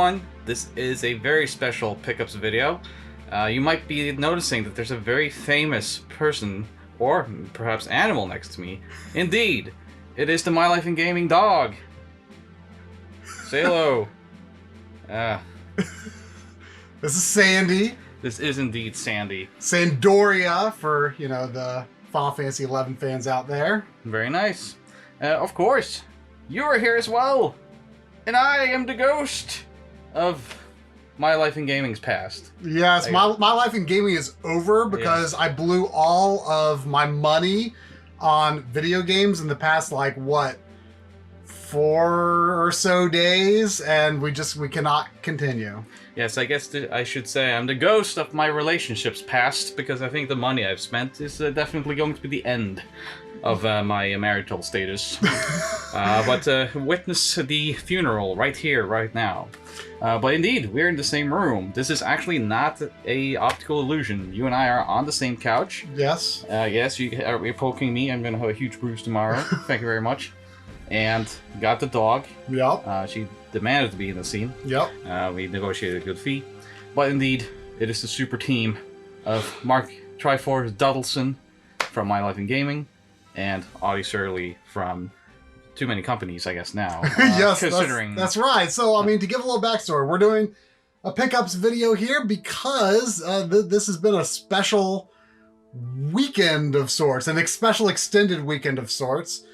everyone. This is a very special pickups video. You might be noticing that there's a very famous person, or perhaps animal, next to me. Indeed, it is the My Life in Gaming dog. Say hello. This is Sandy. This is indeed Sandy. Sandoria for, the Final Fantasy XI fans out there. Very nice. Of course, you are here as well. And I am the ghost of My Life in Gaming's past. Yes, my life in gaming is over because I blew all of my money on video games in the past, 4 or so days, and we cannot continue. Yes, I guess I should say I'm the ghost of my relationships past, because I think the money I've spent is definitely going to be the end of my marital status. But witness the funeral right here, right now. But indeed, we're in the same room. This is actually not a optical illusion. You and I are on the same couch. Yes. Yes, you're poking me. I'm going to have a huge bruise tomorrow. Thank you very much. And got the dog. Yep. She demanded to be in the scene. Yep. We negotiated a good fee. But indeed, it is the super team of Marc Try4ce Duddleson from My Life in Gaming, and Audi Surly from too many companies, I guess, now. Yes, considering that's right. So, to give a little backstory, we're doing a pickups video here because this has been a special weekend of sorts, a special extended weekend of sorts.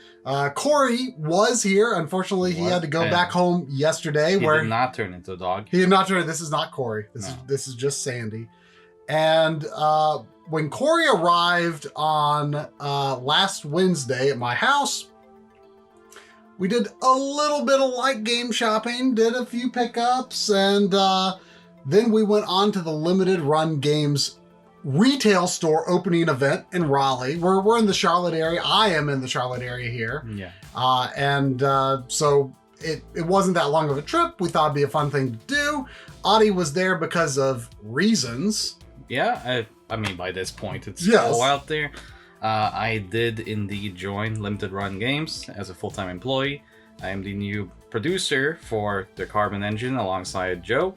Corey was here. Unfortunately, he had to go back home yesterday. He did not turn into a dog. He did not turn. This is not Corey. This is just Sandy. And when Corey arrived on last Wednesday at my house, we did a little bit of light game shopping, did a few pickups, and then we went on to the Limited Run Games retail store opening event in Raleigh. We're in the Charlotte area. I am in the Charlotte area here. Yeah. So it wasn't that long of a trip. We thought it'd be a fun thing to do. Audi was there because of reasons. Yeah, I mean, by this point, it's Yes. all out there. I did indeed join Limited Run Games as a full-time employee. I am the new producer for the Carbon Engine alongside Joe,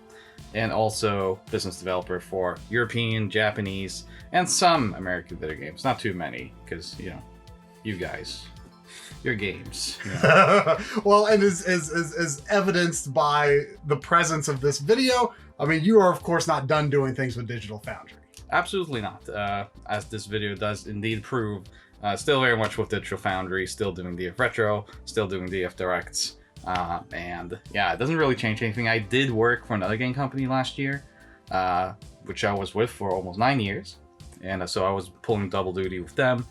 and also business developer for European, Japanese, and some American video games. Not too many, because, you guys, your games. Well, and as evidenced by the presence of this video, you are, of course, not done doing things with Digital Foundry. Absolutely not. As this video does indeed prove, still very much with Digital Foundry, still doing DF Retro, still doing DF Directs. And yeah, it doesn't really change anything. I did work for another game company last year, which I was with for almost 9 years. And so I was pulling double duty with them.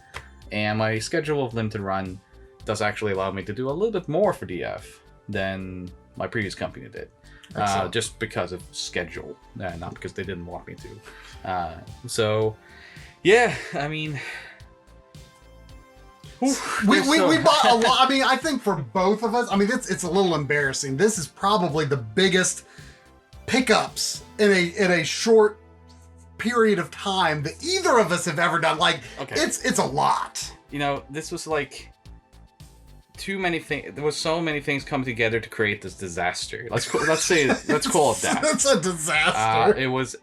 And my schedule of Limited Run does actually allow me to do a little bit more for DF than my previous company did. Just because of schedule, not because they didn't want me to. So, yeah, we bought a lot. I think for both of us, it's a little embarrassing. This is probably the biggest pickups in a short period of time that either of us have ever done. It's a lot. This was too many things. There was so many things come together to create this disaster. Let's call it that. It's a disaster. It was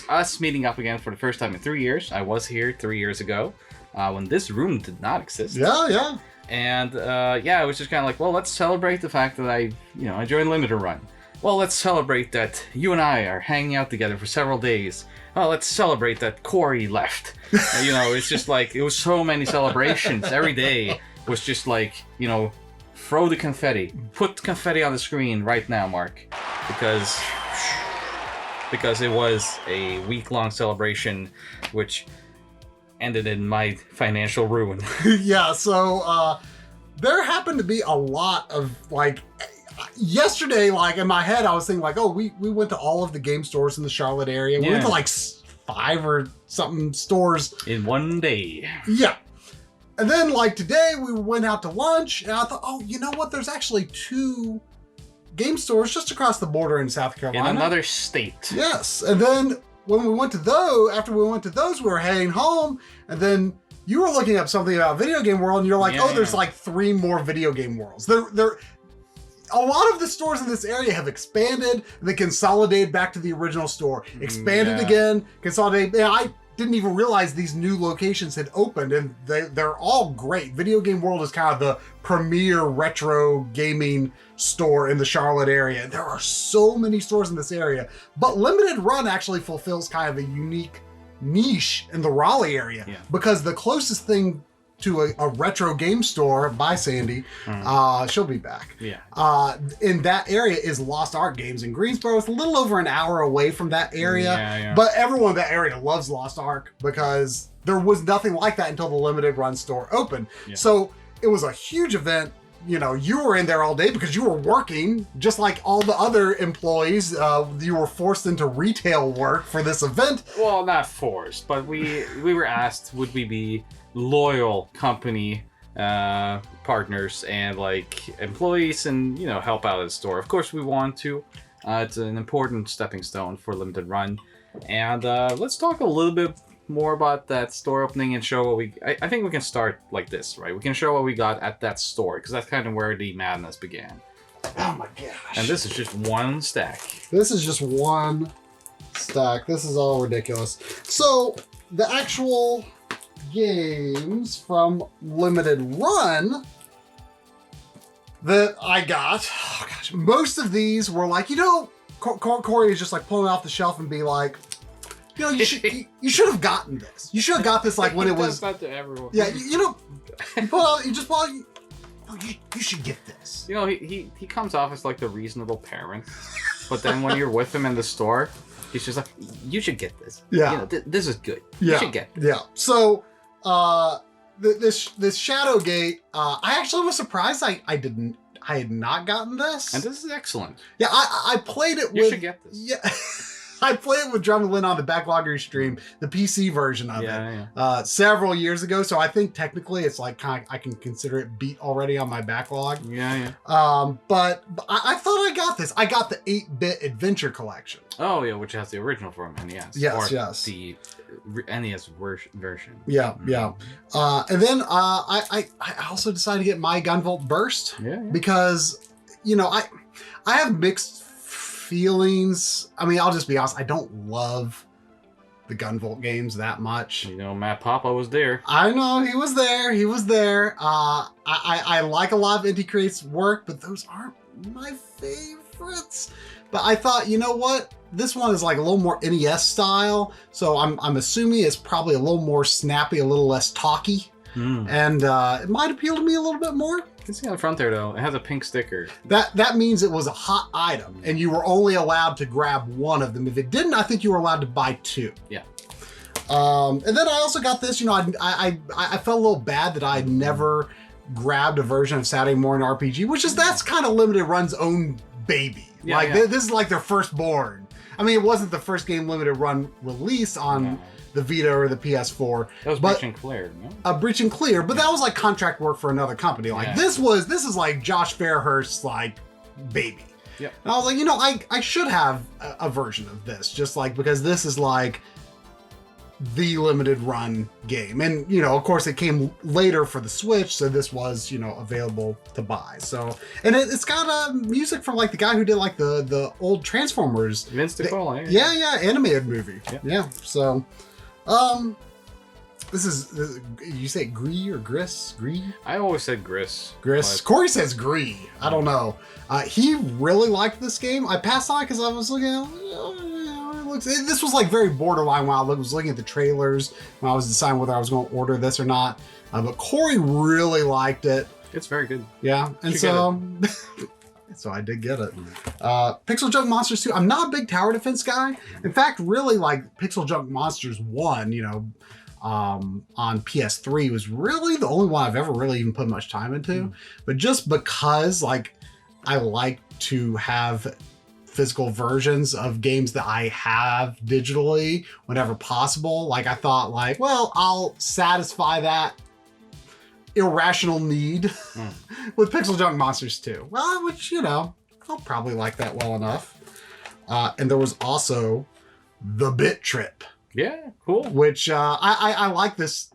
us meeting up again for the first time in 3 years. I was here 3 years ago, when this room did not exist. Yeah. And it was just kind of well, let's celebrate the fact that I joined Limited Run. Well, let's celebrate that you and I are hanging out together for several days. Well, let's celebrate that Corey left. It's just it was so many celebrations every day. Was just throw the confetti. Put confetti on the screen right now, Mark. Because it was a week-long celebration, which ended in my financial ruin. Yeah, so there happened to be a lot of yesterday, in my head, I was thinking we went to all of the game stores in the Charlotte area. We went to 5 or something stores in one day. Yeah. And then today we went out to lunch and I thought, you know what? There's actually 2 game stores just across the border in South Carolina. In another state. Yes. And then when we went to after we went to those, we were heading home, and then you were looking up something about Video Game World, and you're there's 3 more Video Game Worlds. They're a lot of the stores in this area have expanded, they consolidated back to the original store, expanded again, consolidated. And I didn't even realize these new locations had opened, and they're all great. Video Game World is kind of the premier retro gaming store in the Charlotte area. There are so many stores in this area, but Limited Run actually fulfills kind of a unique niche in the Raleigh area, because the closest thing to a retro game store by Sandy, she'll be back. In that area is Lost Ark Games in Greensboro. It's a little over an hour away from that area, but everyone in that area loves Lost Ark because there was nothing like that until the Limited Run store opened. So it was a huge event. You know, you were in there all day because you were working just like all the other employees. You were forced into retail work for this event. Well, not forced, but we were asked, would we be loyal company partners and like employees and, you know, help out at the store. Of course we want to. It's an important stepping stone for Limited Run. And let's talk a little bit more about that store opening and show what I think we can start like this, right? We can show what we got at that store, because that's kind of where the madness began. Oh my gosh. And this is just one stack. This is just one stack. This is all ridiculous. So the actual games from Limited Run that I got, oh gosh, most of these were like, you know, Corey is just like pulling it off the shelf and be like, you know, you should have gotten this. You should have got this like when it was. That to everyone. Yeah, you know, you should get this. You know, he comes off as like the reasonable parent, but then when you're with him in the store, he's just like, you should get this. Yeah, you know, this is good. Yeah. You should get this. Yeah. So, this Shadowgate, I actually was surprised I had not gotten this. And this is excellent. Yeah, I played it with. You should get this. Yeah. I played it with Drum and Lynn on the Backloggery stream, the PC version of it, several years ago. So I think technically it's like kind of, I can consider it beat already on my backlog. But I thought I got this. I got the 8-bit Adventure Collection. Oh yeah, which has the original from NES. Yes. The NES version. Yeah. And then I also decided to get my Gunvolt Burst. Because, you know, I have mixed feelings. I mean, I'll just be honest, I don't love the Gunvolt games that much. You know, Matt Papa was there. I know, he was there. I like a lot of Inti Create's work, but those aren't my favorites. But I thought, you know what? This one is like a little more NES style, so I'm assuming it's probably a little more snappy, a little less talky. And it might appeal to me a little bit more. You can see on the front there, though, it has a pink sticker. That means it was a hot item, and you were only allowed to grab one of them. If it didn't, I think you were allowed to buy 2. Yeah. And then I also got this. You know, I felt a little bad that I'd never grabbed a version of Saturday Morning RPG, that's kind of Limited Run's own baby. This is like their firstborn. I mean, it wasn't the first game Limited Run released on the Vita or the PS4. That was Breach and Clear, no? Breach and Clear, but that was like contract work for another company. Like this is like Josh Fairhurst's like baby. And I was like, you know, I should have a version of this, just like, because this is like the Limited Run game. And, you know, of course it came later for the Switch, so this was, you know, available to buy. So, and it's got music from like the guy who did like the old Transformers. Vince DiCola. Animated movie. So, this is, you say Gree or Gris? Gree? I always said Gris. But... Corey says Gree. I don't know. He really liked this game. I passed on it because I was looking at this was like very borderline when I was looking at the trailers, when I was deciding whether I was going to order this or not. But Corey really liked it. It's very good. Yeah. And so... So I did get it. Pixel Junk Monsters 2. I'm not a big tower defense guy. In fact, really, like Pixel Junk Monsters 1, you know, on PS3 was really the only one I've ever really even put much time into. But just because, like, I like to have physical versions of games that I have digitally whenever possible. Like, I thought, like, well, I'll satisfy that irrational need with Pixel Junk Monsters 2. Well, which, you know, I'll probably like that well enough. And there was also The Bit Trip. Yeah, cool. Which I like this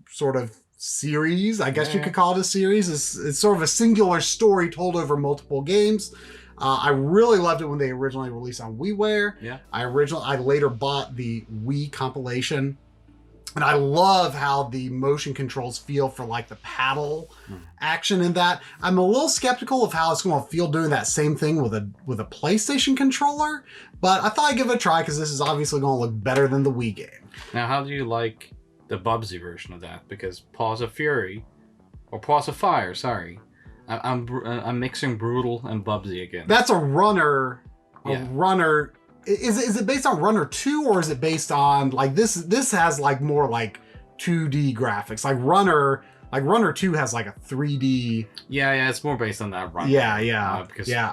sort of series. I guess you could call it a series. It's sort of a singular story told over multiple games. I really loved it when they originally released on WiiWare. Yeah. I later bought the Wii compilation. And I love how the motion controls feel for like the paddle action in that. I'm a little skeptical of how it's going to feel doing that same thing with a PlayStation controller, but I thought I'd give it a try because this is obviously going to look better than the Wii game. Now, how do you like the Bubsy version of that? Because Paws of Fury, or Paws of Fire, sorry, I'm mixing Brutal and Bubsy again. That's a runner. Runner. Is it based on Runner 2 or is it based on like this? This has like more like 2D graphics. Like Runner 2 has like a 3D. Yeah, it's more based on that Runner. Yeah.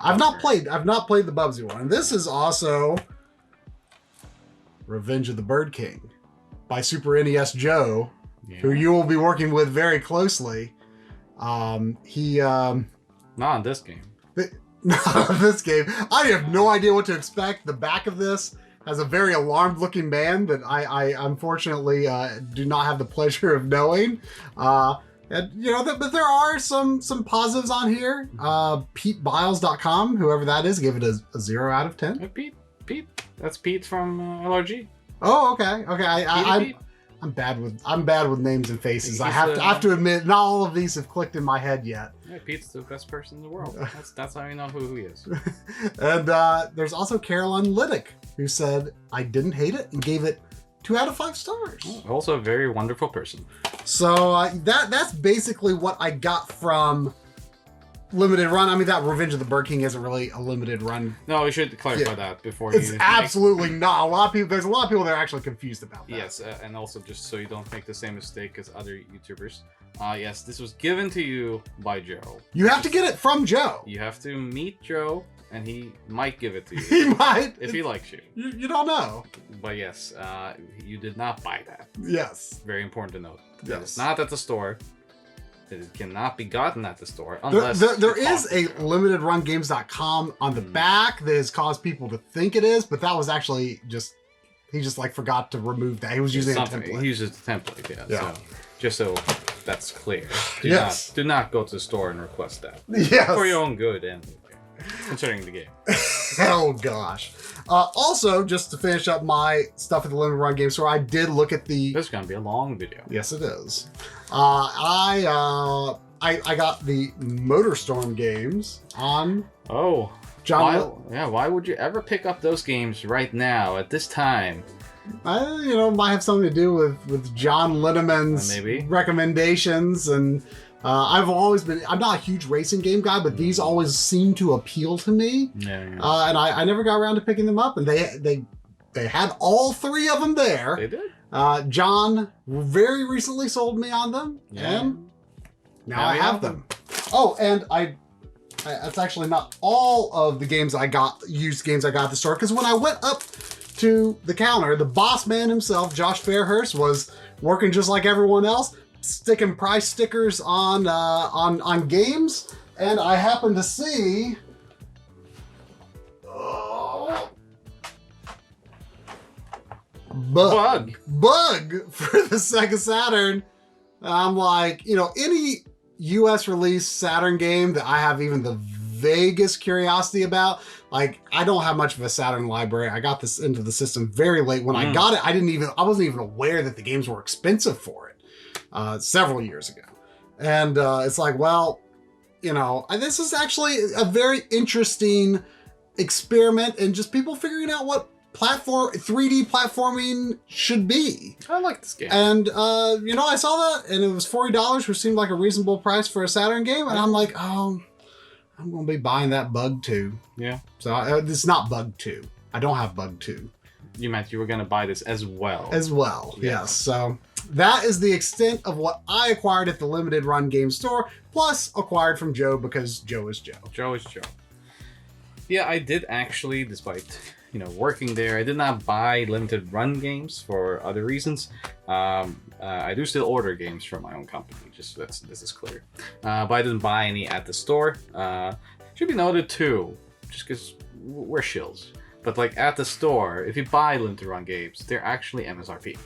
I've not played the Bubsy one. And this is also Revenge of the Bird King by Super NES Joe, who you will be working with very closely. Not in this game. This game, I have no idea what to expect. The back of this has a very alarmed looking man that I unfortunately do not have the pleasure of knowing. And but there are some positives on here. PeteBiles.com, whoever that is, gave it a 0 out of 10. Pete, that's Pete from LRG. Oh, okay. I'm bad with names and faces. I have to admit, not all of these have clicked in my head yet. Yeah, Pete's the best person in the world. That's how you know who he is. And there's also Caroline Liddick, who said, I didn't hate it and gave it 2 out of 5 stars. Also a very wonderful person. So that's basically what I got from limited run. I mean, that Revenge of the Bird King isn't really a limited run. No, we should clarify that before. It's absolutely not. There's a lot of people that are actually confused about that. Yes, and also just so you don't make the same mistake as other YouTubers. Yes, this was given to you by Joe. You have to get it from Joe. You have to meet Joe, and he might give it to you. He might. If he likes you. You don't know. But yes, you did not buy that. Yes. Very important to note. Yes. It's not at the store. It cannot be gotten at the store unless there is a limitedrungames.com on the back that has caused people to think it is, but that was actually he just like forgot to remove that. He was using a template. He uses the template, yeah. So just so that's clear. Do not go to the store and request that. Yes. For your own good and concerning the game. Oh gosh. Also, just to finish up my stuff at the Limited Run Game Store, I did look at the... This is going to be a long video. Yes, it is. I got the MotorStorm games on... Oh. John... Why would you ever pick up those games right now at this time? Might have something to do with John Linneman's recommendations, and I'm not a huge racing game guy, but these always seem to appeal to me. And I never got around to picking them up, and they had all 3 of them there. They did. John very recently sold me on them, and now I have them. Oh, and that's actually not all of the games used games I got at the store, because when I went up to the counter, the boss man himself, Josh Fairhurst, was working just like everyone else, sticking price stickers on games, and I happened to see Bug for the Sega Saturn. I'm like, any US release Saturn game that I have even the vaguest curiosity about, like, I don't have much of a Saturn library. I got this into the system very late. When I got it, I wasn't even aware that the games were expensive for it several years ago. And it's like, well, this is actually a very interesting experiment in just people figuring out what 3D platforming should be. I like this game. And, I saw that, and it was $40, which seemed like a reasonable price for a Saturn game. And I'm like, oh, I'm going to be buying that Bug 2. Yeah. So it's not Bug 2. I don't have Bug 2. You meant you were going to buy this as well. Yes. So that is the extent of what I acquired at the Limited Run Game Store, plus acquired from Joe, because Joe is Joe. Joe is Joe. Yeah, I did actually, despite working there, I did not buy limited run games for other reasons. I do still order games from my own company, just this is clear. But I didn't buy any at the store. Should be noted too, just because we're shills. But like at the store, if you buy limited run games, they're actually MSRP.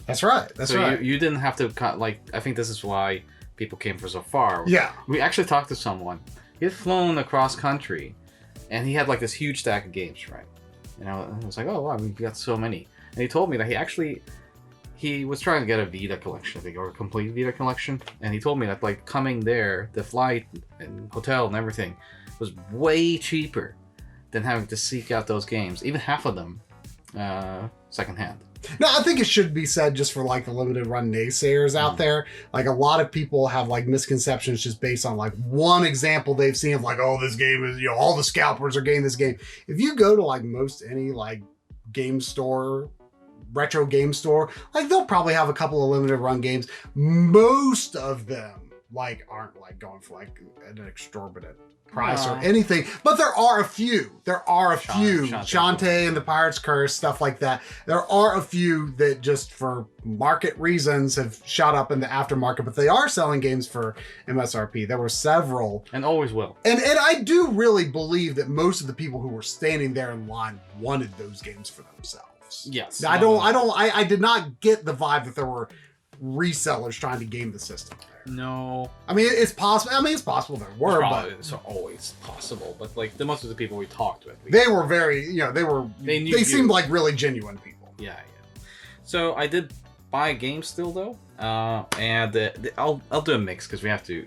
That's right. That's right. You didn't have to cut. Like, I think this is why people came from so far. Yeah. We actually talked to someone. He had flown across country, and he had like this huge stack of games, right? You know, I was like, oh wow, we've got so many. And he told me that he was trying to get a Vita collection, I think, or a complete Vita collection. And he told me that like coming there, the flight and hotel and everything was way cheaper than having to seek out those games, even half of them, secondhand. No, I think it should be said, just for like the limited run naysayers out there. Like, a lot of people have like misconceptions just based on like one example they've seen of like, oh, this game is, you know, all the scalpers are getting this game. If you go to like any like game store, retro game store, like they'll probably have a couple of limited run games. Most of them like aren't like going for like an exorbitant price or anything, but there are a few. Shantae and the Pirate's Curse, stuff like that. There are a few that just for market reasons have shot up in the aftermarket, but they are selling games for MSRP. There were several, and always will. And I do really believe that most of the people who were standing there in line wanted those games for themselves. Yes. I did not get the vibe that there were resellers trying to game the system there. No. I mean, it's possible. It's possible there were, but it's always possible. But like most of the people we talked with, they were very, you know, they seemed like really genuine people. Yeah. So I did buy a game still though, and I'll do a mix because we have to.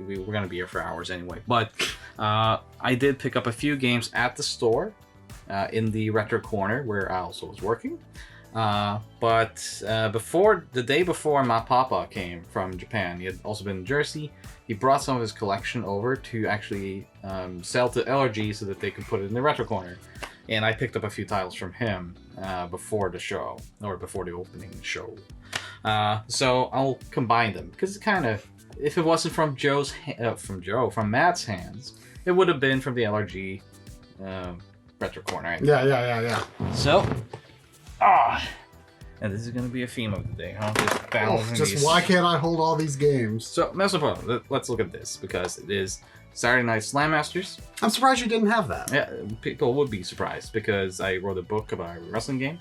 We're gonna be here for hours anyway. But I did pick up a few games at the store, in the retro corner where I also was working. But the day before my papa came from Japan, he had also been in Jersey. He brought some of his collection over to actually sell to LRG so that they could put it in the retro corner. And I picked up a few titles from him before the show, or before the opening show. So I'll combine them because it kind of, if it wasn't from from Matt's hands, it would have been from the LRG retro corner. Anyway. Yeah. So. And this is going to be a theme of the day, huh? Just why can't I hold all these games? So, let's look at this, because it is Saturday Night Slam Masters. I'm surprised you didn't have that. Yeah, people would be surprised, because I wrote a book about a wrestling game,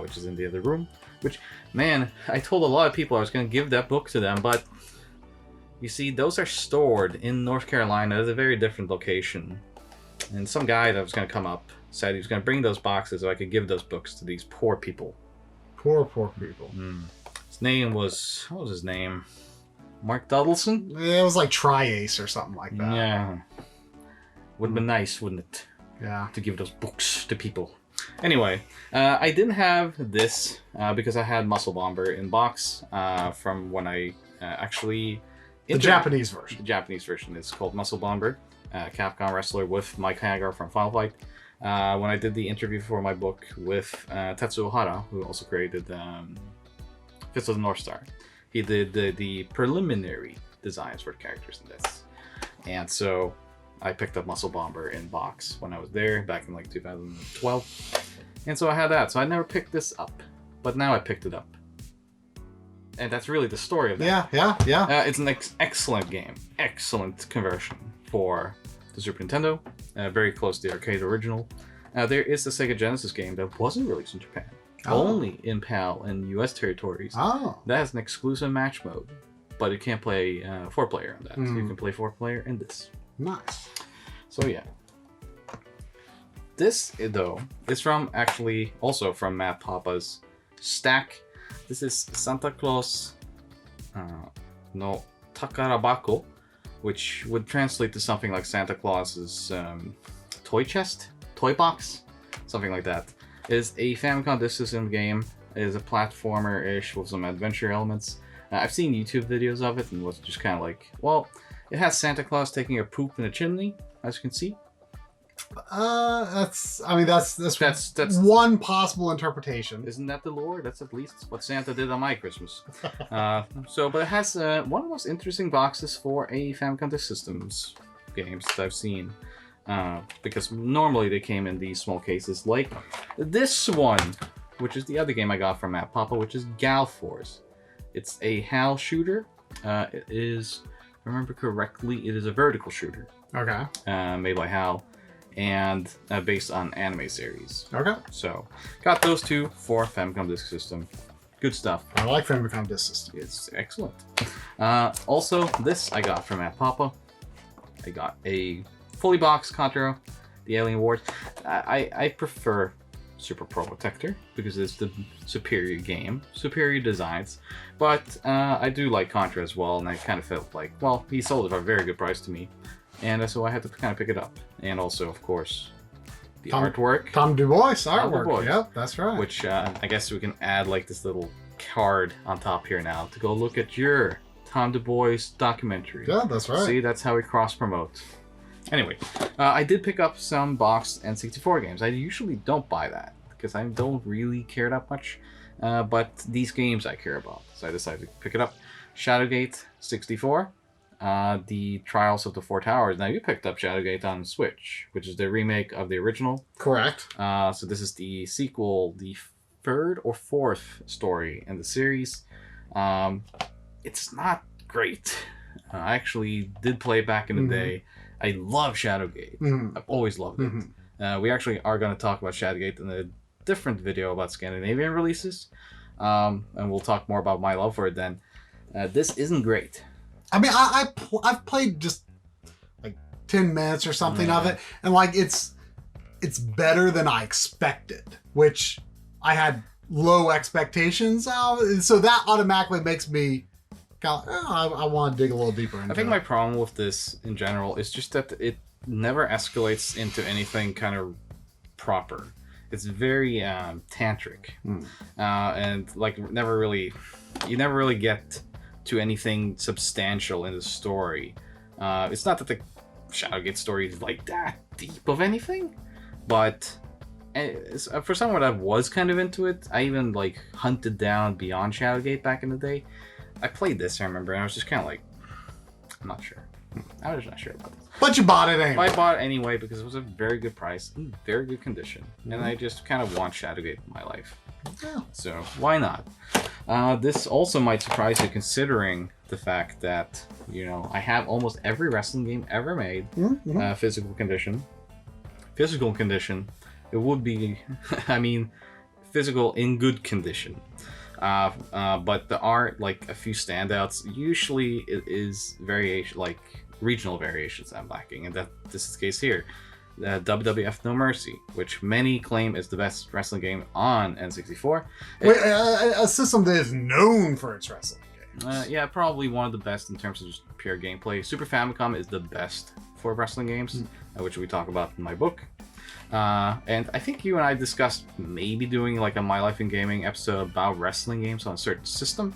which is in the other room. Which, man, I told a lot of people I was going to give that book to them, but you see, those are stored in North Carolina at a very different location. And some guy that was going to come up said he was going to bring those boxes so I could give those books to these poor people. Poor people. His name was... What was his name? Marc Try4ce? Yeah, it was like Try4ce or something like that. Yeah. Would have been nice, wouldn't it? Yeah. To give those books to people. Anyway, I didn't have this because I had Muscle Bomber in box from when I actually... The Japanese version. The Japanese version is called Muscle Bomber. Capcom wrestler with Mike Hagar from Final Fight. When I did the interview for my book with Tetsuo Hara, who also created Fist of the North Star, he did the preliminary designs for the characters in this. And so I picked up Muscle Bomber in box when I was there back in like 2012. And so I had that. So I never picked this up, but now I picked it up. And that's really the story of that. Yeah. It's an excellent game. Excellent conversion for the Super Nintendo. Very close to the arcade original. There is the Sega Genesis game that wasn't released in Japan. Only in PAL and US territories. That has an exclusive match mode. But it can't play 4-player on that. So you can play 4-player in this. Nice. So yeah. This, though, is also from Matt Papa's stack. This is Santa Claus no Takarabako, which would translate to something like Santa Claus's toy chest, toy box, something like that. It is a Famicom Disk System game. It is a platformer-ish with some adventure elements. I've seen YouTube videos of it and was just kind of like, well, it has Santa Claus taking a poop in a chimney, as you can see. That's one possible interpretation. Isn't that the lore? That's at least what Santa did on my Christmas. But it has one of the most interesting boxes for a Famicom Disk Systems games that I've seen. Because normally they came in these small cases, like this one, which is the other game I got from Matt Papa, which is Gal Force. It's a HAL shooter. It is, if I remember correctly, it is a vertical shooter. Okay. Made by HAL. And based on anime series. Okay. So, got those two for Famicom Disk System. Good stuff. I like Famicom Disk System. It's excellent. Also, this I got from Aunt Papa. I got a fully boxed Contra, the Alien Wars. I prefer Super Pro Protector because it's the superior game, superior designs. But I do like Contra as well, and I kind of felt like, well, he sold it for a very good price to me, and so I had to kind of pick it up. And also, of course, the artwork. Tom Du Bois artwork. Du Bois. Yep, that's right. Which I guess we can add like this little card on top here now to go look at your Tom Du Bois documentary. Yeah, that's right. See, that's how we cross-promote. Anyway, I did pick up some boxed N64 games. I usually don't buy that because I don't really care that much. But these games I care about, so I decided to pick it up. Shadowgate 64, the Trials of the Four Towers. Now, you picked up Shadowgate on Switch, which is the remake of the original. Correct. So this is the sequel, the third or fourth story in the series. It's not great. I actually did play back in the day. I love Shadowgate. I've always loved it. We actually are going to talk about Shadowgate in a different video about Scandinavian releases. And we'll talk more about my love for it then. This isn't great. I mean, I've played just like 10 minutes or something of it, and like it's better than I expected, which I had low expectations of, so that automatically makes me kind of, I want to dig a little deeper into it. I think my problem with this in general is just that it never escalates into anything kind of proper. It's very tantric, and like you never really get to anything substantial in the story. It's not that the Shadowgate story is like that deep of anything, but for someone that was kind of into it, I even like hunted down Beyond Shadowgate back in the day. I played this, I remember, and I was just kind of like, I'm not sure. I was not sure about this. But you bought it anyway. I bought it anyway because it was a very good price, in very good condition, and I just kind of want Shadowgate in my life. Yeah. So why not? This also might surprise you, considering the fact that, you know, I have almost every wrestling game ever made. Physical condition. Physical condition. It would be, I mean, physical in good condition. But there are like a few standouts. Usually it is variation, like regional variations I'm lacking, and that this is the case here. WWF No Mercy, which many claim is the best wrestling game on N64. Wait, a system that is known for its wrestling games. Yeah, probably one of the best in terms of just pure gameplay. Super Famicom is the best for wrestling games, which we talk about in my book. And I think you and I discussed maybe doing like a My Life in Gaming episode about wrestling games on a certain system,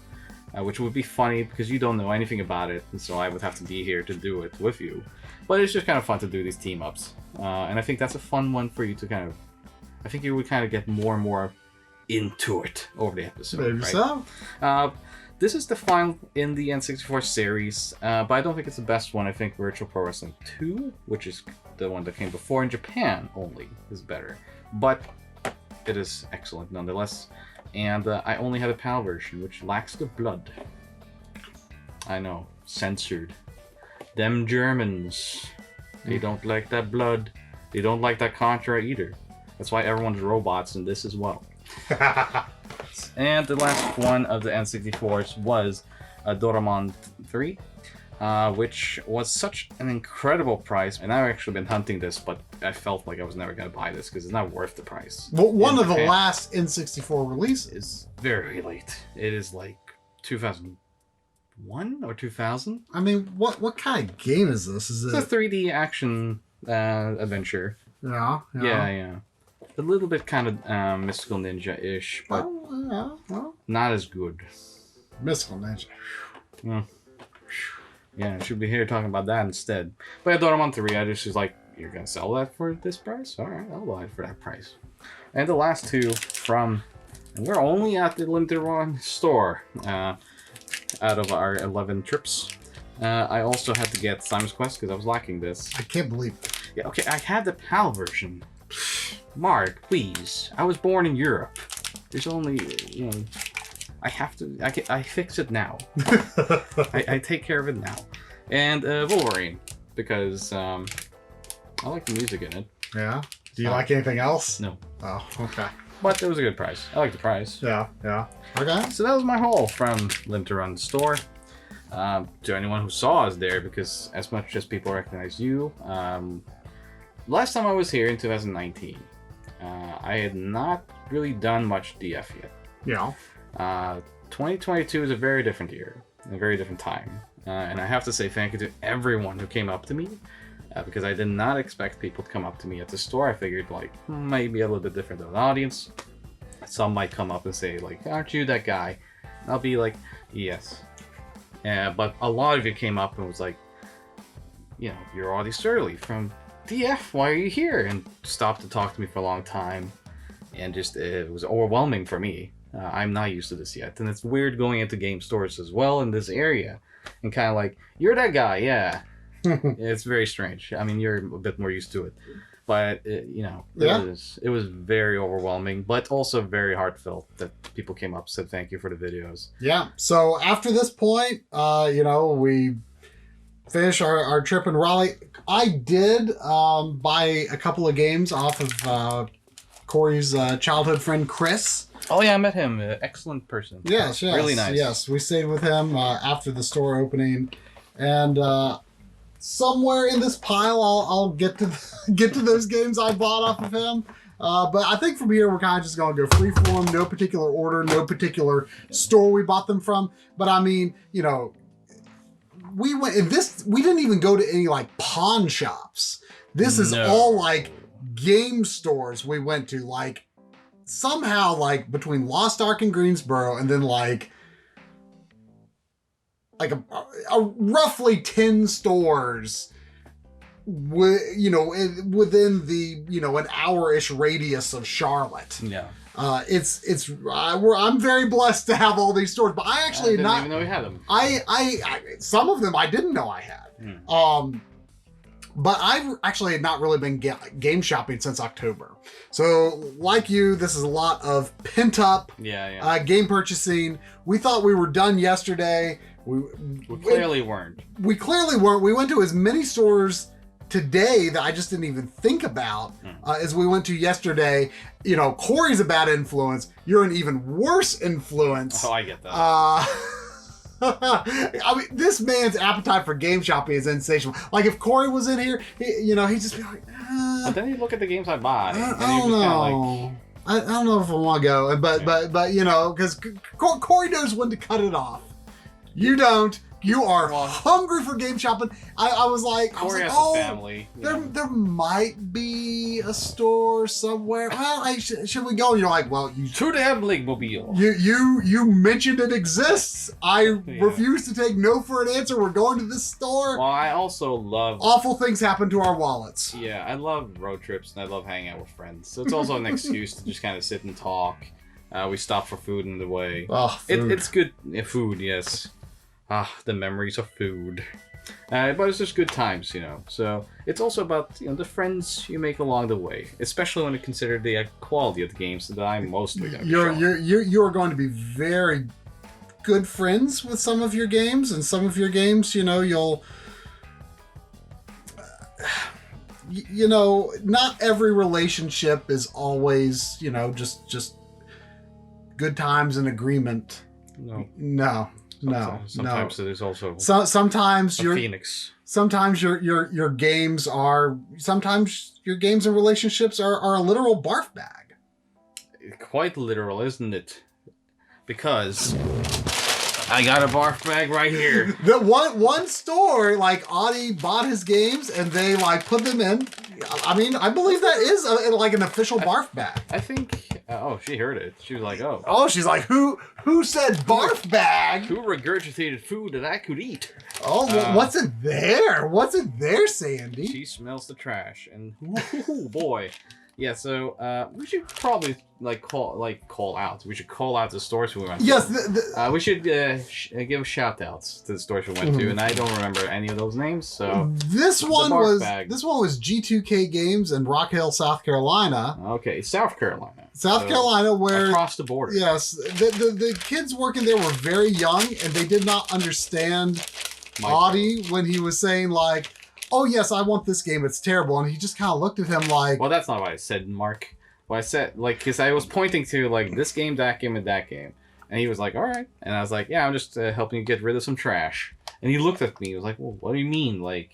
which would be funny because you don't know anything about it, and so I would have to be here to do it with you. But it's just kind of fun to do these team ups, and I think that's a fun one for you to kind of. I think you would kind of get more and more into it over the episode. Maybe right? so. This is the final in the N64 series, but I don't think it's the best one. I think Virtual Pro Wrestling 2, which is the one that came before in Japan only, is better. But it is excellent nonetheless. And I only had a PAL version, which lacks the blood. I know, censored. Them Germans, they don't like that blood. They don't like that Contra either. That's why everyone's robots in this as well. And the last one of the N64s was Doraemon 3, which was such an incredible price. And I've actually been hunting this, but I felt like I was never going to buy this because it's not worth the price. Well, one of the last N64 releases. Is very late. It is like 2001 or 2000. I mean, what kind of game is this? Is it It's a 3D action adventure. Yeah. Yeah. A little bit kind of Mystical Ninja-ish, but not as good. Mystical Ninja. Yeah, I should be here talking about that instead. But yeah, Doraemon 3, I just was like, you're going to sell that for this price? Alright, I'll buy it for that price. And the last two from, and we're only at the limited run store out of our 11 trips. I also had to get Simon's Quest because I was lacking this. I can't believe it. Yeah, okay, I had the PAL version. Mark, please. I was born in Europe. There's only, you know, I fix it now. I take care of it now. And Wolverine, because I like the music in it. Yeah? Do you like anything else? No. Oh, okay. but it was a good price. I like the price. Yeah. Okay. So that was my haul from Limp to Run store. To anyone who saw us there, because as much as people recognize you, last time I was here in 2019, I had not really done much DF yet. Yeah. 2022 is a very different year, a very different time. And I have to say thank you to everyone who came up to me, because I did not expect people to come up to me at the store. I figured, like, maybe a little bit different of an audience. Some might come up and say, like, aren't you that guy? And I'll be like, yes. But a lot of you came up and was like, you know, you're Audi Surly from DF, why are you here? And stopped to talk to me for a long time. And just, it was overwhelming for me. I'm not used to this yet. And it's weird going into game stores as well in this area. And kind of like, you're that guy, yeah. It's very strange. I mean, you're a bit more used to it. But, you know, it was very overwhelming, but also very heartfelt that people came up and said thank you for the videos. Yeah. So after this point, you know, we finished our trip in Raleigh. I did buy a couple of games off of Corey's childhood friend, Chris. Oh, yeah, I met him. Excellent person. Yes. Really nice. Yes, we stayed with him after the store opening. And somewhere in this pile, I'll get to those games I bought off of him. But I think from here, we're kind of just going to go freeform, no particular order, no particular store we bought them from. But I mean, you know, we didn't even go to any like pawn shops. This is all like game stores we went to, like somehow like between Lost Ark and Greensboro, and then like a roughly 10 stores within the, you know, an hour-ish radius of Charlotte. Yeah. I'm very blessed to have all these stores, but I actually didn't even know we had them. I some of them I didn't know I had. But I've actually not really been game shopping since October. So like you, this is a lot of pent up game purchasing. We thought we were done yesterday. We clearly weren't. We clearly weren't. We went to as many stores today that I just didn't even think about as we went to yesterday. You know, Corey's a bad influence. You're an even worse influence. Oh, I get that. I mean, this man's appetite for game shopping is insatiable. Like, if Corey was in here, he'd just be like, But then he'd look at the games I buy. I don't know. I don't know if I want to go. But you know, because Corey knows when to cut it off. You don't. You are hungry for game shopping. I was like, Corey has a family. There might be a store somewhere. Well, should we go? And you're like, well, to the Heavenly Mobile. You mentioned it exists. I refuse to take no for an answer. We're going to this store. Well, I also love awful things happen to our wallets. Yeah, I love road trips and I love hanging out with friends. So it's also an excuse to just kind of sit and talk. We stop for food in the way. Oh, food. It's good. Food, yes. The memories of food. But it's just good times, you know. So it's also about, you know, the friends you make along the way, especially when you consider the quality of the games that I'm mostly going to be You're going to be very good friends with some of your games, and some of your games, you know, you'll you know, not every relationship is always, you know, just good times and agreement. No. Sometimes there's also sometimes your Phoenix. Sometimes your games and relationships are a literal barf bag. Quite literal, isn't it? Because I got a barf bag right here. The one store, like, Audi bought his games and they like put them in. I mean, I believe that is like an official barf bag. I think. She heard it. She was like, "Oh." Oh, she's like, "Who said barf bag? Who regurgitated food that I could eat?" Oh, what's it there? What's it there, Sandy? She smells the trash, and ooh, boy. Yeah, so we should probably call out. We should call out the stores we went to. Yes, we should give shout outs to the stores we went to, and I don't remember any of those names. So this one was G2K Games in Rock Hill, South Carolina. Okay, South Carolina, where across the border. Yes, the kids working there were very young, and they did not understand Audi when he was saying like, "Oh yes, I want this game. It's terrible." And he just kind of looked at him like... Well, that's not what I said, Mark. Well, I said, like, because I was pointing to, like, this game, that game, and that game. And he was like, all right. And I was like, yeah, I'm just helping you get rid of some trash. And he looked at me. He was like, well, what do you mean? Like,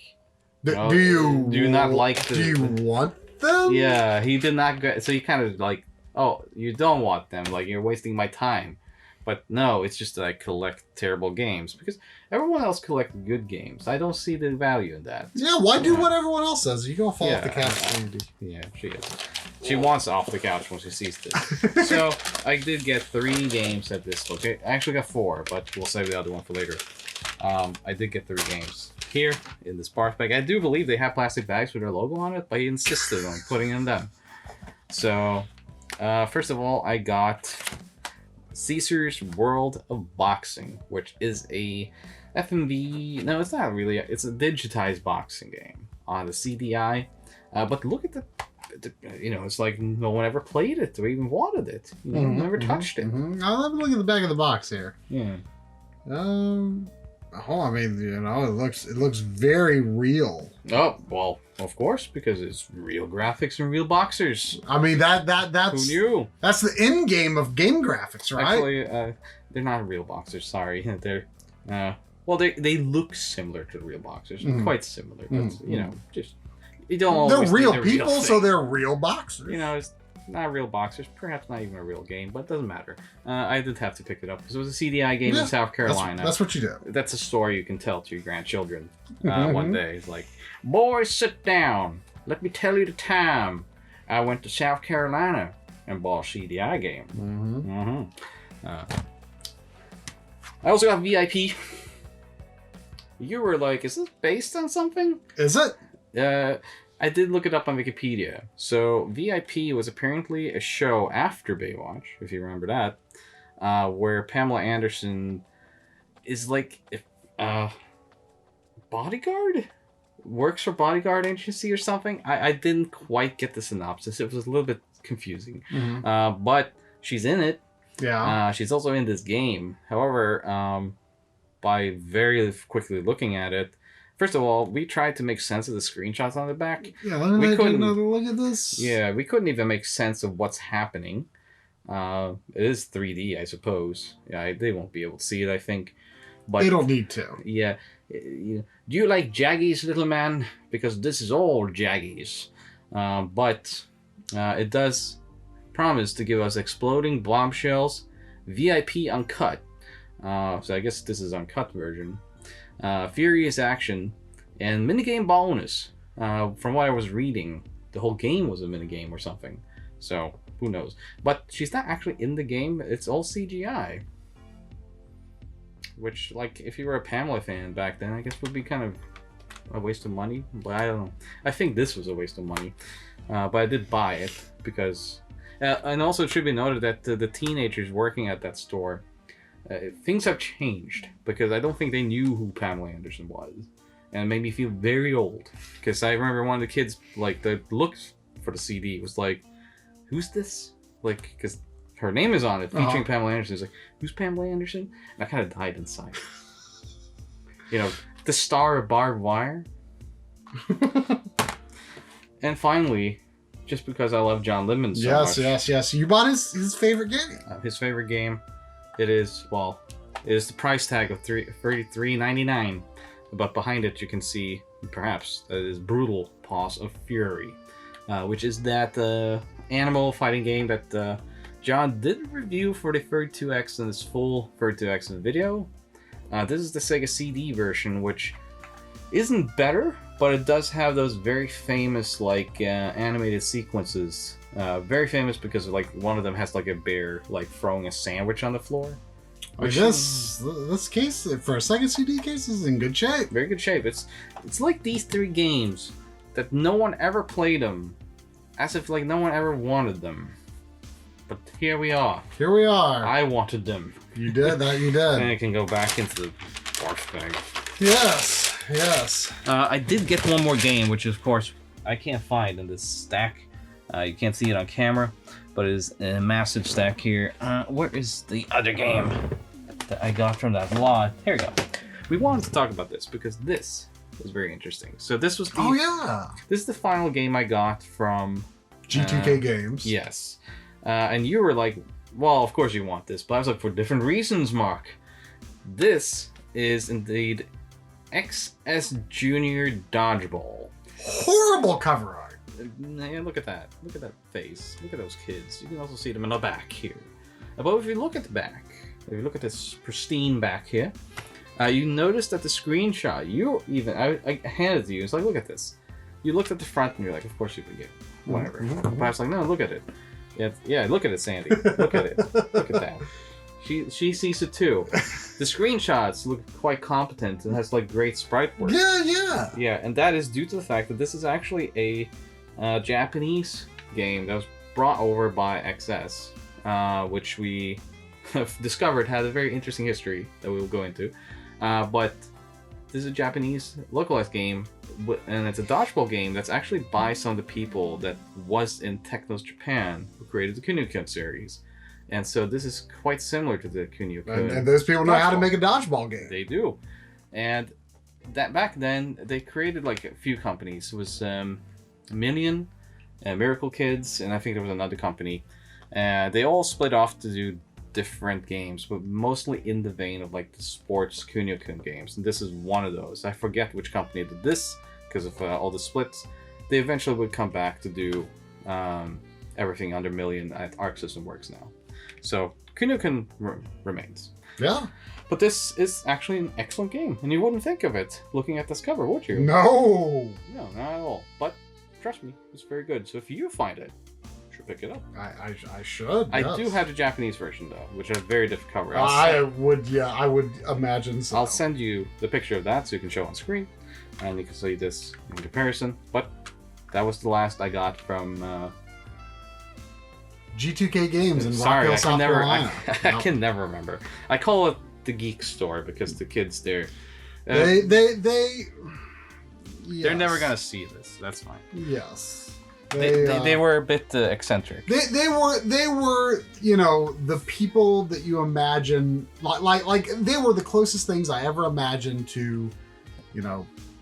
do you not like the... Do you want them? Yeah, he did not go... So he kind of like, oh, you don't want them. Like, you're wasting my time. But no, it's just that I collect terrible games. Because everyone else collects good games. I don't see the value in that. Yeah, why do what everyone else says? You gonna fall off the couch, Sandy. Yeah, she is. She wants off the couch when she sees this. So, I did get 3 games at this location. I actually got 4, but we'll save the other one for later. I did get 3 games here in this barf bag. I do believe they have plastic bags with their logo on it, but he insisted on putting in them. So, first of all, I got Caesar's World of Boxing, which is a FMV... No, it's not really. It's a digitized boxing game on the CDI. But look at the... You know, it's like no one ever played it or even wanted it. You know, never touched it. I'll have a look at the back of the box here. Yeah. Oh, I mean, you know, it looks very real. Oh, well, of course, because it's real graphics and real boxers. I mean, that's who knew? That's the end game of game graphics, right? Actually, they're not real boxers. Sorry, they're well, they look similar to the real boxers, quite similar. But you know, just you don't always. They're real people, so they're real boxers. You know, it's not real boxers, perhaps not even a real game, but it doesn't matter. I did have to pick it up because it was a CDI game in South Carolina. That's what you do. That's a story you can tell to your grandchildren one day. It's like, boys, sit down. Let me tell you the time I went to South Carolina and bought a CDI game. I also got VIP. You were like, is this based on something? Is it? I did look it up on Wikipedia. So VIP was apparently a show after Baywatch, if you remember that, where Pamela Anderson is like bodyguard? Works for bodyguard agency or something? I didn't quite get the synopsis. It was a little bit confusing. But she's in it. Yeah. She's also in this game. However, by very quickly looking at it, first of all, we tried to make sense of the screenshots on the back. Yeah, let me take another look at this. Yeah, we couldn't even make sense of what's happening. It is 3D, I suppose. Yeah, they won't be able to see it, I think. But they don't need to. Yeah. Do you like Jaggies, little man? Because this is all Jaggies. But it does promise to give us exploding bombshells, VIP uncut. So I guess this is uncut version. Furious action, and minigame bonus. From what I was reading, the whole game was a minigame or something. So, who knows. But she's not actually in the game. It's all CGI. Which, like, if you were a Pamela fan back then, I guess would be kind of a waste of money. But I don't know. I think this was a waste of money. But I did buy it because... and also it should be noted that the teenagers working at that store, things have changed because I don't think they knew who Pamela Anderson was, and it made me feel very old. Because I remember one of the kids, like, that looked for the CD was like, "Who's this?" Like, because her name is on it, featuring Pamela Anderson. It's like, "Who's Pamela Anderson?" And I kind of died inside. You know, the star of Barbed Wire. And finally, just because I love John Limon so much. Yes. You bought his favorite game. His favorite game. It is the price tag of $33.99, but behind it you can see, perhaps, that is Brutal Paws of Fury, which is that animal fighting game that John did review for the 32X in his full 32X video. This is the Sega CD version, which isn't better, but it does have those very famous animated sequences. Very famous because one of them has like a bear throwing a sandwich on the floor. This case for a Sega CD case is in good shape. Very good shape. It's like these 3 games that no one ever played them, as if no one ever wanted them. But here we are. I wanted them. You did that. You did. And it can go back into the barf bag. Yes. I did get one more game, which of course I can't find in this stack. You can't see it on camera, but it is a massive stack here. Where is the other game that I got from that lot? Here we go. We wanted to talk about this because this was very interesting. So this was this is the final game I got from G2K Games. Yes. And you were like, well, of course you want this. But I was like, for different reasons, Mark. This is indeed XS Junior Dodgeball. Horrible cover art. Yeah, look at that. Look at that face. Look at those kids. You can also see them in the back here. But if you look at the back, if you look at this pristine back here, you notice that the screenshot, I handed it to you. It's like, look at this. You looked at the front and you're like, of course you could get it. Whatever. But I was like, no, look at it. Yeah, look at it, Sandy. Look at it. Look at that. She sees it too. The screenshots look quite competent and has like great sprite work. Yeah. Yeah, and that is due to the fact that this is actually a Japanese game that was brought over by XS, which we have discovered had a very interesting history that we will go into. But this is a Japanese localized game, and it's a dodgeball game that's actually by some of the people that was in Technos Japan, who created the Kunio-kun series. And so this is quite similar to the Kunio-kun. And those people know how to make a dodgeball game. They do. And that back then, they created like a few companies. It was Minion, Miracle Kids, and I think there was another company. They all split off to do different games, but mostly in the vein of like the sports Kunio-kun games. And this is one of those. I forget which company did this because of all the splits. They eventually would come back to do everything under Million at Arc System Works now. So Kunio-kun remains. Yeah. But this is actually an excellent game, and you wouldn't think of it looking at this cover, would you? No. No, not at all. But trust me, it's very good. So if you find it, you should pick it up. I should. I yes. do have the Japanese version though, which has a very different cover. I would imagine so. I'll send you the picture of that so you can show on screen, and you can see this in comparison. But that was the last I got from G2K Games in Sorry, Rock Hill, South Carolina. I can never remember. I call it the Geek Store because the kids there. Yes. They're never gonna see this. That's fine. Yes. They were a bit eccentric. They were the people that you imagine like they were the closest things I ever imagined to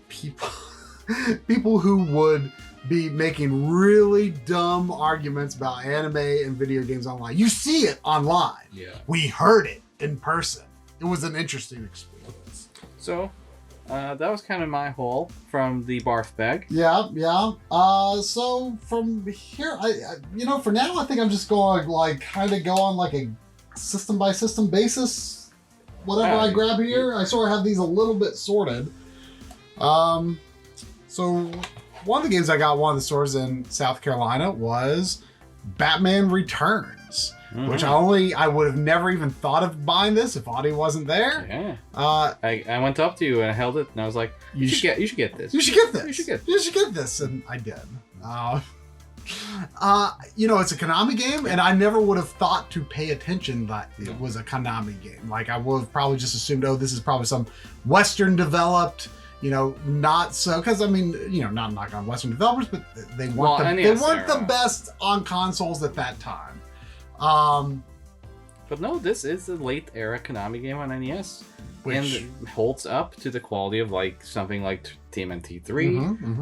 people who would be making really dumb arguments about anime and video games online. You see it online. Yeah. We heard it in person. It was an interesting experience. So, that was kind of my haul from the barf bag. Yeah. So from here, I for now, I think I'm just going to go on like a system by system basis. Whatever I grab here, I sort of have these a little bit sorted. So one of the games I got one of the stores in South Carolina was Batman Returns, which I would have never even thought of buying this if Audi wasn't there. Yeah. I went up to you and I held it and I was like, you should get this. You should get this. You should get this, and I did. It's a Konami game, and I never would have thought to pay attention that it was a Konami game. Like I would have probably just assumed, this is probably some Western developed. Not so, because not knock on Western developers, but they weren't the best on consoles at that time. But no, this is a late era Konami game on NES, which and holds up to the quality of like something like TMNT 3.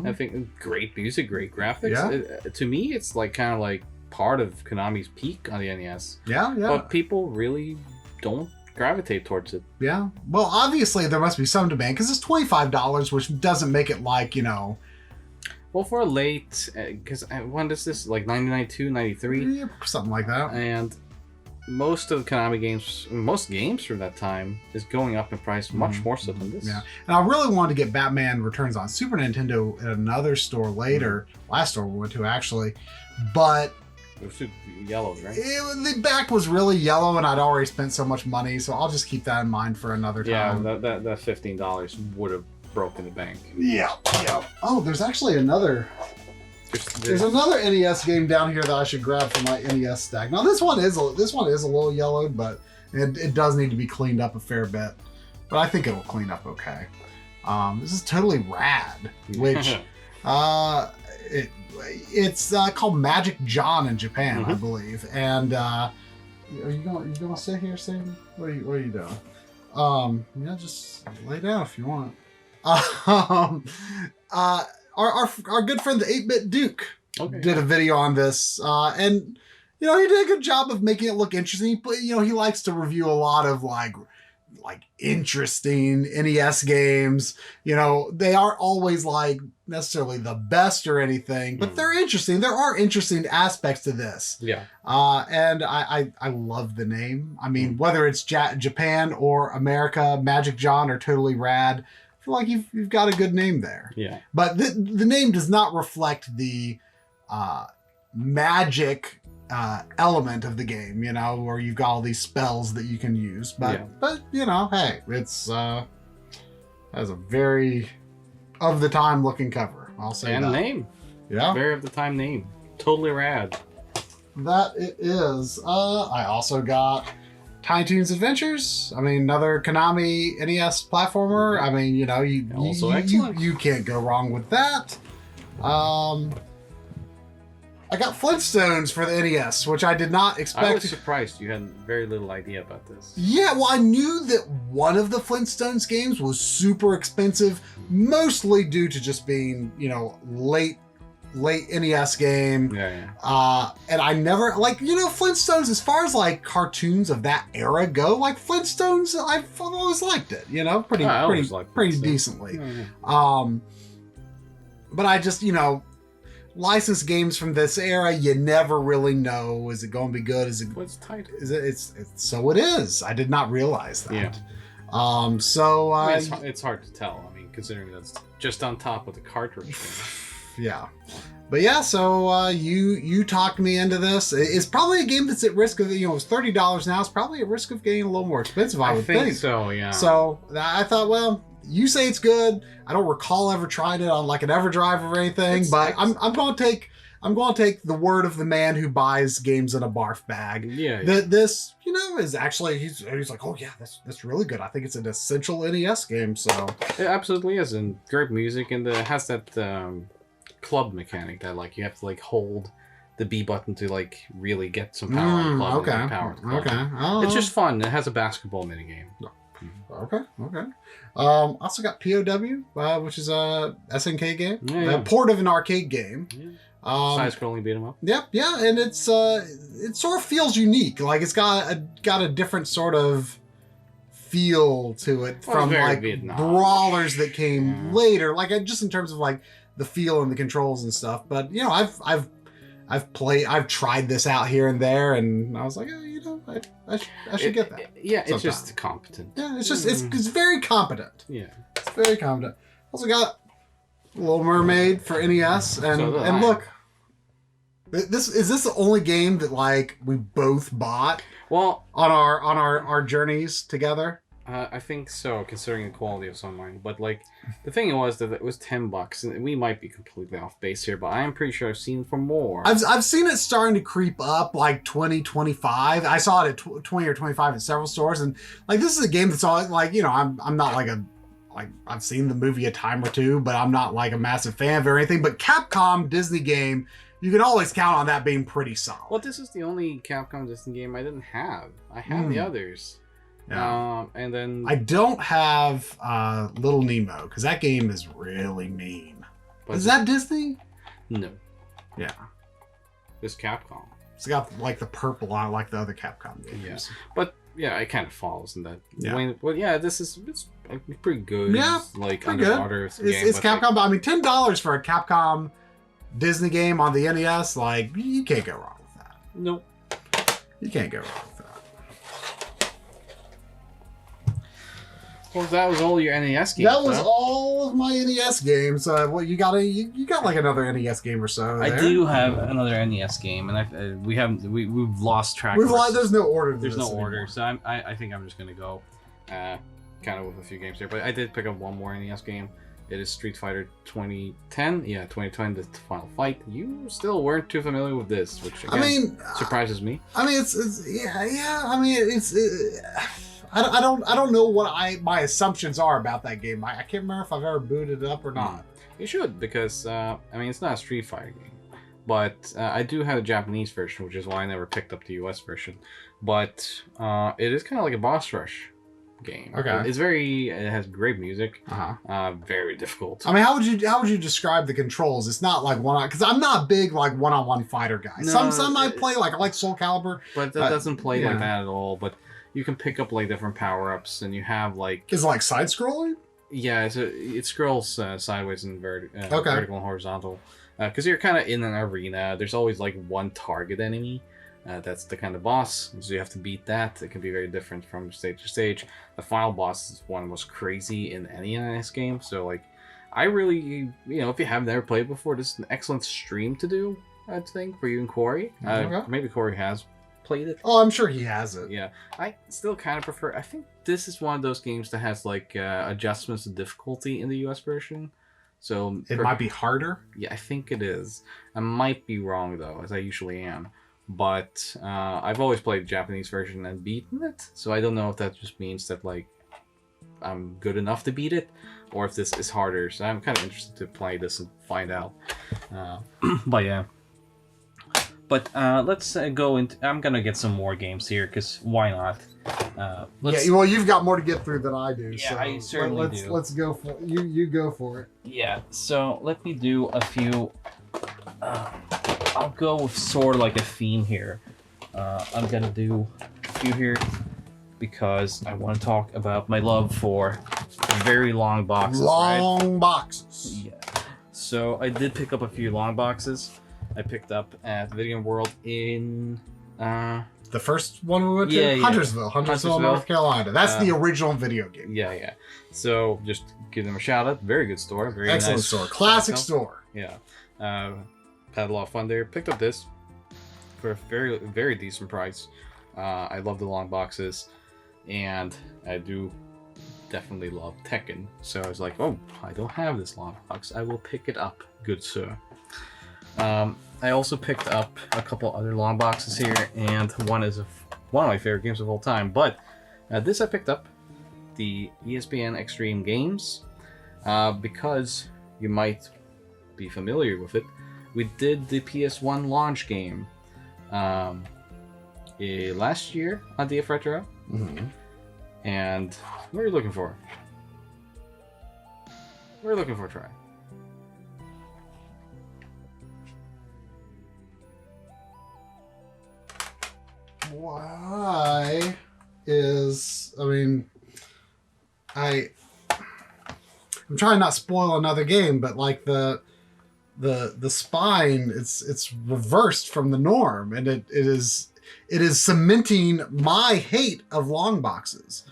I think great music, great graphics. Yeah. To me, it's like kind of like part of Konami's peak on the NES. Yeah. But people really don't gravitate towards it. Yeah. Well, obviously there must be some demand because it's $25, which doesn't make it like, Well, for a late, because when is this, like 99, 93? Yeah, something like that. And most of the Konami games, most games from that time, is going up in price much more so than this. Yeah. And I really wanted to get Batman Returns on Super Nintendo at another store later. Last store we went to, actually. But it was yellow, right? The back was really yellow, and I'd already spent so much money, so I'll just keep that in mind for another time. Yeah, that $15 would have broken the bank. Yeah. Oh, there's actually another. There's another NES game down here that I should grab from my NES stack. Now this one is a little yellowed, but it does need to be cleaned up a fair bit. But I think it will clean up okay. This is totally rad, which it's called Magic John in Japan, I believe. And are you gonna sit here, Sam? What are you doing? Just lay down if you want. Our good friend the 8-Bit Duke did a video on this, and you know, he did a good job of making it look interesting. But you know, he likes to review a lot of like interesting NES games. You know, they aren't always like necessarily the best or anything, but they're interesting. There are interesting aspects to this. Yeah. And I love the name. I mean, whether it's Japan or America, Magic John are totally rad. I feel like you've got a good name there. Yeah. But the name does not reflect the magic element of the game, you know, where you've got all these spells that you can use. But you know, hey, it's has a very of the time looking cover. I'll say and that. Name. Yeah. Very of the time name. Totally rad. That it is. I also got Tiny Toons Adventures. I mean, another Konami NES platformer. I mean, you know, you can't go wrong with that. I got Flintstones for the NES, which I did not expect. I was surprised you had very little idea about this. Yeah, well, I knew that one of the Flintstones games was super expensive, mostly due to just being, you know, late NES game. Yeah. And I never, like, you know, Flintstones, as far as like cartoons of that era go, like Flintstones, I've always liked it, you know, pretty decently. Yeah. But I just, you know, licensed games from this era, you never really know. Is it going to be good? Is it? What's title? Is it? It's so it is. I did not realize that. Yeah. So I mean, it's hard to tell. I mean, considering that's just on top of the cartridge. Yeah. But yeah, so you talked me into this. It's probably a game that's at risk of, you know, it's $30 now. It's probably at risk of getting a little more expensive, I would think. So, yeah. So I thought, well, you say it's good. I don't recall ever trying it on like an EverDrive or anything, but I'm going to take the word of the man who buys games in a barf bag. Yeah. That this, you know, is actually he's like, oh yeah, that's really good. I think it's an essential NES game. So it absolutely is, and great music, and it has that club mechanic that like you have to like hold the B button to like really get some power on the club. Okay. Power the club. Okay. It's just fun. It has a basketball minigame. Okay. Also got POW, which is a SNK game, a port of an arcade game. Yeah. Side-scrolling beat 'em up. Yep, yeah, and it's it sort of feels unique. Like it's got a different sort of feel to it from like Vietnam brawlers that came later. Like just in terms of like the feel and the controls and stuff. But you know, I've tried this out here and there, and I was like, oh, you know, I should get that. Yeah, it's just competent. Yeah, it's just it's very competent. Yeah, it's very competent. Also got Little Mermaid for NES, and look, this is the only game that like we both bought. Well, on our journeys together. I think so, considering the quality of some of mine. But like, the thing was that it was $10, and we might be completely off base here, but I am pretty sure I've seen it for more. I've seen it starting to creep up, like 20, 25. I saw it at 20 or 25 at several stores, and like this is a game that's all like, you know, I'm not like I've seen the movie a time or two, but I'm not like a massive fan of it or anything. But Capcom Disney game, you can always count on that being pretty solid. Well, this is the only Capcom Disney game I didn't have. I had the others. Yeah. And then I don't have Little Nemo because that game is really mean. Is that Disney? No. Yeah. It's Capcom. It's got like the purple on like the other Capcom games. Yeah. But yeah, it kind of falls in that. Yeah. Well, yeah, it's pretty good. Yeah. Like pretty underwater good. It's Capcom, like, but I mean $10 for a Capcom Disney game on the NES, like you can't go wrong with that. Nope. You can't go wrong with that. Well, that was all your NES games. That was all of my NES games. Well, you got like another NES game or so. I do have another NES game, and we've lost track. There's no order. There's no order, so I think I'm just gonna go, kind of with a few games here. But I did pick up one more NES game. It is Street Fighter 2010. Yeah, 2010, the Final Fight. You still weren't too familiar with this, which again, surprises me. I mean, it's yeah. I mean, I don't know what my assumptions are about that game. I can't remember if I've ever booted it up or not. You should, because I mean, it's not a Street Fighter game, but I do have a Japanese version, which is why I never picked up the US version. But it is kind of like a boss rush game. Okay. It has great music. Uh-huh. Very difficult. I mean, how would you describe the controls? It's not like one-on, because I'm not a big like one-on-one fighter guy. No, some I play I like Soul Calibur, but that doesn't play like that at all. But you can pick up like different power-ups, and you have like... Is it like side-scrolling? Yeah, it scrolls sideways and Okay. vertical and horizontal. Because you're kind of in an arena. There's always like one target enemy. That's the kind of boss, so you have to beat that. It can be very different from stage to stage. The final boss is one of the most crazy in any NES game. So like, I really, if you have never played before, this is an excellent stream to do. I think for you and Corey. Okay. Maybe Corey has played it. Oh, I'm sure he has it. Yeah, I still kind of prefer. I think this is one of those games that has like adjustments to difficulty in the US version. So it might be harder. Yeah, I think it is. I might be wrong though, as I usually am. But I've always played the Japanese version and beaten it, so I don't know if that just means that like I'm good enough to beat it, or if this is harder. So I'm kind of interested to play this and find out. But yeah. But let's go into... I'm gonna get some more games here, because why not? Yeah, well, you've got more to get through than I do. Yeah, so I certainly do. Let's go for you go for it. Yeah, so let me do a few... I'll go with sort of like a theme here. I'm gonna do a few here because I want to talk about my love for very long boxes. Long boxes. Yeah. So I did pick up a few long boxes. I picked up at Video World in... the first one we went to? Yeah. Huntersville, North Carolina. That's the original video game. Yeah. So just give them a shout out. Very good store. Very excellent nice store. Classic store. Yeah. Had a lot of fun there. Picked up this for a very, very decent price. I love the long boxes, and I do definitely love Tekken. So I was like, oh, I don't have this long box. I will pick it up, good sir. I also picked up a couple other long boxes here, and one is one of my favorite games of all time. But this I picked up, the ESPN Extreme Games, because you might be familiar with it. We did the PS1 launch game last year on DF Retro. Mm-hmm. And what are you looking for? What are you looking for, Try? Why is... I mean... I'm trying not to spoil another game, but like the spine, it's reversed from the norm, and it is cementing my hate of long boxes.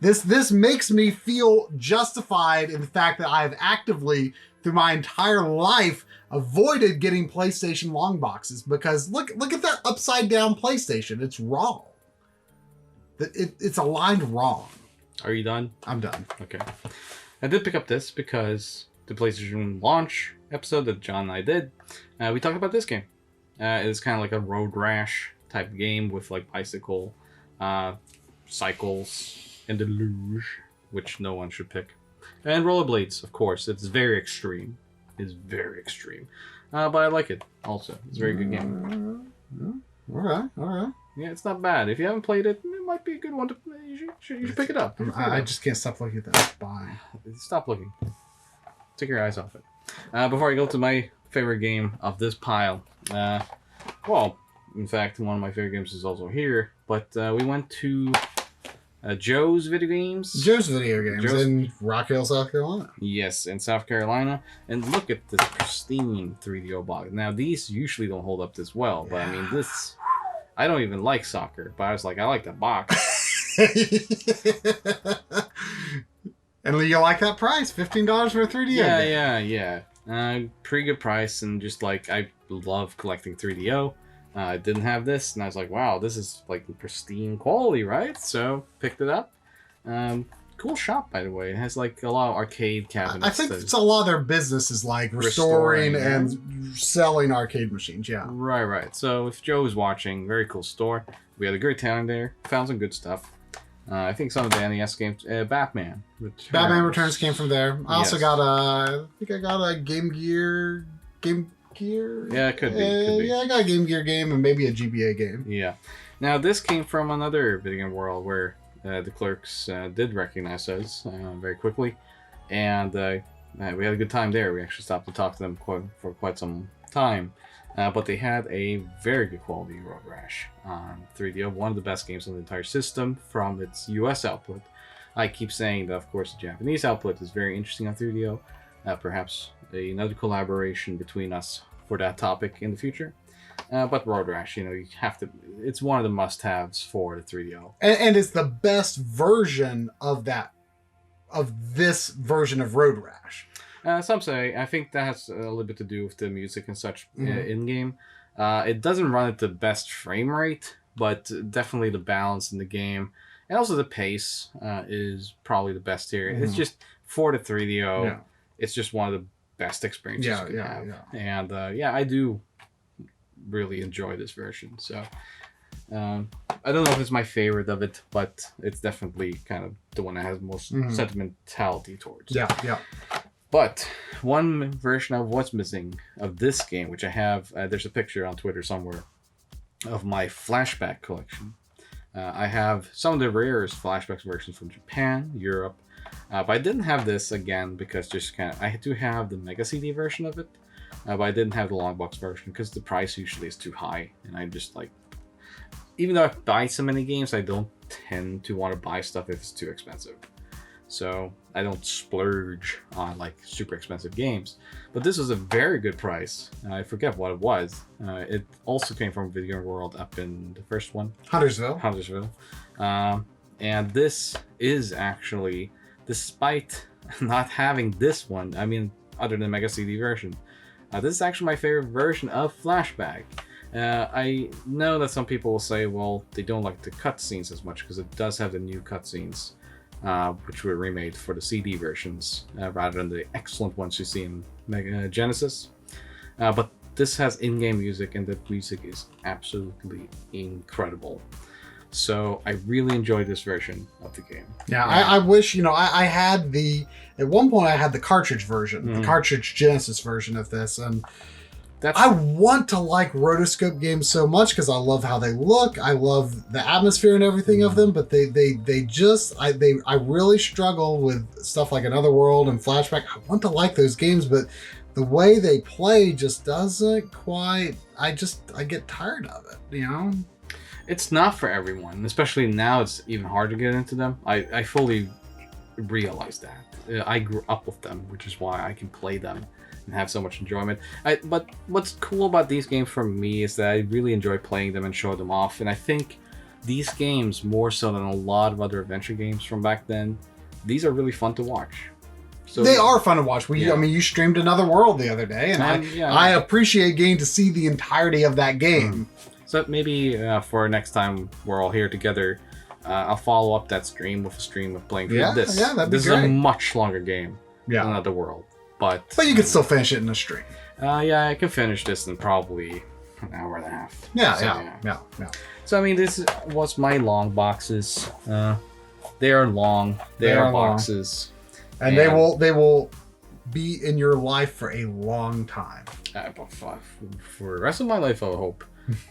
This makes me feel justified in the fact that I have actively through my entire life avoided getting PlayStation long boxes, because look at that upside down PlayStation. It's wrong. It's aligned wrong. Are you done? I'm done. Okay. I did pick up this because the PlayStation launch episode that John and I did, we talked about this game. It's kind of like a road rash type game with like bicycle, cycles, and the luge, which no one should pick. And rollerblades, of course. It's very extreme. It's very extreme. But I like it also. It's a very good game. All right. Yeah, it's not bad. If you haven't played it, it might be a good one to... You should pick it up. I just can't stop looking at that spine. Stop looking. Take your eyes off it. Before I go to my favorite game of this pile, well, in fact, one of my favorite games is also here, but we went to Joe's Video Games. Joe's Video Games in Rock Hill, South Carolina. Yes, in South Carolina. And look at this pristine 3DO box. Now, these usually don't hold up this well, but I mean, this... I don't even like soccer, but I was like, I like the box. And you like that price? $15 for a 3DO? Yeah. Pretty good price, and just like, I love collecting 3DO. I didn't have this, and I was like, wow, this is like pristine quality, right? So, picked it up. Cool shop, by the way. It has like a lot of arcade cabinets. I think it's a lot of their business is like restoring and selling arcade machines, yeah. Right. So, if Joe is watching, very cool store. We had a great time there. Found some good stuff. I think some of the NES games, Batman Returns. Batman Returns came from there. I also got I think I got a Game Gear. Yeah, it could be. Yeah, I got a Game Gear game and maybe a GBA game. Yeah. Now this came from another video game world where the clerks did recognize us very quickly, and we had a good time there. We actually stopped to talk to them for quite some time, but they had a very good quality Road Rash on 3DO, one of the best games on the entire system from its US output. I keep saying that, of course, the Japanese output is very interesting on 3DO. Perhaps another collaboration between us for that topic in the future. But Road Rash, you have to. It's one of the must-haves for the 3DO, and it's the best version of this version of Road Rash. Some say. I think that has a little bit to do with the music and such in-game. It doesn't run at the best frame rate, but definitely the balance in the game, and also the pace is probably the best here. It's just for the 3DO. Yeah. It's just one of the best experiences you can have. Yeah. And I do really enjoy this version. So I don't know if it's my favorite of it, but it's definitely kind of the one that has most sentimentality towards. Yeah. But one version of what's missing of this game, which I have, there's a picture on Twitter somewhere of my flashback collection. I have some of the rarest flashbacks versions from Japan, Europe, but I didn't have this again because I do have the Mega CD version of it, but I didn't have the long box version because the price usually is too high, and I just even though I buy so many games, I don't tend to want to buy stuff if it's too expensive. So I don't splurge on super expensive games. But this was a very good price. I forget what it was. It also came from Video World up in the first one. Huntersville. And this is actually, despite not having this one, other than Mega CD version, this is actually my favorite version of Flashback. I know that some people will say, well, they don't like the cutscenes as much because it does have the new cutscenes, which were remade for the CD versions rather than the excellent ones you see in Genesis. But this has in-game music, and the music is absolutely incredible. So I really enjoyed this version of the game. Yeah, I wish, I had at one point I had the cartridge version, the cartridge Genesis version of this, and I want to like rotoscope games so much because I love how they look. I love the atmosphere and everything of them, but I really struggle with stuff like Another World and Flashback. I want to like those games, but the way they play just doesn't quite. I get tired of it, It's not for everyone, especially now. It's even hard to get into them. I fully realize that. I grew up with them, which is why I can play them and have so much enjoyment. But what's cool about these games for me is that I really enjoy playing them and show them off. And I think these games, more so than a lot of other adventure games from back then, these are really fun to watch. So they are fun to watch. You streamed Another World the other day, and I appreciate getting to see the entirety of that game. So maybe for next time we're all here together, I'll follow up that stream with a stream of playing through this. Yeah, that'd be great. This is a much longer game than Another World. But you can still finish it in a stream. I can finish this in probably an hour and a half. Yeah. So this was my long boxes. They are long. They are boxes, and they will be in your life for a long time. For the rest of my life, I hope.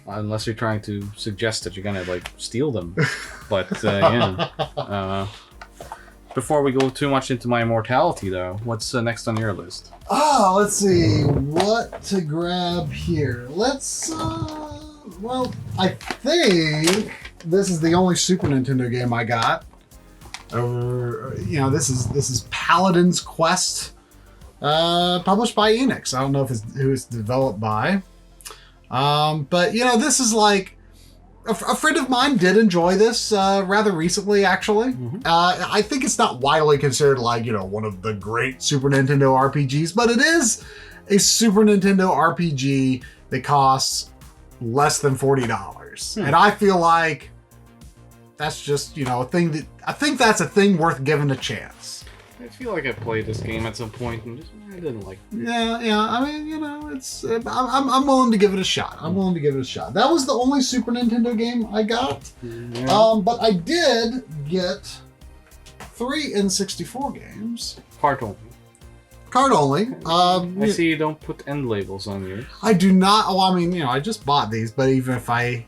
Unless you're trying to suggest that you're gonna steal them. But before we go too much into my immortality, though, what's next on your list? Let's see what to grab here. Let's I think this is the only Super Nintendo game I got. This is Paladin's Quest, published by Enix. I don't know who it's developed by. But this is a friend of mine did enjoy this rather recently, actually. I think it's not widely considered one of the great Super Nintendo RPGs, but it is a Super Nintendo RPG that costs less than $40. And I feel like that's just, a thing I think that's a thing worth giving a chance. I feel like I played this game at some point and I didn't like it. Yeah. It's I'm willing to give it a shot. That was the only Super Nintendo game I got. Yeah. But I did get 3 N64 games. Card only. I see you don't put end labels on yours. I do not. I just bought these, but even if I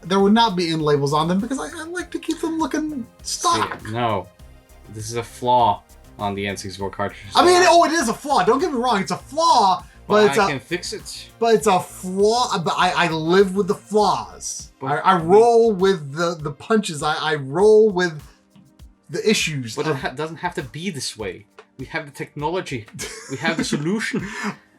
there would not be end labels on them because I like to keep them looking stock. See, no, this is a flaw on the N64 cartridge. I mean, it is a flaw. Don't get me wrong, it's a flaw. But I can fix it. But it's a flaw. But I live with the flaws. I roll with the punches. I roll with the issues. But it doesn't have to be this way. We have the technology. We have the solution.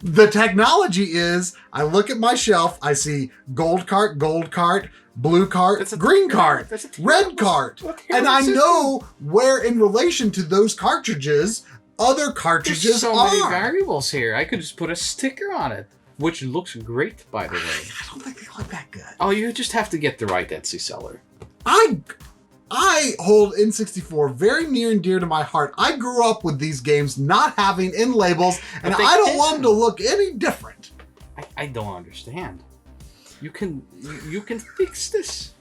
The technology is, I look at my shelf, I see gold cart, blue cart, green cart, red cart. And I know where in relation to those cartridges, other cartridges There's so many variables here. I could just put a sticker on it, which looks great, by the way. I don't think they look that good. Oh, you just have to get the right Etsy seller. I hold N64 very near and dear to my heart. I grew up with these games not having end labels, and I don't want them to look any different. I don't understand. You can fix this.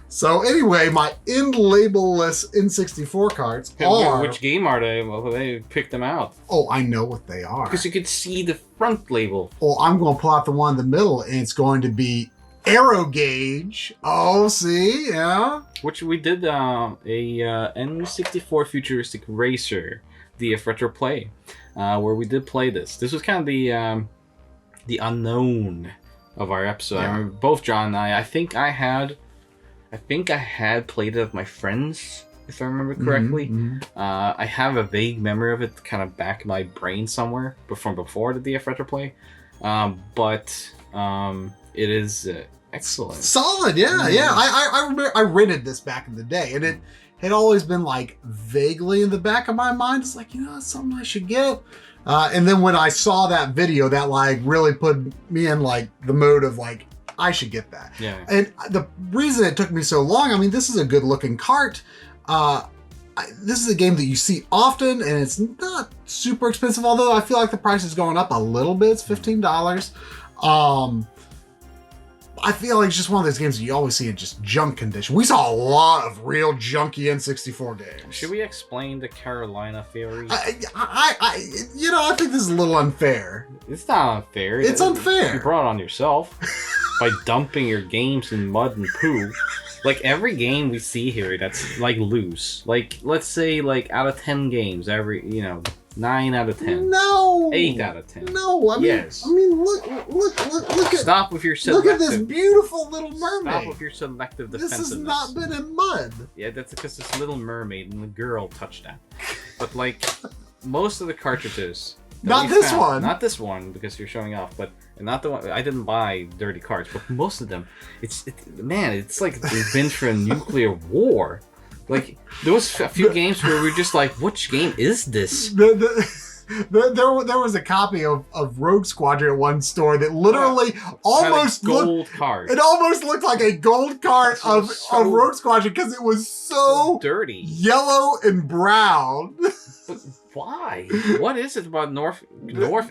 So anyway, my end label-less N64 cards are... Which game are they? Well, they picked them out. Oh, I know what they are. Because you could see the front label. Oh, I'm going to pull out the one in the middle, and it's going to be Aero Gauge. Oh, see? Yeah. Which we did a N64 Futuristic Racer DF Retro Play, where we did play this. This was kind of the unknown of our episode. Yeah. I remember both John and I think I had played it with my friends, if I remember correctly. I have a vague memory of it kind of back in my brain somewhere from before the DF Retro Play. But it is excellent. Solid, yeah, yeah. I remember I rented this back in the day, and it had always been like vaguely in the back of my mind. It's like, that's something I should get. And then when I saw that video, that like really put me in like the mode of like, I should get that. Yeah. And the reason it took me so long, I mean, this is a good looking cart. This is a game that you see often, and it's not super expensive, although I feel like the price is going up a little bit. It's $15. I feel like it's just one of those games that you always see in just junk condition. We saw a lot of real junky N64 games. Should we explain the Carolina theory? I think this is a little unfair. It's not unfair. It's unfair. You brought it on yourself by dumping your games in mud and poo. Like every game we see here that's like loose. Like let's say like out of 10 games, 9 out of 10. No. 8 out of 10. No, I mean, yes. I mean, look at. Stop with your selective. Look at this beautiful Little Mermaid. Stop with your selective defensiveness. This has not been in mud. Yeah, that's because it's Little Mermaid and the girl touched that. But like most of the cartridges. Not this one. Not this one because you're showing off, but not the one. I didn't buy dirty cards, but most of them, it's like we've been through a nuclear war. Like there was a few games where we were just like, which game is this? There was a copy of Rogue Squadron at one store that literally almost gold card. It almost looked like a gold card of Rogue Squadron because it was so dirty, yellow and brown. But why? What is it about North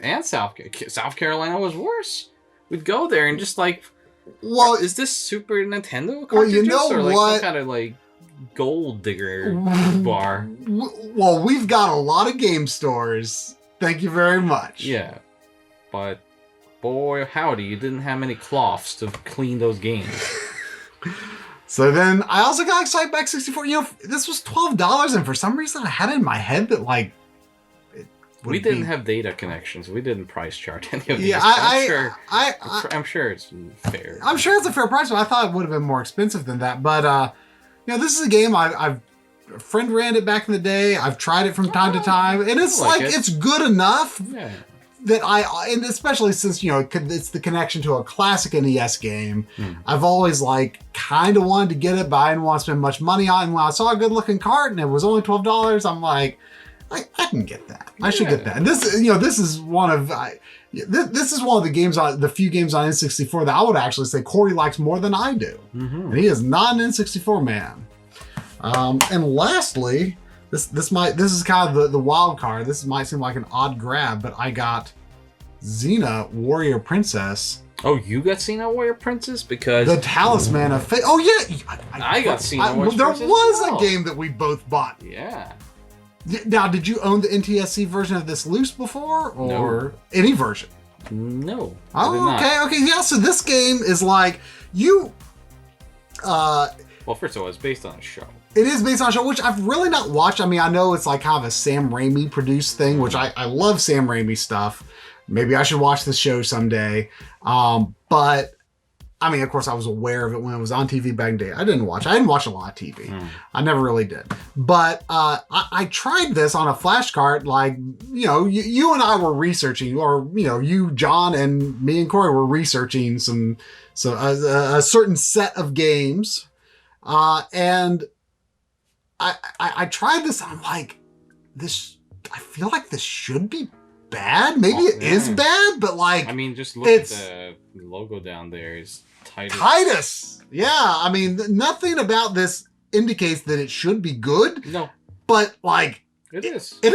and South Carolina was worse? We'd go there and just like, well, is this Super Nintendo cartridges? Well, you know or like what? Some kind of like gold digger bar. Well, we've got a lot of game stores. Thank you very much. Yeah, but boy, howdy, you didn't have many cloths to clean those games. So then I also got Exciteback 64. This was $12, and for some reason I had it in my head that like we didn't have data connections. We didn't price chart any of these. Yeah, I'm sure it's fair. I'm sure it's a fair price, but I thought it would have been more expensive than that. But this is a game a friend ran it back in the day. I've tried it from time to time, and it's it's good enough. Yeah. That and especially since, it's the connection to a classic NES game, I've always kind of wanted to get it, but I didn't want to spend much money on it. And when I saw a good looking cart and it was only $12, I'm like, I can get that. I should get that. And this is one of the games the few games on N64 that I would actually say Corey likes more than I do. Mm-hmm. And he is not an N64 man. And lastly, This is kind of the wild card. This might seem like an odd grab, but I got Xena Warrior Princess. Oh, you got Xena Warrior Princess? Because the Talisman of Fate. Oh yeah, I got Xena Warrior Princess. There was a game that we both bought. Yeah. Now, did you own the NTSC version of this loose before, or any version? No. Oh, okay. Yeah. So this game is like Well, first of all, it's based on a show. It is based on a show, which I've really not watched. I mean, I know it's like kind of a Sam Raimi produced thing, which I love Sam Raimi stuff. Maybe I should watch the show someday. But I mean, of course, I was aware of it when it was on TV back in the day. I didn't watch a lot of TV. I never really did. But I tried this on a flashcard. Like, you know, you and I were researching, or, you know, you, John, and me and Corey were researching a certain set of games. And I tried this. And I'm like, I feel like this should be bad. Maybe it is bad, but like, I mean, just look at the logo down there. Is Titus. Yeah, I mean, nothing about this indicates that it should be good. No, but like, it is. It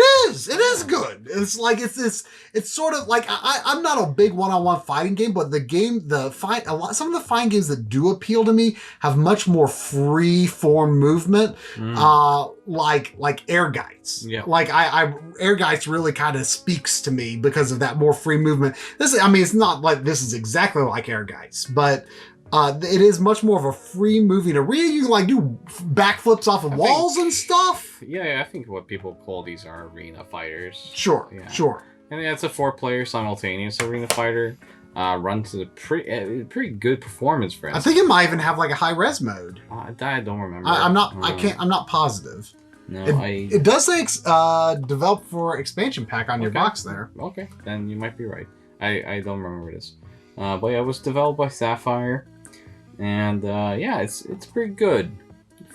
is good. It's like it's sort of like I'm not a big one-on-one fighting game, but some of the fighting games that do appeal to me have much more free form movement. Like Ehrgeiz. Yeah. Like Ehrgeiz really kind of speaks to me because of that more free movement. It's not like this is exactly like Ehrgeiz, but it is much more of a free moving arena. You can like do backflips off of walls and stuff. Yeah, I think what people call these are arena fighters. Sure. And yeah, it's a 4-player simultaneous arena fighter. Runs a pretty good performance for it. I think it might even have like a high res mode. I don't remember. I'm not positive. No, it does say developed for expansion pack on your box there. Okay, then you might be right. I don't remember this. But yeah, it was developed by Sapphire. And yeah, it's pretty good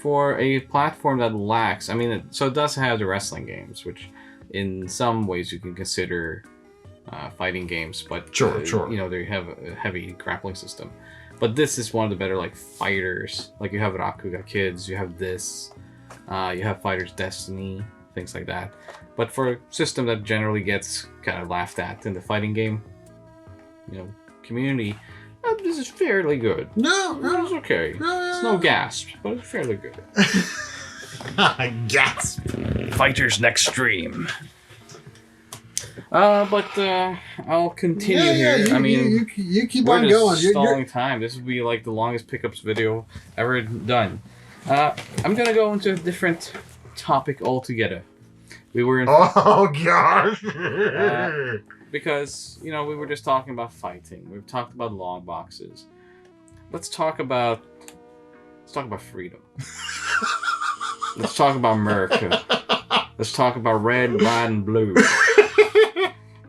for a platform that lacks. I mean, so it does have the wrestling games, which in some ways you can consider fighting games, but sure. You know, they have a heavy grappling system. But this is one of the better like fighters. Like you have Rakuga Kids, you have this, you have Fighters Destiny, things like that. But for a system that generally gets kind of laughed at in the fighting game, you know, community. This is fairly good. No, it's okay. It's no gasp, but it's fairly good. Gasp. Fighters Next Stream. But I'll continue here. I mean, you keep on going. Stalling time. This will be like the longest pickups video ever done. I'm gonna go into a different topic altogether. We were in. Oh gosh. Because, you know, we were just talking about fighting. We've talked about long boxes. Let's talk about freedom. Let's talk about America. Let's talk about red, white, and blue.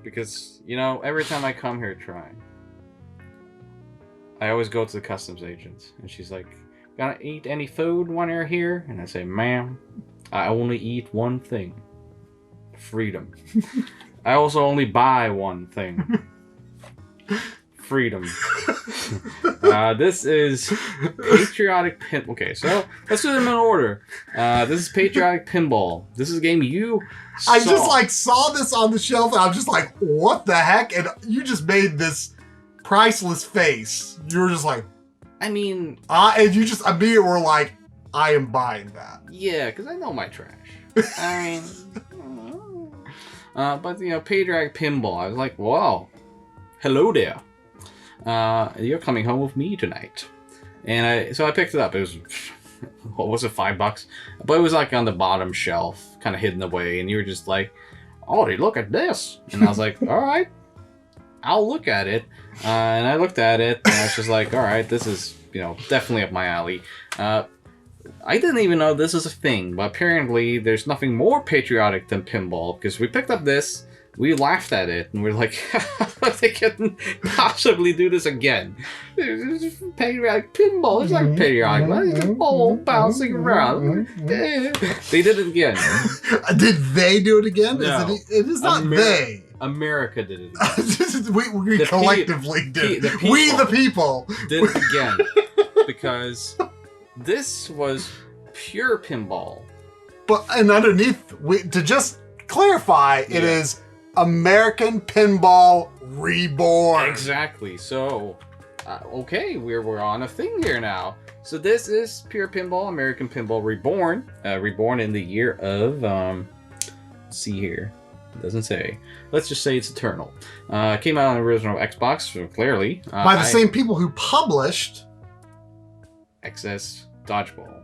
Because, you know, every time I come here trying, I always go to the customs agent. And she's like, "Gonna eat any food when you're here?" And I say, "Ma'am, I only eat one thing. Freedom." I also only buy one thing. Freedom. This is Patriotic Pin... Okay, so let's do them in order. This is Patriotic Pinball. This is a game you saw. I just like saw this on the shelf and I'm just like, what the heck? And you just made this priceless face. You were just like... I mean... and you just immediately were like, I am buying that. Yeah, because I know my trash. I mean... but, you know, Patriotic Pinball, I was like, wow, hello there. You're coming home with me tonight. And so I picked it up. It was, what was it, $5? But it was like on the bottom shelf, kind of hidden away. And you were just like, oh, look at this. And I was like, all right, I'll look at it. And I looked at it, and I was just like, all right, this is, you know, definitely up my alley. I didn't even know this was a thing, but apparently there's nothing more patriotic than pinball, because we picked up this, we laughed at it, and we're like, they couldn't possibly do this again. It's patriotic pinball, it's like patriotic, it's a ball bouncing around. They did it again. Did they do it again? No. It is not they. America did it again. we collectively did it. We the people. Did it again. Because... this was pure pinball. And underneath, to just clarify, it is American Pinball Reborn. Exactly. So, okay, we're on a thing here now. So this is pure pinball, American Pinball Reborn. Reborn in the year of, let's see here. It doesn't say. Let's just say it's eternal. Came out on the original Xbox, so clearly. By the same people who published... XS Dodgeball.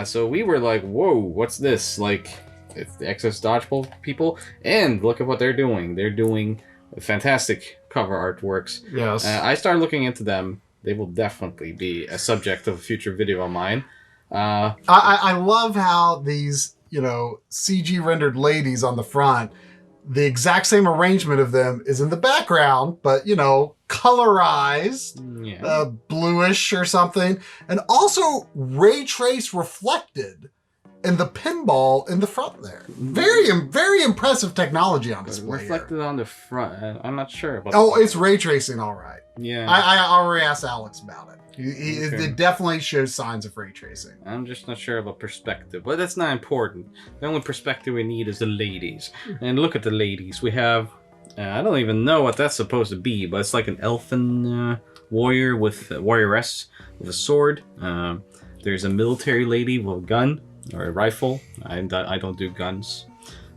So we were like, whoa, what's this? Like, it's the XS Dodgeball people, and look at what they're doing. They're doing fantastic cover artworks. Yes. I started looking into them. They will definitely be a subject of a future video of mine. I love how these, CG rendered ladies on the front, the exact same arrangement of them is in the background, but, colorized, bluish or something, and also ray trace reflected in the pinball in the front there. Very, very impressive technology on display. Reflected here. On the front. I'm not sure about. Oh, it's ray tracing, all right. Yeah. I already asked Alex about it. It definitely shows signs of ray tracing. I'm just not sure about perspective, but that's not important. The only perspective we need is the ladies. And look at the ladies. We have, I don't even know what that's supposed to be, but it's like an elfin warrior with warrioress with a sword. There's a military lady with a gun or a rifle. I don't do guns.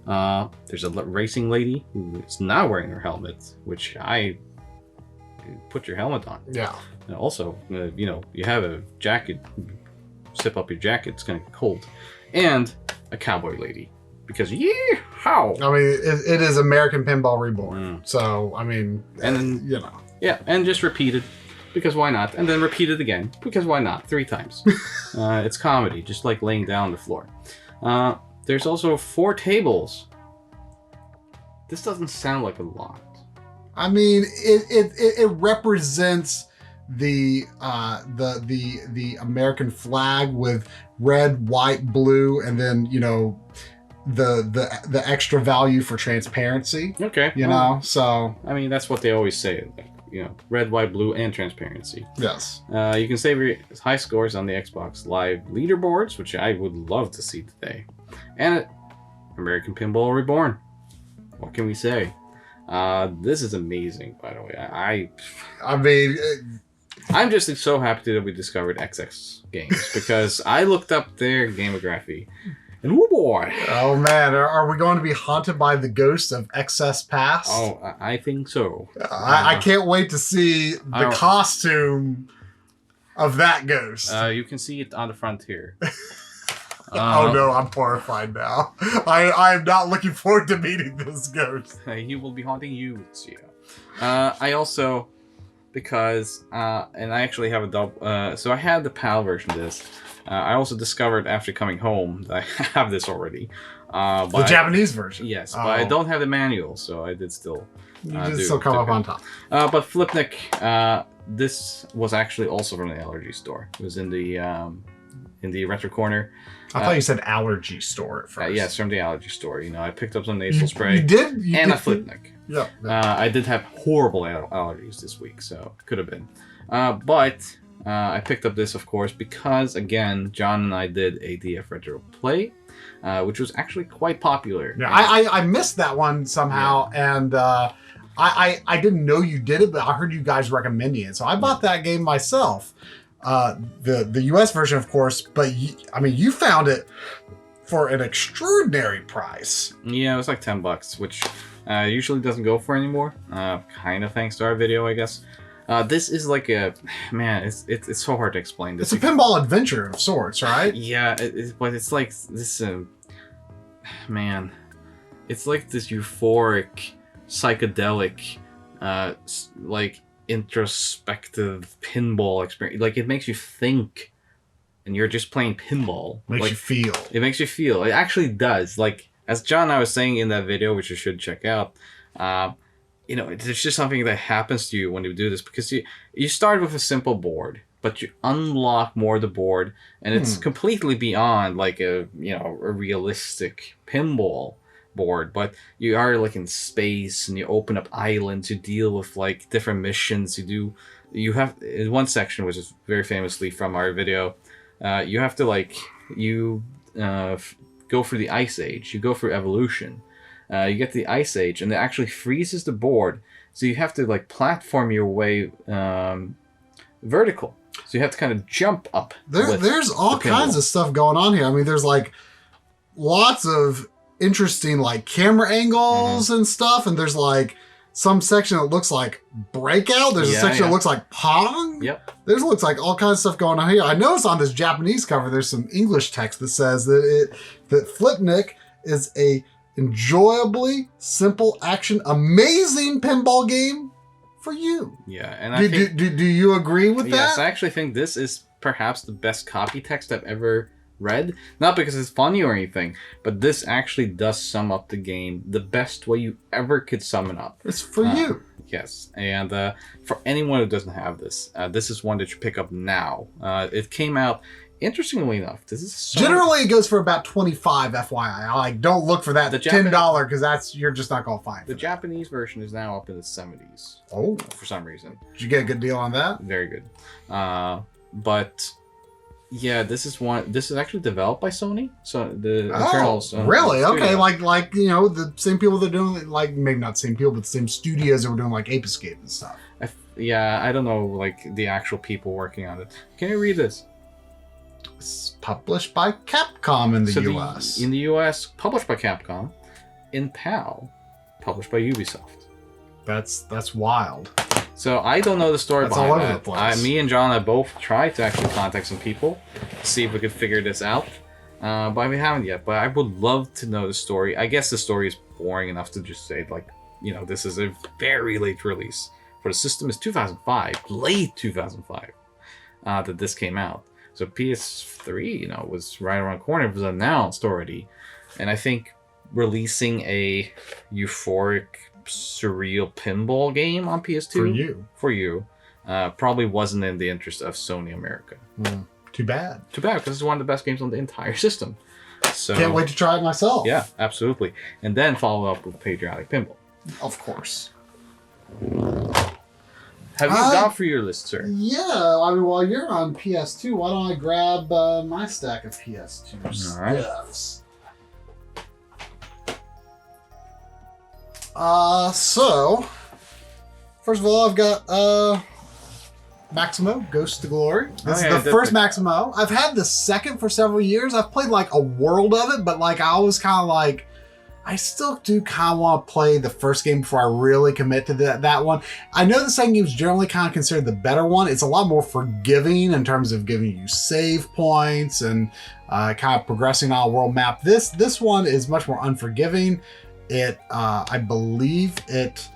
There's a racing lady who is not wearing her helmet, which I put your helmet on. Yeah. And also, you have a jacket, zip up your jacket, it's gonna get cold. And a cowboy lady. Because how? I mean, it is American Pinball Reborn. So, I mean, and then, Yeah, and just repeated. Because why not? And then repeat it again. Because why not? 3 times. It's comedy, just like laying down on the floor. There's also 4 tables. This doesn't sound like a lot. I mean, it represents the American flag with red, white, blue, and then the extra value for transparency. Okay. So I mean, that's what they always say. Red, white, blue, and transparency. Yes. You can save your high scores on the Xbox Live leaderboards, which I would love to see today. And American Pinball Reborn. What can we say? This is amazing, by the way. I mean, I'm just so happy that we discovered XX Games because I looked up their gamography. And oh boy. Oh man, are we going to be haunted by the ghost of XS Pass? Oh, I think so. I can't wait to see the costume of that ghost. You can see it on the front here. Oh no, I'm horrified now. I'm not looking forward to meeting this ghost. He will be haunting you, I also, because, and I actually have a double, so I had the PAL version of this. I also discovered after coming home that I have this already. The Japanese version? Yes, but I don't have the manual, so I did still still come up on top. But Flipnik, this was actually also from the allergy store. It was in the retro corner. I thought you said allergy store at first. Yes, from the allergy store. I picked up some nasal spray. You did? And a Flipnik. Yeah. I did have horrible allergies this week, so could have been. But I picked up this, of course, because, again, John and I did a DF Retro Play, which was actually quite popular. Yeah, I missed that one somehow, and I didn't know you did it, but I heard you guys recommending it, so I bought that game myself. The US version, of course, but you found it for an extraordinary price. Yeah, it was like $10, which usually doesn't go for anymore. Kind of thanks to our video, I guess. This is like it's so hard to explain. It's a pinball adventure of sorts, right? Yeah, but it's like this, it's like this euphoric, psychedelic, like introspective pinball experience. Like it makes you think, and you're just playing pinball. Makes you feel. It makes you feel. It actually does. Like as John and I was saying in that video, which you should check out. It's just something that happens to you when you do this because you start with a simple board, but you unlock more of the board, and it's completely beyond like a realistic pinball board. But you are like in space, and you open up islands, you deal with like different missions. You have in one section, which is very famously from our video, you have to go through the Ice Age, you go through evolution. You get to the Ice Age, and it actually freezes the board, so you have to like platform your way vertical. So you have to kind of jump up. There's all kinds of stuff going on here. I mean, there's like lots of interesting like camera angles and stuff, and there's like some section that looks like Breakout. There's a section that looks like Pong. Yep. There's looks like all kinds of stuff going on here. I noticed on this Japanese cover, there's some English text that says that Flipnik is a enjoyably simple action, amazing pinball game for you. Yeah, and I think, do you agree with that? Yes, I actually think this is perhaps the best copy text I've ever read. Not because it's funny or anything, but this actually does sum up the game the best way you ever could sum it up. It's for you. Yes, and for anyone who doesn't have this, this is one that you pick up now. It came out, interestingly enough, this is generally it goes for about $25, FYI. Like, don't look for that $10 because you're just not gonna find the Japanese version is now up in the 70s. Oh, for some reason. Did you get a good deal on that? Very good. But yeah, this is actually developed by Sony. So the internals. Really? Okay, like you know, the same people that are doing, like, maybe not the same people, but the same studios that were doing like Ape Escape and stuff. I don't know, like, the actual people working on it. Can you read this? It's published by Capcom in the US. In the US, published by Capcom. In PAL, published by Ubisoft. That's wild. So I don't know the story behind all over that. the place. Me and John have both tried to actually contact some people to see if we could figure this out, but we haven't yet. But I would love to know the story. I guess the story is boring enough to just say, like, you know, this is a very late release. For the system is 2005, late 2005, that this came out. So PS3, you know, was right around the corner. It was announced already, and I think releasing a euphoric, surreal pinball game on PS2 for you probably wasn't in the interest of Sony America. Too bad because it's one of the best games on the entire system. So can't wait to try it myself. Yeah, absolutely. And then follow up with Patriotic Pinball, of course. Have you gone through your list, sir? Yeah, I mean, while you're on PS2, why don't I grab my stack of PS2 stuffs? So, first of all, I've got Maximo, Ghost to Glory. This is the first Maximo. I've had the second for several years. I've played like a world of it, but like I always kind of like, I still do kind of want to play the first game before I really commit to that one. I know the second game is generally kind of considered the better one. It's a lot more forgiving in terms of giving you save points and kind of progressing on a world map. This one is much more unforgiving. It, I believe it,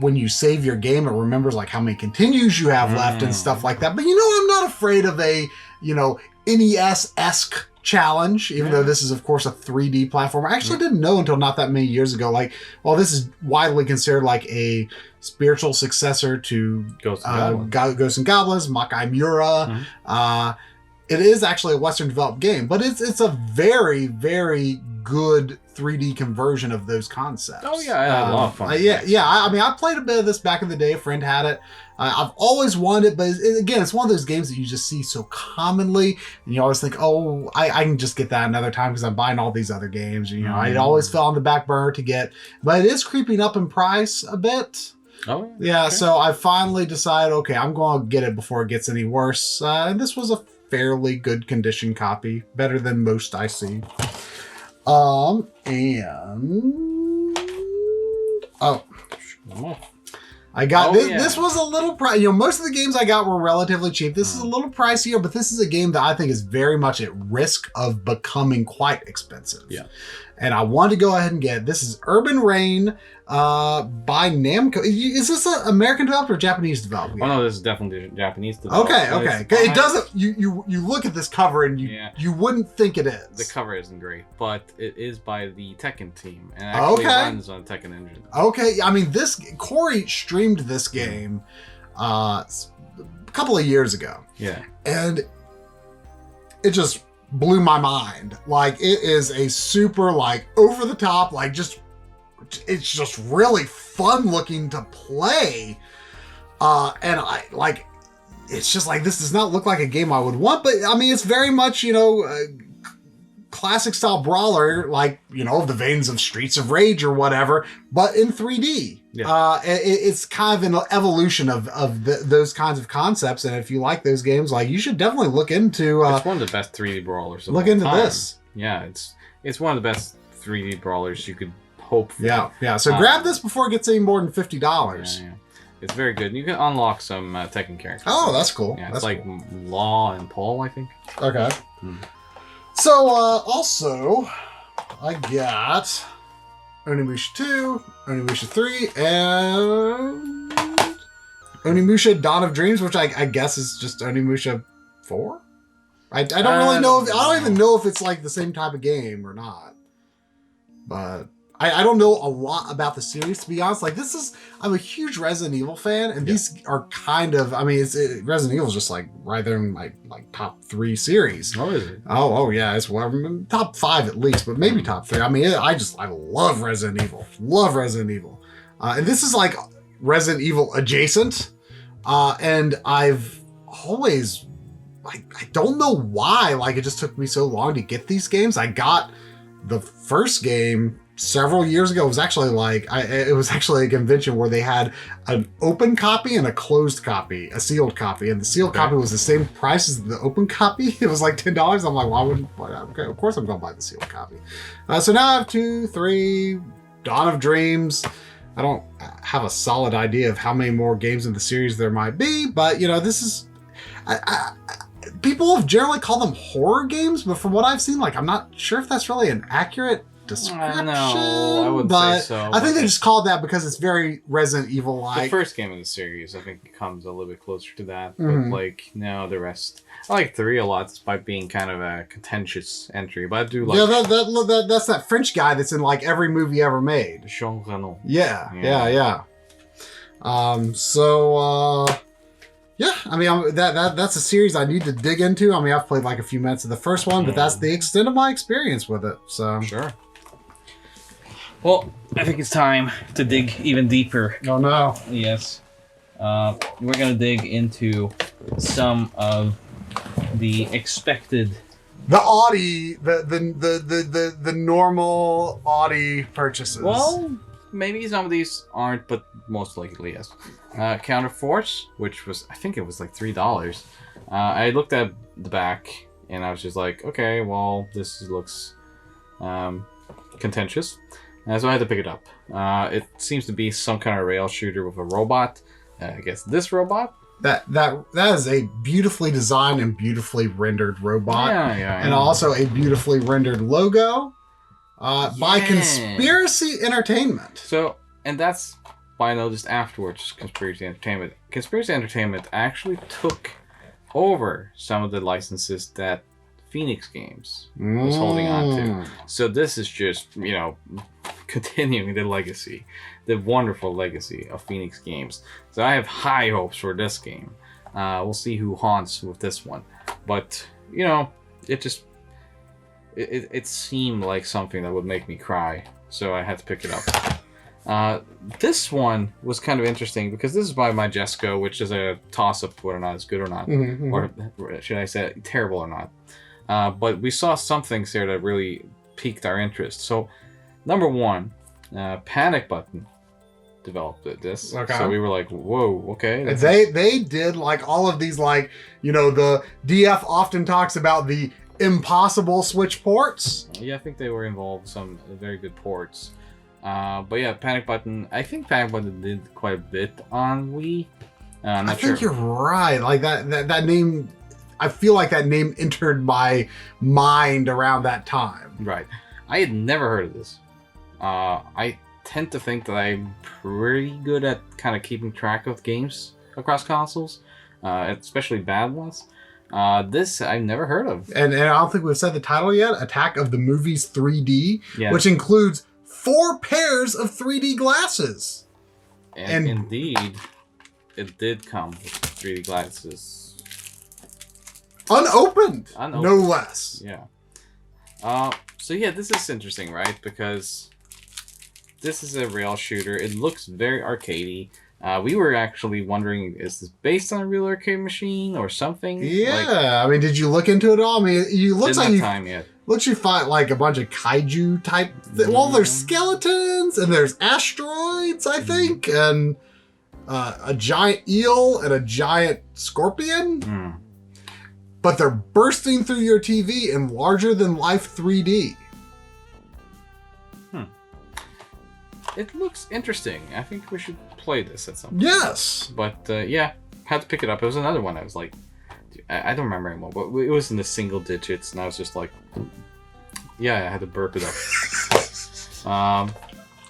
when you save your game, it remembers like how many continues you have left and stuff like that. But you know, I'm not afraid of a, you know, NES-esque challenge, even though this is, of course, a 3D platform. I actually didn't know until not that many years ago. Like, well, this is widely considered like a spiritual successor to Ghosts and Goblins, Makai Mura. It is actually a Western developed game, but it's a very, very good 3D conversion of those concepts. Oh yeah, I had a lot of fun. I mean, I played a bit of this back in the day. A friend had it. I've always wanted it, but again, it's one of those games that you just see so commonly, and you always think, oh, I can just get that another time because I'm buying all these other games. You know, it always fell on the back burner to get, but it is creeping up in price a bit. Oh yeah. Okay. So I finally decided, okay, I'm going to get it before it gets any worse. And this was a fairly good condition copy, better than most I see. I got this was a little price. You know, most of the games I got were relatively cheap. This is a little pricier, but this is a game that I think is very much at risk of becoming quite expensive. Yeah. And I wanted to go ahead and get it. This is Urban Reign by Namco. Is this an American developer or Japanese developer? Oh no, this is definitely Japanese developer. Okay. It doesn't. You look at this cover and you wouldn't think it is. The cover isn't great, but it is by the Tekken team and it actually runs on a Tekken engine. Okay, I mean Corey streamed this game a couple of years ago. Yeah, and it just blew my mind. Like, it is a super, like, over the top, like, just, it's just really fun looking to play. And I, like, it's just like, this does not look like a game I would want, but I mean, it's very much, you know, classic style brawler, like, you know, the veins of Streets of Rage or whatever, but in 3D. Yeah. It's kind of an evolution of those kinds of concepts, and if you like those games, like, you should definitely look into. It's one of the best 3D brawlers. Look into this. Yeah, it's one of the best 3D brawlers you could hopefully. Yeah. So grab this before it gets any more than $50. Yeah. It's very good. You can unlock some Tekken characters. Oh, that's cool. Yeah, that's it's cool. Law and Paul, I think. Okay. So, also, I got Onimusha 2, Onimusha 3, and Onimusha Dawn of Dreams, which I guess is just Onimusha 4? I don't really know. I don't even know if it's like the same type of game or not. But I don't know a lot about the series, to be honest. Like, I'm a huge Resident Evil fan, and these are kind of, Resident Evil is just like right there in my top 3 series. Oh, is it? Oh yeah, it's top 5 at least, but maybe top 3. I love Resident Evil. Love Resident Evil. And this is like Resident Evil adjacent. And I've always, I don't know why, like, it just took me so long to get these games. I got the first game several years ago. It was actually a convention where they had an open copy and a closed copy, a sealed copy, and the sealed copy was the same price as the open copy. It was like $10. I'm like, of course I'm gonna buy the sealed copy. So now I have 2, 3, Dawn of Dreams. I don't have a solid idea of how many more games in the series there might be, but this is, people have generally called them horror games, but from what I've seen, I'm not sure if that's really an accurate description. No, I wouldn't say so. I think they just called that because it's very Resident Evil-like. The first game in the series, I think, comes a little bit closer to that. But, no, the rest. I like 3 a lot, despite being kind of a contentious entry. But I do like... Yeah, that's that French guy that's in, every movie ever made. Jean Reno. Yeah. That's a series I need to dig into. I've played a few minutes of the first one, but that's the extent of my experience with it. So sure. Well, I think it's time to dig even deeper. Oh no! Yes, we're gonna dig into some of the expected. The Audi, the normal Audi purchases. Well, maybe some of these aren't, but most likely yes. Counterforce, which was, I think it was $3. I looked at the back and I was just like, okay, well, this looks contentious. So I had to pick it up. It seems to be some kind of rail shooter with a robot. I guess this robot. That is a beautifully designed and beautifully rendered robot. Yeah. And also a beautifully rendered logo by Conspiracy Entertainment. So, and that's what I noticed afterwards, Conspiracy Entertainment. Conspiracy Entertainment actually took over some of the licenses that Phoenix Games was holding on to. So this is just, continuing the legacy, the wonderful legacy of Phoenix Games. So I have high hopes for this game. We'll see who haunts with this one. But, it seemed like something that would make me cry. So I had to pick it up. This one was kind of interesting because this is by Majesco, which is a toss-up whether or not it's good or not. Or should I say terrible or not. But we saw some things there that really piqued our interest. So, number one, Panic Button developed this. Okay. So we were like, whoa, okay. They did all of these, the DF often talks about the impossible Switch ports. Yeah, I think they were involved in some very good ports. But yeah, Panic Button. I think Panic Button did quite a bit on Wii. I'm not sure. I think you're right. That name, I feel like that name entered my mind around that time. Right. I had never heard of this. I tend to think that I'm pretty good at kind of keeping track of games across consoles, especially bad ones. This I've never heard of. And I don't think we've said the title yet. Attack of the Movies 3D, which includes 4 pairs of 3D glasses. And indeed, it did come with 3D glasses. Unopened, no less. Yeah. So yeah, this is interesting, right? Because this is a rail shooter. It looks very arcadey. We were actually wondering, is this based on a real arcade machine or something? Yeah, did you look into it all? Looks like you find a bunch of kaiju type. Well, there's skeletons and there's asteroids, I think, and a giant eel and a giant scorpion. But they're bursting through your TV in larger than life 3D. it looks interesting. I think we should play this at some point. Yes. But yeah, had to pick it up. It was another one. I was like, I don't remember anymore, but it was in the single digits, and I was just like, yeah, I had to burp it up.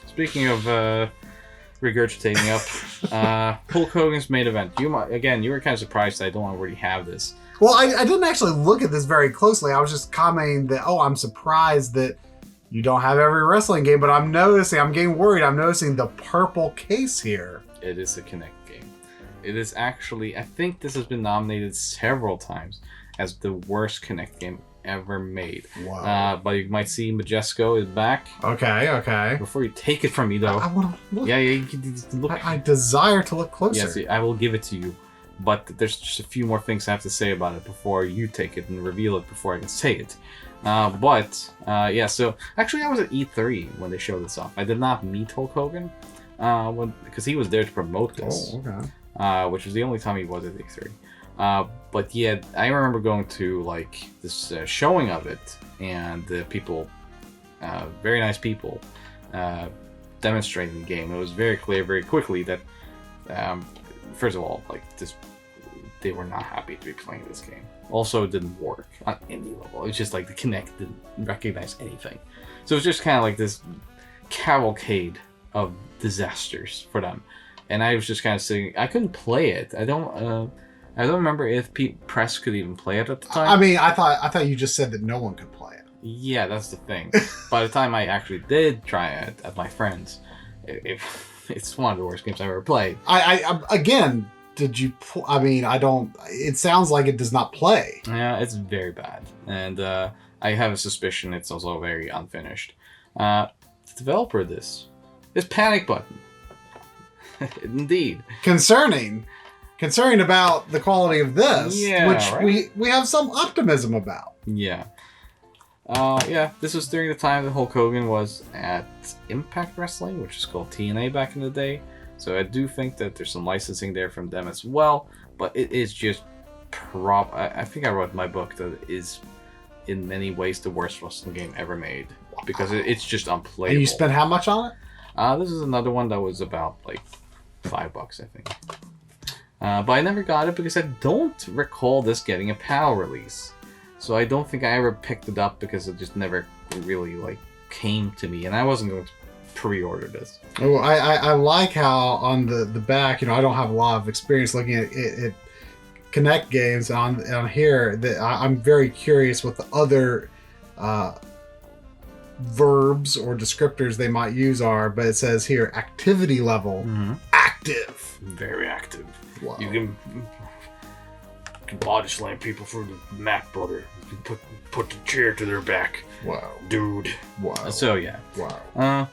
Speaking of regurgitating up, Hulk Hogan's main event. You were kind of surprised that I don't already have this. Well, I didn't actually look at this very closely. I was just commenting that, I'm surprised that you don't have every wrestling game, but I'm getting worried. I'm noticing the purple case here. It is a Kinect game. It is actually, I think this has been nominated several times as the worst Kinect game ever made. Wow. But you might see Majesco is back. Okay. Before you take it from me, though. I want to look. Yeah, you can look. I desire to look closer. Yes, I will give it to you. But there's just a few more things I have to say about it before you take it and reveal it before I can say it. Yeah, so actually I was at E3 when they showed this off. I did not meet Hulk Hogan because he was there to promote this. Oh, okay. Which was the only time he was at E3. But yeah, I remember going to like this showing of it, and the people, very nice people, demonstrating the game. It was very clear very quickly that first of all, they were not happy to be playing this game. Also, it didn't work on any level. It's just like the Kinect didn't recognize anything. So it was just kind of like this cavalcade of disasters for them. And I was just kind of sitting. I couldn't play it. I don't remember if press could even play it at the time. I mean, I thought you just said that no one could play it. Yeah, that's the thing. By the time I actually did try it at my friends, it's one of the worst games I've ever played. I again, did you? I mean, I don't. It sounds like it does not play. Yeah, it's very bad, and I have a suspicion it's also very unfinished. The developer of this is Panic Button. Indeed. Concerning about the quality of this, which right? we have some optimism about. Yeah. This was during the time that Hulk Hogan was at Impact Wrestling, which is called TNA back in the day. So I do think that there's some licensing there from them as well. But it is just I think I wrote in my book that it is in many ways the worst wrestling game ever made. Because it's just unplayable. And you spent how much on it? This is another one that was about like $5, I think. But I never got it because I don't recall this getting a PAL release. So I don't think I ever picked it up because it just never really came to me, and I wasn't going to pre-order this. Oh, I like how on the back, I don't have a lot of experience looking at Kinect games on here. That I'm very curious what the other verbs or descriptors they might use are, but it says here activity level, active, very active. Wow. You can body slam people for the Mac brother. You can put the chair to their back. Wow, dude. Wow. So yeah. Wow.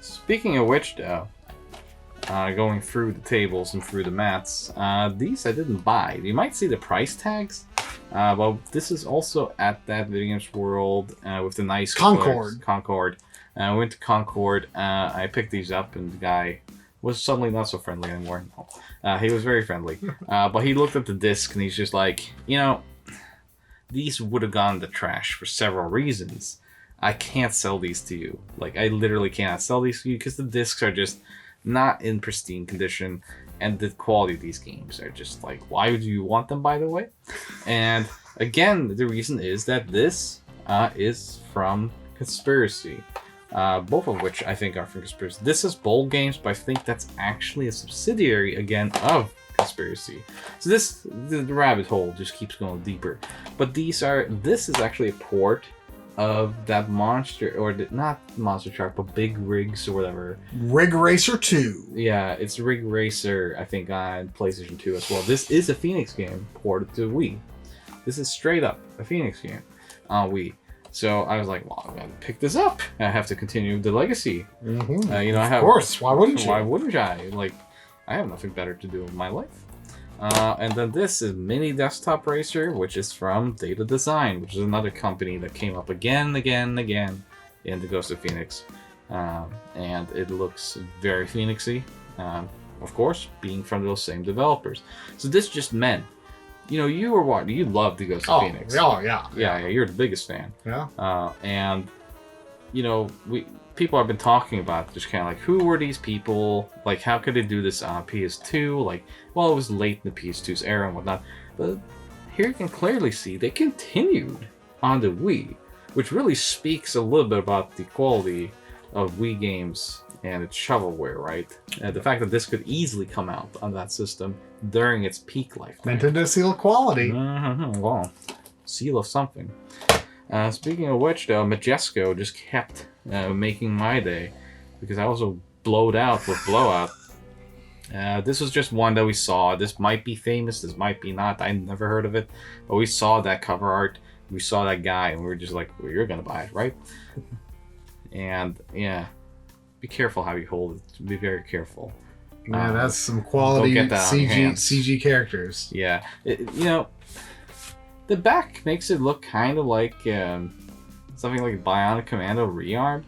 Speaking of which, though, going through the tables and through the mats, these I didn't buy. You might see the price tags. But this is also at that Video Games World with the nice Concord. I went to Concord. I picked these up, and the guy was suddenly not so friendly anymore. He was very friendly. But he looked at the disc, and he's just like, these would have gone in the trash for several reasons. I can't sell these to you. I literally cannot sell these to you because the discs are just not in pristine condition. And the quality of these games are just why would you want them, by the way? And again, the reason is that this is from Conspiracy. Both of which I think are from Conspiracy. This is Bold Games, but I think that's actually a subsidiary, again, of Conspiracy. So the rabbit hole just keeps going deeper. But this is actually a port of that monster, or not Monster Truck, but Big Rigs or whatever. Rig Racer 2. Yeah, it's Rig Racer, I think, on PlayStation 2 as well. This is a Phoenix game ported to Wii. This is straight up a Phoenix game on Wii. So I was like, well, I'm going to pick this up. I have to continue the legacy. Mm-hmm. Of course, why wouldn't you? Why wouldn't I? I have nothing better to do in my life. And then this is Mini Desktop Racer, which is from Data Design, which is another company that came up again in the Ghost of Phoenix. And it looks very Phoenixy, of course, being from those same developers. So this just meant, you loved the Ghost of Phoenix. Oh, yeah. Yeah, you're the biggest fan. Yeah. And you know, people have been talking about just kind of like, who were these people? Like, how could they do this on PS2? Like, well, it was late in the PS2's era and whatnot. But here you can clearly see they continued on the Wii, which really speaks a little bit about the quality of Wii games and its shovelware, right? The fact that this could easily come out on that system during its peak lifetime. Nintendo seal quality. Well, seal of something. Speaking of which, though, Majesco just kept making my day because I was so blowed out with Blowout. This was just one that we saw. This might be famous, this might be not. I never heard of it, but we saw that cover art. We saw that guy, and we were just like, well, you're gonna buy it, right? And yeah, be careful how you hold it. Be very careful. Yeah, that's some quality CG characters. Yeah, you know, the back makes it look kind of like something like Bionic Commando Rearm.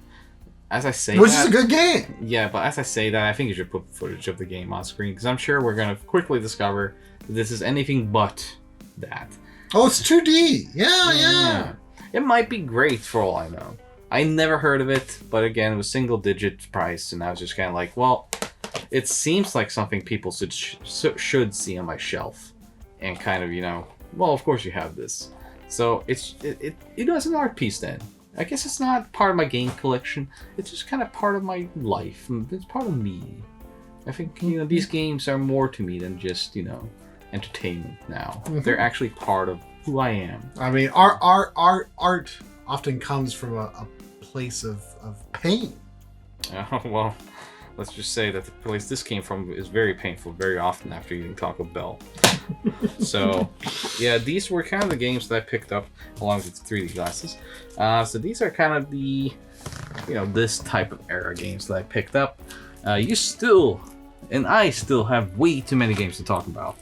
As I say Which is a good game. Yeah, but as I say that, I think you should put footage of the game on screen, because I'm sure we're going to quickly discover that this is anything but that. Oh, it's 2D. Yeah. It might be great for all I know. I never heard of it, but again, it was single-digit price, and I was just kind of like, well, it seems like something people should see on my shelf, and kind of, you know, well, of course you have this. So it's an art piece then. I guess it's not part of my game collection. It's just kind of part of my life. It's part of me. I think, you know, these games are more to me than just, you know, entertainment now. Mm-hmm. They're actually part of who I am. I mean, art often comes from a place of pain. Well, let's just say that the place this came from is very painful very often after eating Taco Bell. So, yeah, these were kind of the games that I picked up along with the 3D glasses. So these are kind of the, you know, this type of era games that I picked up. You still, and I still have way too many games to talk about.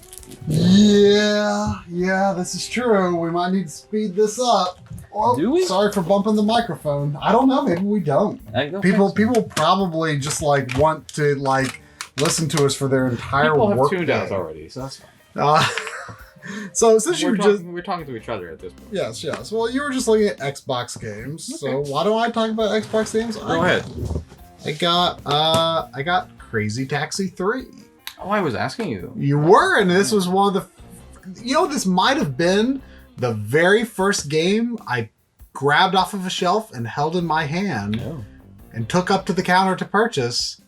Yeah, this is true. We might need to speed this up. Oh, do we? Sorry for bumping the microphone. I don't know. Maybe we don't. People probably just like want to like listen to us for their entire work. People have tuned out already, so that's fine. So since we're talking to each other at this point. Yes. Well, you were just looking at Xbox games, okay. So why don't I talk about Xbox games? Go ahead. I got Crazy Taxi 3. Oh, I was asking you. You were, and this was one of the. You know, this might have been the very first game I grabbed off of a shelf and held in my hand and took up to the counter to purchase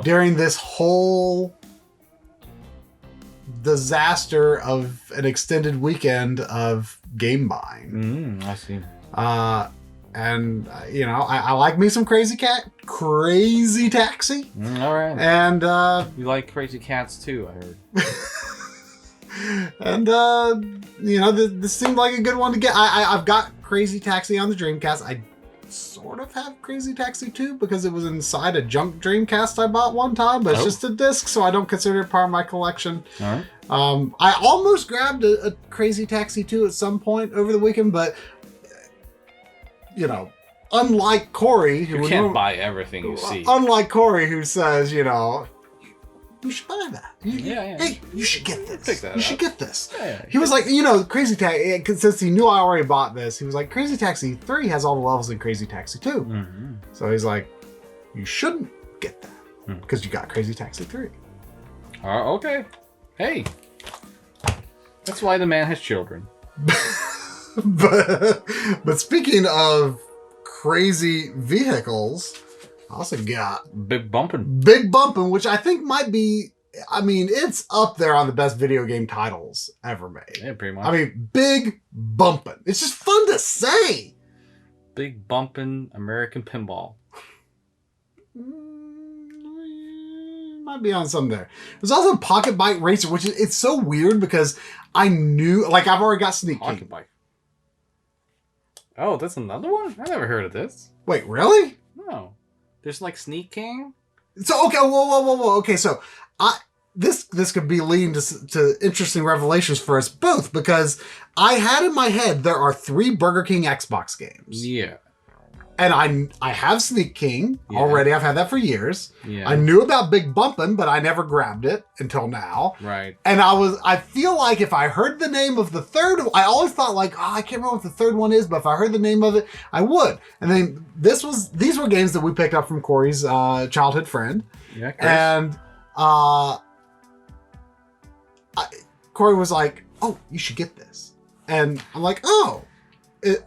during this whole disaster of an extended weekend of game buying. I see. And you know, I like me some Crazy Taxi. All right. And you like Crazy Cats too, I heard. And you know, this seemed like a good one to get. I've got Crazy Taxi on the Dreamcast. I sort of have Crazy Taxi 2 because it was inside a junk Dreamcast I bought one time, but it's just a disc, so I don't consider it part of my collection. All right. I almost grabbed a Crazy Taxi 2 at some point over the weekend, but you know, unlike Corey, who can't buy everything you see. Unlike Corey, who says, you know, you should buy that. Yeah. Hey, you should get this. You should get this. Yeah. He was like, you know, Crazy Taxi, since he knew I already bought this, he was like, Crazy Taxi 3 has all the levels in Crazy Taxi 2. Mm-hmm. So he's like, you shouldn't get that because you got Crazy Taxi 3. Okay. Hey. That's why the man has children. But speaking of crazy vehicles, I also got Big Bumpin', which I think might be, I mean, it's up there on the best video game titles ever made. Yeah, pretty much. I mean, Big Bumpin'. It's just fun to say. Big Bumpin' American Pinball. Might be on some there. There's also Pocket Bike Racer, which is, it's so weird because I knew, like, I've already got Sneak Pocket King. Bike. Oh, that's another one? I never heard of this. Wait, really? No. There's like Sneak King? So, okay, whoa. Okay, so this could be leading to interesting revelations for us both, because I had in my head there are 3 Burger King Xbox games. Yeah. And I have Sneak King already. I've had that for years. Yeah. I knew about Big Bumpin', but I never grabbed it until now. Right. And I feel like if I heard the name of the third, I always thought like, I can't remember what the third one is, but if I heard the name of it, I would. And then these were games that we picked up from Corey's childhood friend. Yeah, Chris. And Corey was like, "Oh, you should get this." And I'm like, "Oh.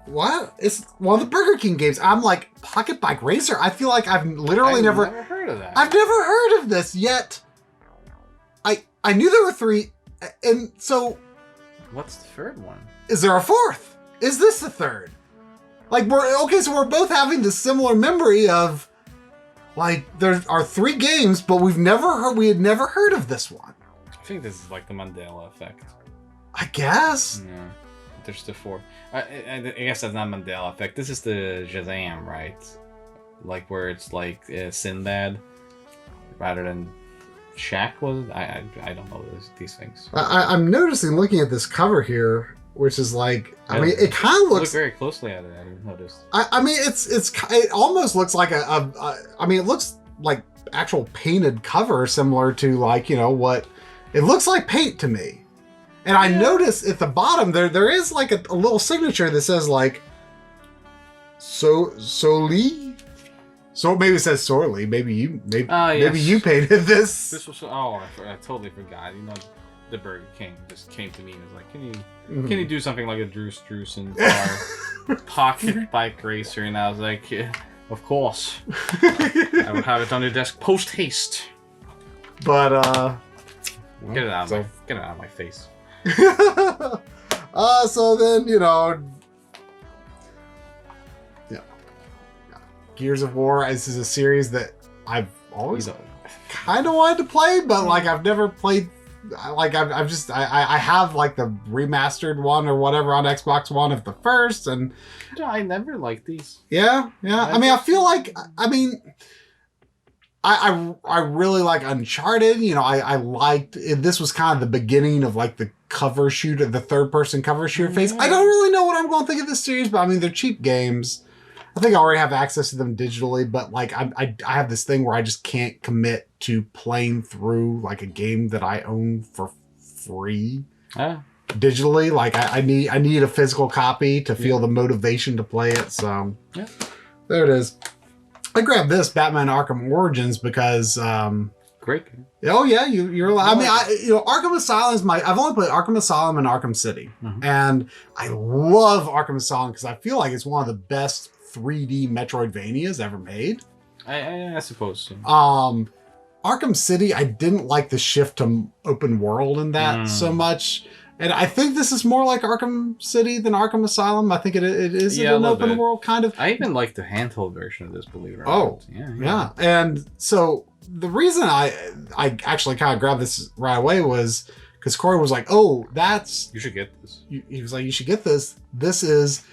What? It's one of the Burger King games." I'm like, Pocket Bike Racer? I feel like I've literally never heard of that. I've never heard of this yet. I knew there were 3, and so... What's the third one? Is there a 4th? Is this the 3rd? Like, so we're both having this similar memory of, like, there are 3 games, but we had never heard of this one. I think this is like the Mandela effect. I guess. Yeah. There's the 4. I guess that's not Mandela effect. This is the Shazam, right? Like where it's like Sinbad rather than Shaq was. I don't know these things. I'm noticing looking at this cover here, which is like, I mean, it kind of looks. Look very closely at it. I didn't notice. I mean, it almost looks like I mean, it looks like actual painted cover, similar to like what it looks like paint to me. And I notice at the bottom there is like a little signature that says like Soli. So maybe it says Sorely. Maybe you painted this. This was I totally forgot. The Burger King just came to me and was like, "Can you do something like a Drews Struzan Pocket Bike Racer?" And I was like, "Yeah, of course. I will have it on your desk post haste." But get it out of my face. So then Gears of War. This is a series that I've always kind of wanted to play, but like I've never played. Like I have like the remastered one or whatever on Xbox One of the first, and I never liked these. Yeah. I mean, I feel like I really like Uncharted. I liked this was kind of the beginning of like the cover shooter, the third person cover shooter phase. I don't really know what I'm going to think of this series, but I mean, they're cheap games. I think I already have access to them digitally, but like I have this thing where I just can't commit to playing through like a game that I own for free digitally. Like I need a physical copy to feel the motivation to play it. So there it is. I grabbed this Batman Arkham Origins because great game. Oh yeah, you're. I mean, Arkham Asylum is I've only played Arkham Asylum and Arkham City, and I love Arkham Asylum because I feel like it's one of the best 3D Metroidvanias ever made. I suppose so. Arkham City, I didn't like the shift to open world in that so much. And I think this is more like Arkham City than Arkham Asylum. I think it is an open world kind of. I even like the handheld version of this, believe it or not. Yeah. And so the reason I actually kind of grabbed this right away was because Corey was like, "Oh, you should get this." He was like, "You should get this. This is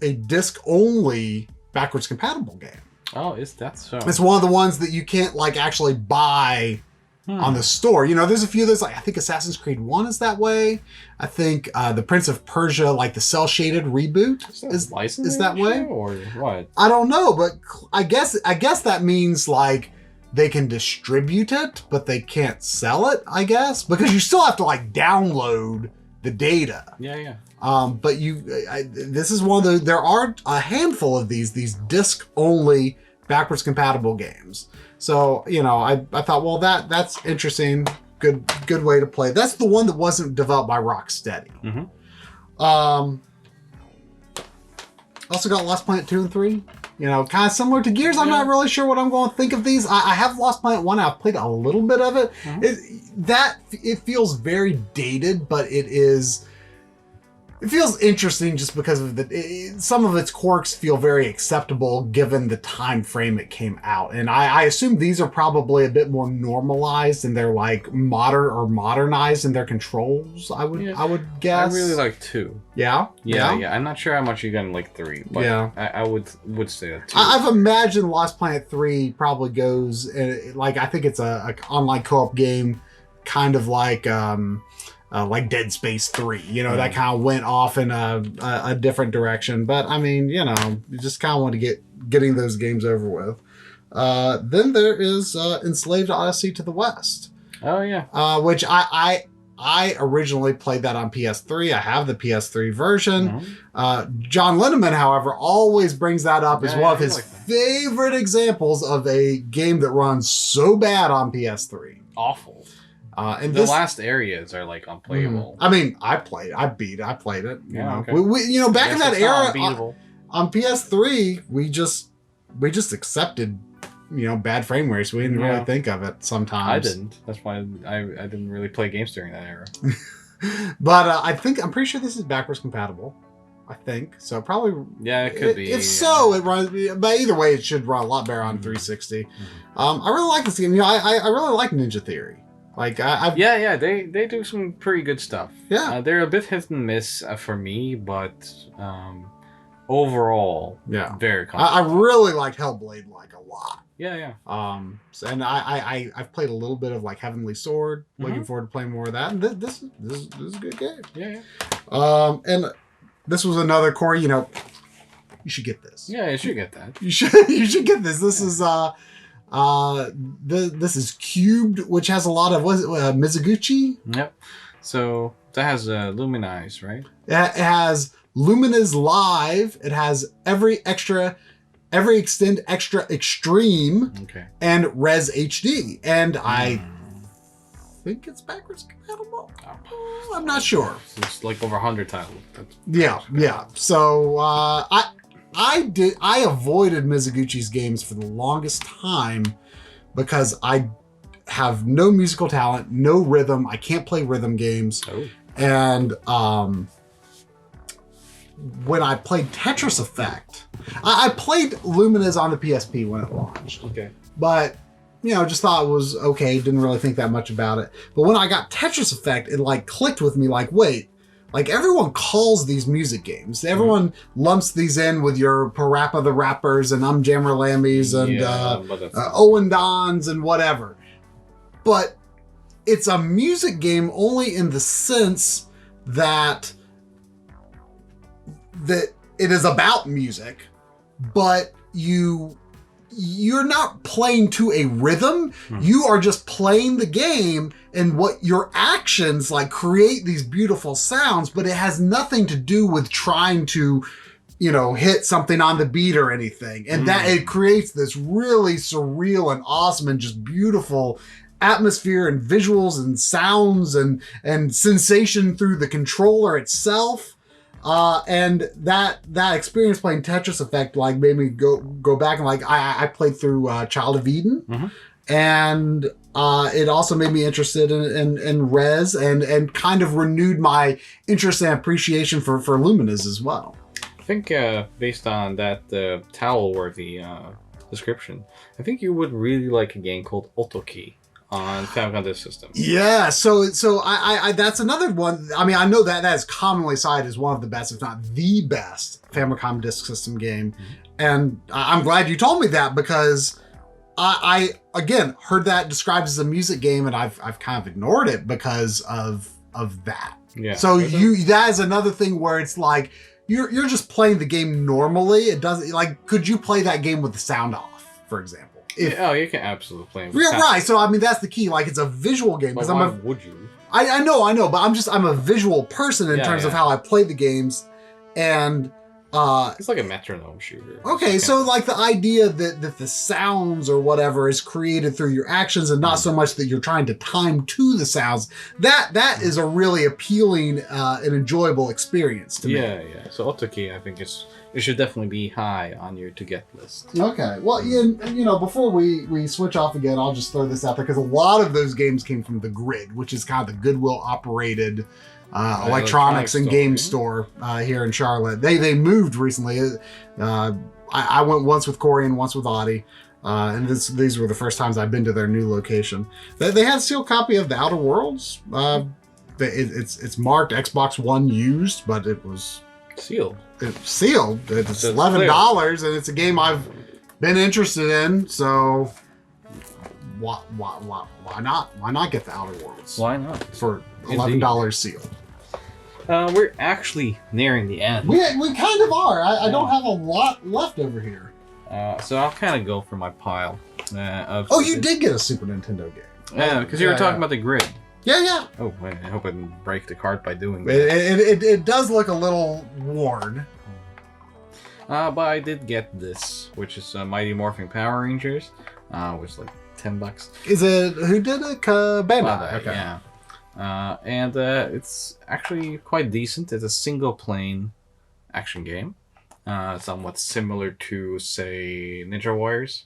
a disc-only backwards compatible game." Oh, is that so? It's one of the ones that you can't like actually buy on the store. There's a few. There's like I think Assassin's Creed 1 is that way. I think the Prince of Persia, like the cel-shaded reboot, is that way. Or what? I don't know, but I guess that means like they can distribute it, but they can't sell it. I guess because you still have to like download the data. Yeah. But this is one of there are a handful of these disc-only backwards compatible games. So, I thought, well, that's interesting. Good way to play. That's the one that wasn't developed by Rocksteady. Also got Lost Planet 2 and 3. Kind of similar to Gears. I'm not really sure what I'm going to think of these. I have Lost Planet 1. I've played a little bit of it. It feels very dated, but it feels interesting just because of some of its quirks feel very acceptable given the time frame it came out. And I assume these are probably a bit more normalized and they're like modernized in their controls, I would guess. I really like 2. Yeah? I'm not sure how much you're gonna like 3, but I would say that 2. I've imagined Lost Planet 3 probably goes, like I think it's a online co-op game, kind of like like Dead Space 3. That kind of went off in a different direction. But I mean, you just kind of want to getting those games over with. Then there is Enslaved Odyssey to the West. Oh yeah. Which I originally played that on PS3. I have the PS3 version. John Linneman, however, always brings that up as one of his favorite examples of a game that runs so bad on PS3. Awful. And the last areas are like unplayable. I mean, I played it. Yeah, okay. We back in that era unbeatable. On PS3, we just accepted bad frame rates. We didn't really think of it sometimes. I didn't. That's why I didn't really play games during that era. But I'm pretty sure this is backwards compatible. I think so. Probably. Yeah, it could be. If so, it runs. But either way, it should run a lot better on 360. I really like this game. I really like Ninja Theory. Like they do some pretty good stuff. Yeah, they're a bit hit and miss for me, but overall, very comfortable. I really like Hellblade a lot. Yeah. And I've played a little bit of like Heavenly Sword. Looking forward to playing more of that. And this is a good game. Yeah. And this was another Corey. You should get this. Yeah, you should get that. You should get this. This is this is Cubed, which has a lot of Mizuguchi. Yep. So that has Luminize, right? It has Luminize Live. It has Every Extend Extra Extreme. Okay. And Res HD. And I think it's backwards compatible. I'm not sure. It's like over 100 titles. Yeah. So I avoided Mizuguchi's games for the longest time because I have no musical talent, no rhythm. I can't play rhythm games. Oh. And when I played Tetris Effect, I played Lumines on the PSP when it launched. Okay. But, just thought it was okay. Didn't really think that much about it. But when I got Tetris Effect, it like clicked with me like, wait, like everyone calls these music games. Everyone lumps these in with your Parappa the Rappers and Jammer Lammies and Owen Dons and whatever. But it's a music game only in the sense that it is about music, but you're not playing to a rhythm. You are just playing the game, and what your actions like create these beautiful sounds, but it has nothing to do with trying to, hit something on the beat or anything. And that it creates this really surreal and awesome and just beautiful atmosphere and visuals and sounds and sensation through the controller itself. And that experience playing Tetris Effect like made me go back and like I played through Child of Eden, and it also made me interested in Res and kind of renewed my interest and appreciation for Lumines as well. I think based on that towel-worthy description, I think you would really like a game called Otoki on Famicom Disk System. Yeah, so I that's another one. I mean, I know that is commonly cited as one of the best, if not the best, Famicom Disk System game. And I'm glad you told me that because I again heard that described as a music game, and I've kind of ignored it because of that. Yeah. So that is another thing where it's like you're just playing the game normally. It doesn't like could you play that game with the sound off, for example? You can absolutely play it. Yeah, right. So I mean, that's the key. Like, it's a visual game. But why would you? I know, but I'm a visual person in terms of how I play the games, and it's like a metronome shooter. Okay, so like the idea that the sounds or whatever is created through your actions and not so much that you're trying to time to the sounds. That is a really appealing and enjoyable experience to me. Yeah. So Otoki, I think it should definitely be high on your to get list. Okay. Well, before we switch off again, I'll just throw this out there because a lot of those games came from the Grid, which is kind of the Goodwill operated electronics and game store here in Charlotte. They moved recently. I went once with Corey and once with Audi, and these were the first times I've been to their new location. They had a sealed copy of The Outer Worlds. It's marked Xbox One used, but it was sealed. It's sealed. It's $11, and it's a game I've been interested in. So why not? Why not get the Outer Worlds? Why not? For $11 sealed. We're actually nearing the end. We kind of are. I don't have a lot left over here. So I'll kind of go for my pile. You did get a Super Nintendo game. Yeah, because you were talking about the grid. Yeah. Oh, wait, I hope I didn't break the cart by doing that. It does look a little worn. But I did get this, which is Mighty Morphin Power Rangers, which is like $10. Is it, who did it? Bandai. Okay. Yeah. And it's actually quite decent. It's a single-plane action game, somewhat similar to, say, Ninja Warriors,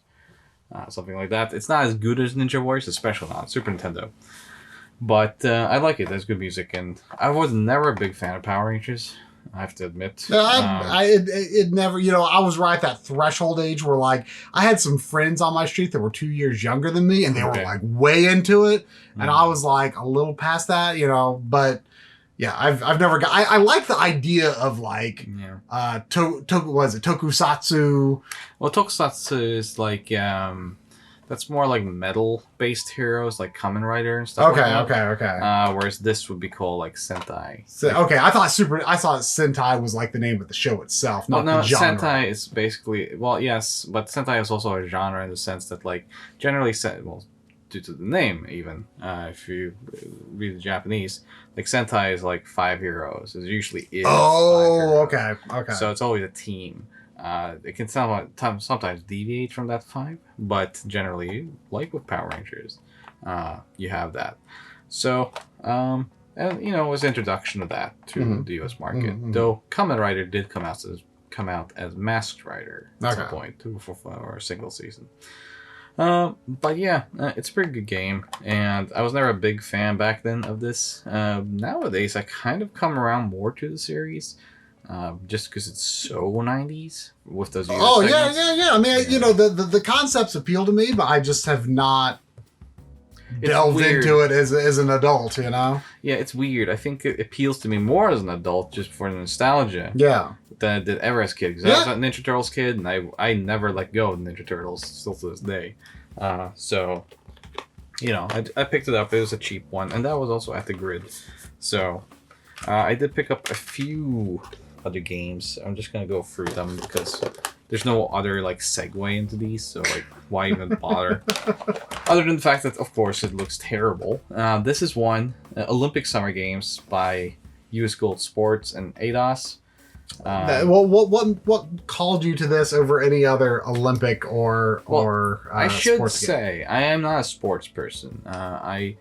something like that. It's not as good as Ninja Warriors, especially on Super Nintendo. But I like it. There's good music, and I was never a big fan of Power Rangers, I have to admit. It never, I was right at that threshold age where, like, I had some friends on my street that were 2 years younger than me, and they were, like, way into it, and I was, like, a little past that, but, yeah, I've never got... I like the idea of, like, tokusatsu. Well, tokusatsu is, like, that's more like metal-based heroes, like Kamen Rider and stuff. Okay. Whereas this would be called like Sentai. I thought Sentai was like the name of the show itself, not the genre. Sentai is basically yes, but Sentai is also a genre in the sense that like generally due to the name even if you read the Japanese, like Sentai is like 5 heroes. It usually is. Oh, okay. So it's always a team. It can sometimes deviate from that 5, but generally, like with Power Rangers, you have that. So, and it was introduction of that to the U.S. market. Though Kamen Rider did come out as Masked Rider at some point, for a single season. But yeah, it's a pretty good game, and I was never a big fan back then of this. Nowadays, I kind of come around more to the series. Just because it's so 90s with those. Yeah. I mean, the concepts appeal to me, but I just have not delved into it as an adult. Yeah, it's weird. I think it appeals to me more as an adult, just for nostalgia. Yeah. Than it did ever as a kid. Because I was a Ninja Turtles kid, and I never let go of Ninja Turtles still to this day. So, I picked it up. It was a cheap one, and that was also at the grid. So, I did pick up a few other games. I'm just gonna go through them because there's no other like segue into these, so like why even bother? Other than the fact that of course it looks terrible. This is one Olympic Summer Games by US Gold Sports and ADOS. What called you to this over any other Olympic or I should sports say game? I am not a sports person. I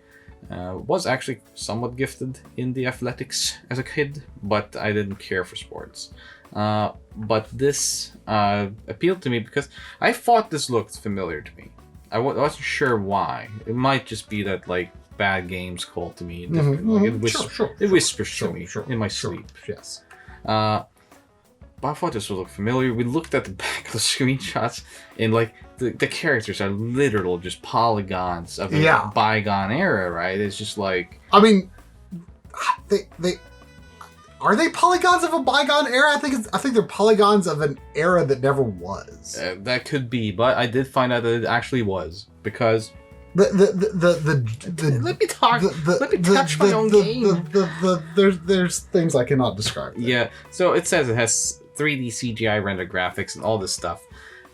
was actually somewhat gifted in the athletics as a kid, but I didn't care for sports. But this appealed to me because I thought this looked familiar to me. I wasn't sure why. It might just be that like bad games called to me. It whispers to me in my sleep. Yes. But I thought this would look familiar. We looked at the back of the screenshots, and like the characters are literal just polygons of a bygone era, right? It's just like, I mean, they are they polygons of a bygone era? I think they're polygons of an era that never was. That could be, but I did find out that it actually was because. Let me talk. Let me touch my own game. There's things I cannot describe. Yeah, so it says it has 3D CGI rendered graphics and all this stuff.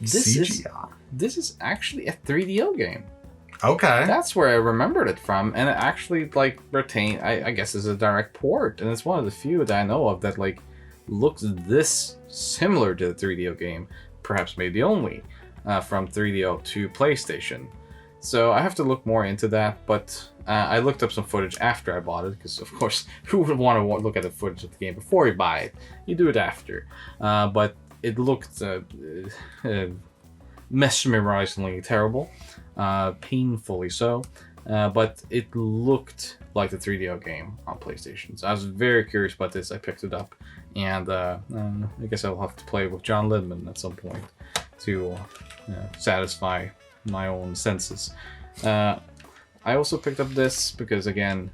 This is actually a 3DO game. Okay. That's where I remembered it from, and it actually like retained. I guess is a direct port, and it's one of the few that I know of that like looks this similar to the 3DO game. Perhaps maybe the only from 3DO to PlayStation. So I have to look more into that, but I looked up some footage after I bought it, because of course, who would want to look at the footage of the game before you buy it? You do it after. But it looked mesmerizingly terrible, painfully so, but it looked like the 3DO game on PlayStation. So I was very curious about this. I picked it up, and I guess I'll have to play with John Lidman at some point to satisfy my own senses. I also picked up this because, again,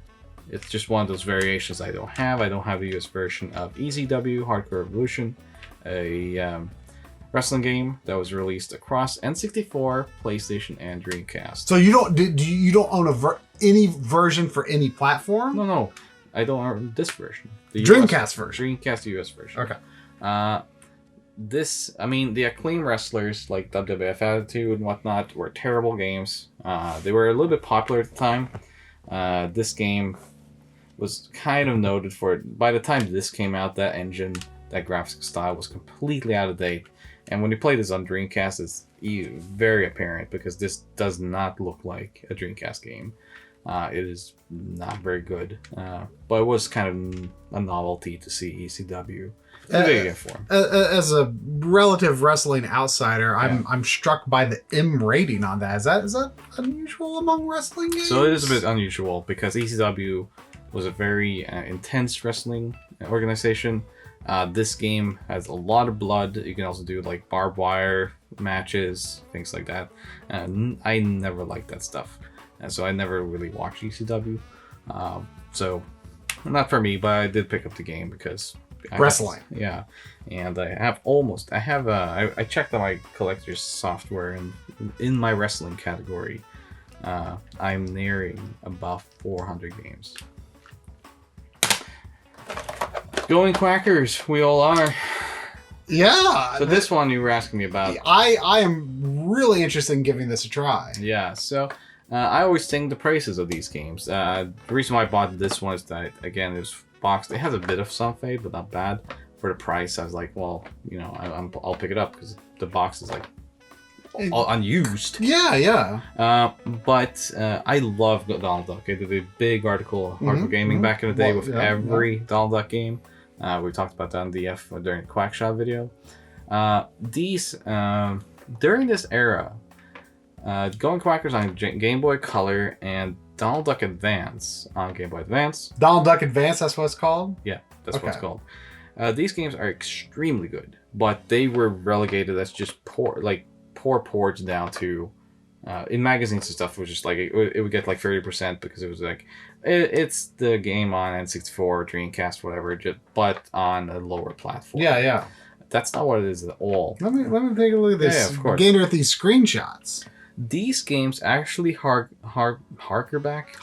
it's just one of those variations I don't have. I don't have the US version of EZW, Hardcore Revolution, a wrestling game that was released across N64, PlayStation, and Dreamcast. So you don't own any version for any platform? No, I don't own this version. The Dreamcast version. Dreamcast US version. Okay. The Acclaim wrestlers like WWF Attitude and whatnot were terrible games. They were a little bit popular at the time. This game was kind of noted for it. By the time this came out, that engine, that graphics style was completely out of date. And when you play this on Dreamcast, it's very apparent because this does not look like a Dreamcast game. It is not very good. But it was kind of a novelty to see ECW in the video game form. As a relative wrestling outsider, I'm struck by the M rating on that. Is that unusual among wrestling games? So it is a bit unusual because ECW was a very intense wrestling organization. This game has a lot of blood. You can also do like barbed wire matches, things like that. I never liked that stuff. And so I never really watched ECW. So not for me, but I did pick up the game because wrestling. And I checked on my collector's software, and in my wrestling category, I'm nearing about 400 games. Going Quackers, we all are. Yeah. So this one you were asking me about. I am really interested in giving this a try. Yeah, so I always sing the praises of these games. The reason why I bought this one is that, again, it was boxed. It has a bit of sun fade, but not bad. For the price, I was like, well, I'll pick it up because the box is like all unused. Yeah. But I love Donald Duck. I did a big article, Hardcore Gaming, back in the day with every Donald Duck game. We talked about that on DF during the Quackshot video. During this era, Going Quackers on Game Boy Color and Donald Duck Advance on Game Boy Advance. Donald Duck Advance, that's what it's called? Yeah, that's what it's called. These games are extremely good, but they were relegated as just poor ports down to, in magazines and stuff, it was just like, it would get like 30% because it was like, it's the game on N64, Dreamcast, whatever, but on a lower platform. Yeah. That's not what it is at all. Let me take a look at this. Yeah, of course. Gainer at these screenshots. These games actually harken back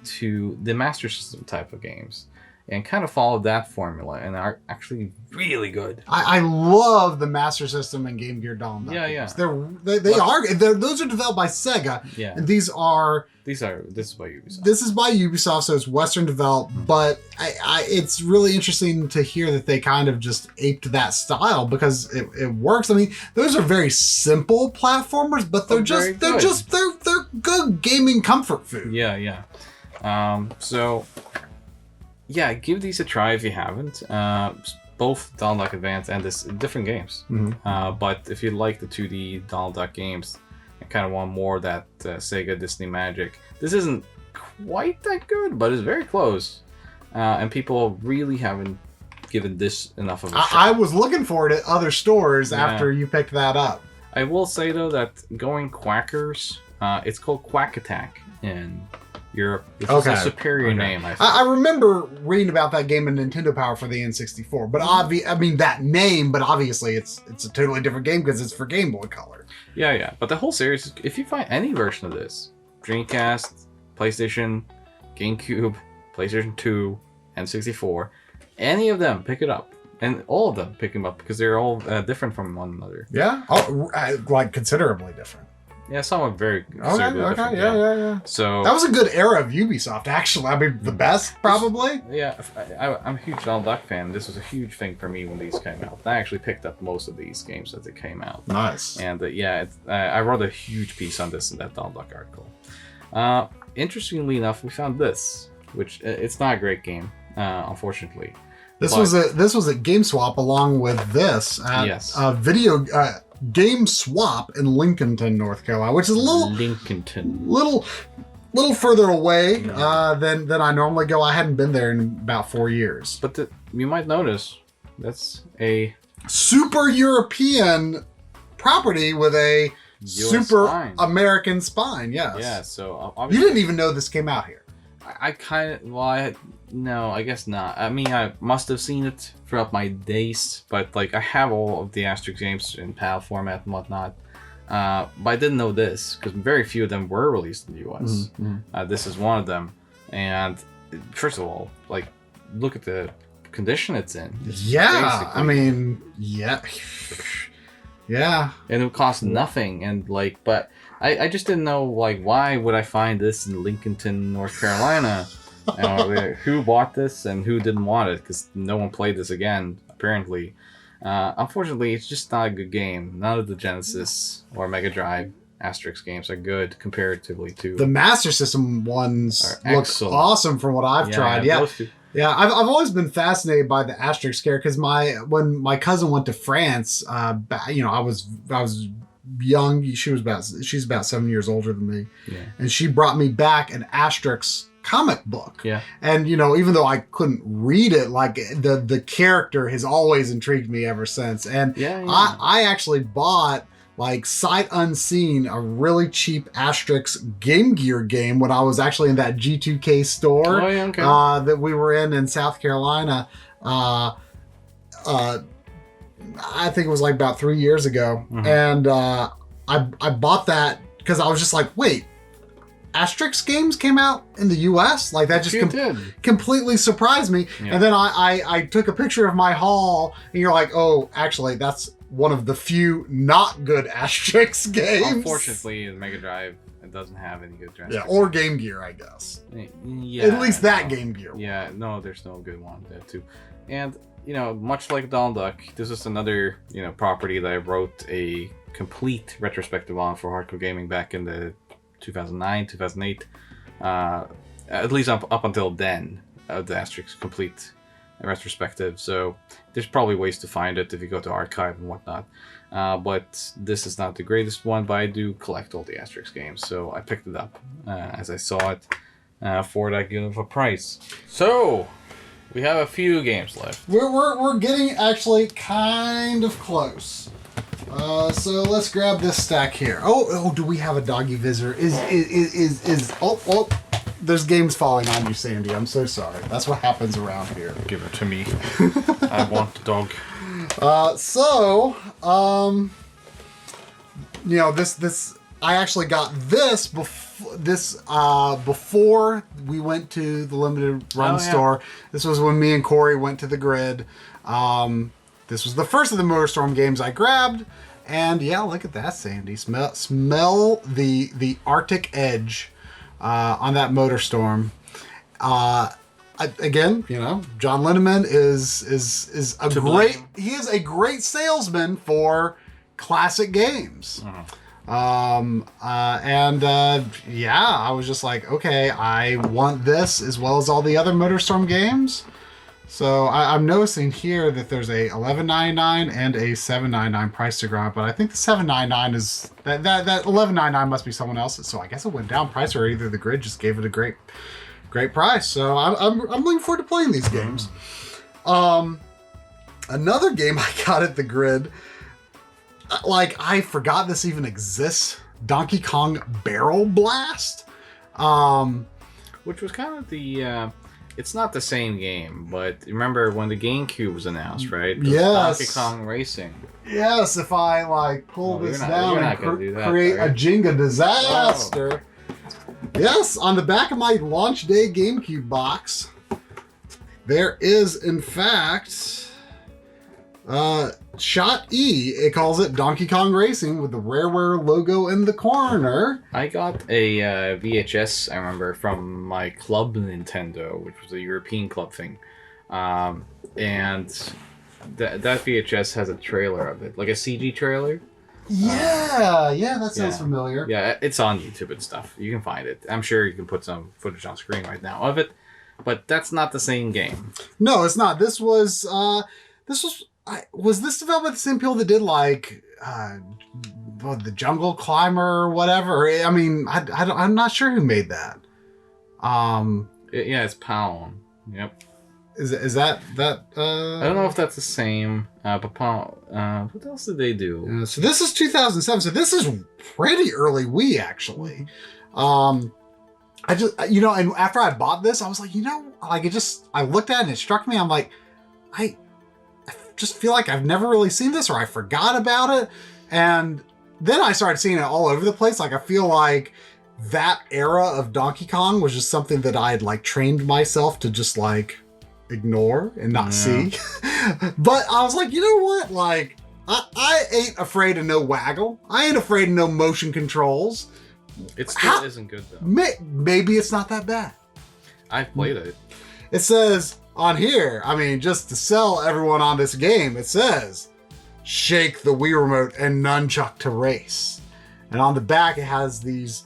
to the Master System type of games, and kind of follow that formula, and are actually really good. I love the Master System and Game Gear Donald Duck games. Those are developed by Sega. Yeah. And this is by Ubisoft. This is by Ubisoft, so it's Western developed, but it's really interesting to hear that they kind of just aped that style because it works. I mean, those are very simple platformers, but they're good gaming comfort food. Yeah. So yeah, give these a try if you haven't. Both Donald Duck Advance and this different games. But if you like the 2D Donald Duck games and kind of want more of that Sega Disney magic, this isn't quite that good, but it's very close. And people really haven't given this enough of a shot. I was looking for it at other stores after you picked that up. I will say though that Going Quackers, it's called Quack Attack in Europe. It's a superior name, I think. I remember reading about that game in Nintendo Power for the N64, but that name, but obviously it's a totally different game because it's for Game Boy Color. Yeah. But the whole series, if you find any version of this, Dreamcast, PlayStation, GameCube, PlayStation 2, N64, any of them, pick it up. And all of them pick them up because they're all different from one another. Yeah? Like considerably different. Yeah, some are very different. Yeah. So that was a good era of Ubisoft, actually. I mean, the best, probably. Yeah, I'm a huge Donald Duck fan. This was a huge thing for me when these came out. I actually picked up most of these games as they came out. Nice. And I wrote a huge piece on this in that Donald Duck article. Interestingly enough, we found this, which it's not a great game, unfortunately. This was at GameSwap along with this at video Game Swap in Lincolnton, North Carolina, which is a little further away than I normally go. I hadn't been there in about 4 years. But you might notice that's a super European property with a US super spine. American spine. Yes. Yeah. So you didn't even know this came out here. I kind of, well, no, I guess not. I mean, I must have seen it throughout my days, but like I have all of the Asterix games in PAL format and whatnot. But I didn't know this because very few of them were released in the US. This is one of them, and first of all, like, look at the condition it's in. Yeah, I mean, yeah, and it cost nothing, and like, but I just didn't know, like, why would I find this in Lincolnton, North Carolina? Who bought this and who didn't want it? Because no one played this again, apparently. Unfortunately, it's just not a good game. None of the Genesis or Mega Drive Asterix games are good comparatively to the Master System ones. Look awesome from what I've tried. Yeah, I've always been fascinated by the Asterix scare because when my cousin went to France, I was young. She's about 7 years older than me, and she brought me back an Asterix comic book. And even though I couldn't read it, like the character has always intrigued me ever since. And I actually bought, like, sight unseen, a really cheap Asterix Game Gear game when I was actually in that G2K store that we were in South Carolina. I think it was like about 3 years ago. And I bought that because I was just like, wait, Asterix games came out in the US? Like, that just completely surprised me. And then I took a picture of my haul, and you're like, oh, actually, that's one of the few not good Asterix games. Unfortunately, the Mega Drive, it doesn't have any good Asterix. Yeah, or Game Gear, I guess. Yeah. At least that Game Gear. Yeah, no, there's no good one there too. And, much like Donald Duck, this is another, property that I wrote a complete retrospective on for Hardcore Gaming back in the 2009, 2008, at least up until then, the Asterix complete retrospective. So there's probably ways to find it if you go to archive and whatnot. But this is not the greatest one, but I do collect all the Asterix games, so I picked it up as I saw it for that good of a price. So we have a few games left. We're getting actually kind of close. So let's grab this stack here. Oh, do we have a doggy visitor? Oh, there's games falling on you, Sandy. I'm so sorry. That's what happens around here. Give it to me. I want the dog. This I actually got this before we went to the limited run store. This was when me and Corey went to the Grid. This was the first of the MotorStorm games I grabbed, and yeah, look at that, Sandy. Smell the Arctic edge on that MotorStorm. Again, John Linneman is a great salesman for classic games. I was just like, okay, I want this as well as all the other MotorStorm games. So I'm noticing here that there's a $11.99 and a $7.99 price to grab, but I think the $7.99 is that $11.99 must be someone else's. So I guess it went down price, or either the Grid just gave it a great price. So I'm looking forward to playing these games. Another game I got at the Grid, like, I forgot this even exists. Donkey Kong Barrel Blast, which was kind of the. It's not the same game, but remember when the GameCube was announced, right? Yes. Donkey Kong Racing. Yes, if I pull this down and create a Jenga disaster. Oh. Yes, on the back of my launch day GameCube box, there is in fact Shot E. It calls it Donkey Kong Racing with the Rareware logo in the corner. I got a VHS, I remember, from my Club Nintendo, which was a European club thing. And that VHS has a trailer of it, like a CG trailer. Yeah, that sounds familiar. Yeah, it's on YouTube and stuff. You can find it. I'm sure you can put some footage on screen right now of it, but that's not the same game. No, it's not. This was this developed by the same people that did like the Jungle Climber or whatever? I mean, I'm not sure who made that. It's Palm. Yep. Is that I don't know if that's the same. But Palm. What else did they do? So this is 2007. So this is pretty early Wii, actually. I just, and after I bought this, I was like, I looked at it and it struck me. I'm like, I just feel like I've never really seen this, or I forgot about it. And then I started seeing it all over the place. Like, I feel like that era of Donkey Kong was just something that I had like trained myself to just like ignore and not see. But I was like, you know what? Like, I ain't afraid of no waggle. I ain't afraid of no motion controls. It still isn't good though. Maybe it's not that bad. I've played it. It says on here, I mean, just to sell everyone on this game, it says, shake the Wii remote and nunchuck to race. And on the back, it has these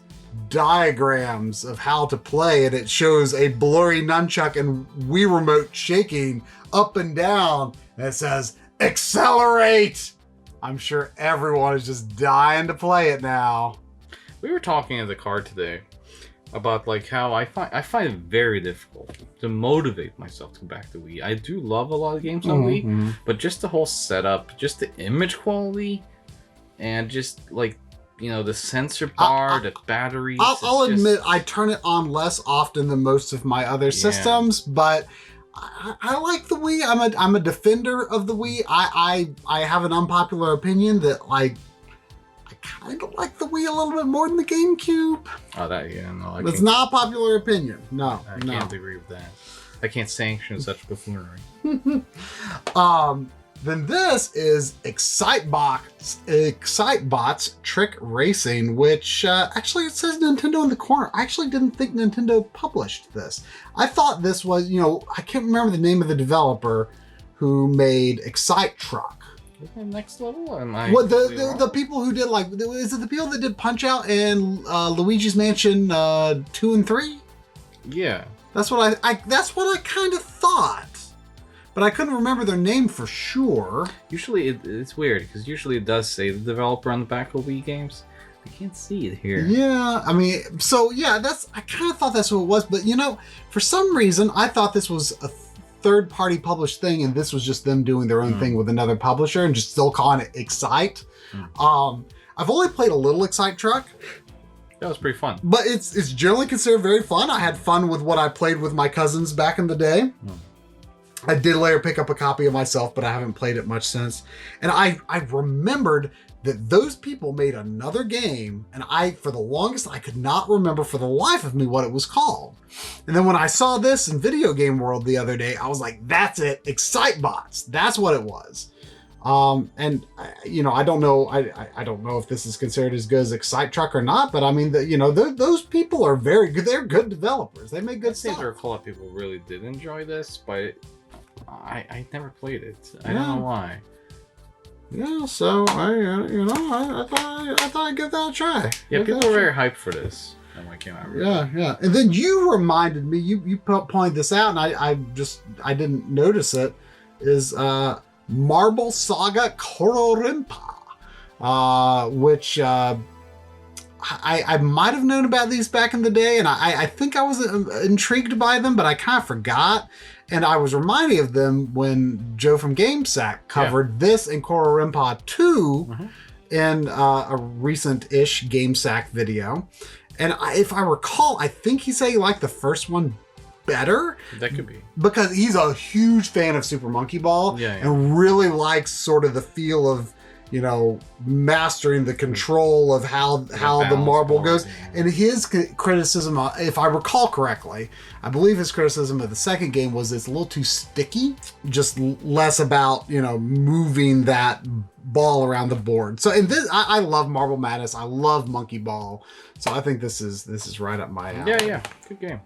diagrams of how to play, and it shows a blurry nunchuck and Wii remote shaking up and down. And it says, accelerate! I'm sure everyone is just dying to play it now. We were talking in the car today about like how I find it very difficult to motivate myself to go back to Wii. I do love a lot of games on Wii, but just the whole setup, just the image quality, and just like, the sensor bar, the batteries. I'll admit I turn it on less often than most of my other systems, but I like the Wii. I'm a defender of the Wii. I have an unpopular opinion that like I kind of like the Wii a little bit more than the GameCube. Oh, that no, it's not a popular opinion. No, I can't agree with that. I can't sanction such buffoonery. Then this is Excitebots Trick Racing, which actually it says Nintendo in the corner. I actually didn't think Nintendo published this. I thought this was, I can't remember the name of the developer who made Excite Truck. Next level? What the people who did is it the people that did Punch Out and Luigi's Mansion 2 and 3? Yeah. That's what I kind of thought. But I couldn't remember their name for sure. Usually it's weird, because usually it does say the developer on the back of Wii games. I can't see it here. Yeah, I mean, so yeah, I kind of thought that's what it was. But, for some reason, I thought this was a third-party published thing, and this was just them doing their own thing with another publisher and just still calling it Excite. I've only played a little Excite Truck. That was pretty fun. But it's generally considered very fun. I had fun with what I played with my cousins back in the day. I did later pick up a copy of myself, but I haven't played it much since. And I remembered that those people made another game, and for the longest, I could not remember for the life of me what it was called. And then when I saw this in Video Game World the other day, I was like, that's it, Excitebots. That's what it was. And I don't know. I don't know if this is considered as good as Excite Truck or not, but I mean, those people are very good. They're good developers. They make good stuff. I seem to recall that people really did enjoy this, but I never played it. I don't know why. Yeah, so I thought I'd give that a try. Yeah, people were very hyped for this when it came out. Really. Yeah. And then you reminded me. You pointed this out, and I didn't notice it. Is Marble Saga Kororimpa, which I might have known about these back in the day, and I think I was intrigued by them, but I kind of forgot. And I was reminded of them when Joe from GameSack covered this and Kororimpa 2 in a recent-ish GameSack video. And if I recall, I think he said he liked the first one better. That could be. Because he's a huge fan of Super Monkey Ball and really likes sort of the feel of, mastering the control of how the marble goes. And his criticism, if I recall correctly, I believe his criticism of the second game was it's a little too sticky, just less about, moving that ball around the board. So in this, I love Marble Madness. I love Monkey Ball. So I think this is right up my alley. Yeah. Good game.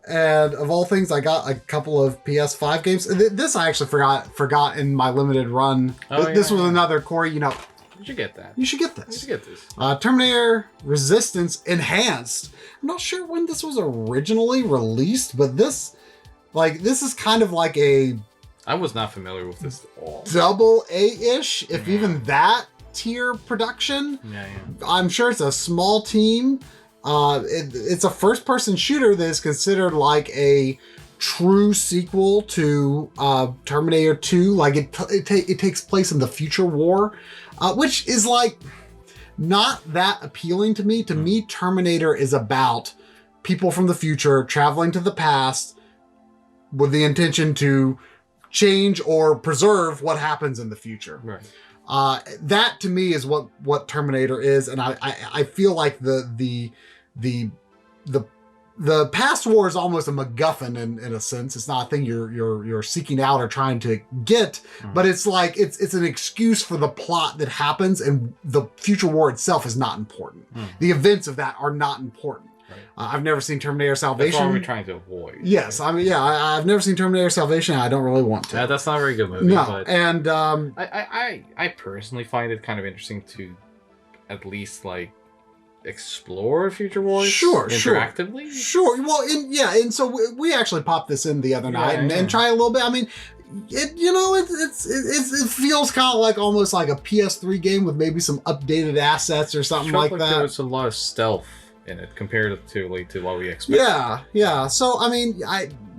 And of all things, I got a couple of PS5 games. This I actually forgot in my limited run. This was another Corey, You should get that. You should get this. Terminator Resistance Enhanced. I'm not sure when this was originally released, but this is kind of like a... I was not familiar with this at all. Double A-ish, if even that tier production. Yeah. I'm sure it's a small team. It's a first-person shooter that is considered like a true sequel to Terminator 2. Like it takes place in the future war, which is like not that appealing to me. To me, Terminator is about people from the future traveling to the past with the intention to change or preserve what happens in the future. Right. That to me is what Terminator is, and I feel like the past war is almost a MacGuffin in a sense. It's not a thing you're seeking out or trying to get, but it's like it's an excuse for the plot that happens, and the future war itself is not important. The events of that are not important. Right. I've never seen Terminator Salvation. That's what we're trying to avoid. Yes, I mean, I've never seen Terminator Salvation. I don't really want to. Yeah, that's not a very good movie. No, but and I personally find it kind of interesting to at least like explore future wars interactively. Sure. Well, and so we actually popped this in the other night and try a little bit. I mean, it feels kind of like almost like a PS3 game with maybe some updated assets or something like that. There was a lot of stealth in it compared to what we expect. Yeah. So I mean,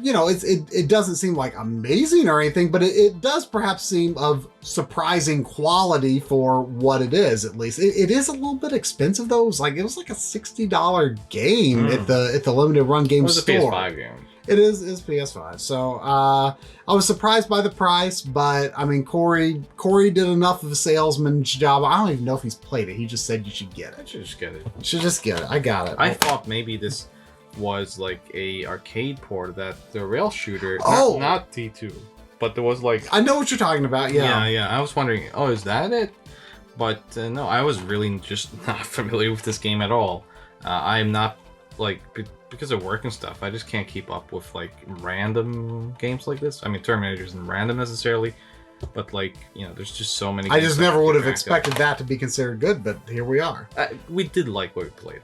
it doesn't seem like amazing or anything, but it does perhaps seem of surprising quality for what it is. At least it is a little bit expensive though. It was like a $60 game at the limited run game store. It was a PS5 game. It is PS5. So I was surprised by the price, but I mean, Corey did enough of a salesman's job. I don't even know if he's played it. He just said you should get it. I should just get it. Should just get it. I got it. I thought maybe this was like a arcade port that the rail shooter, not T2, but there was like... I know what you're talking about, yeah. Yeah. I was wondering, is that it? But no, I was really just not familiar with this game at all. I'm not like... Because of work and stuff, I just can't keep up with like random games like this. I mean, Terminator isn't random necessarily, but like, there's just so many. I just never would have expected that to be considered good, but here we are. We did like what we played.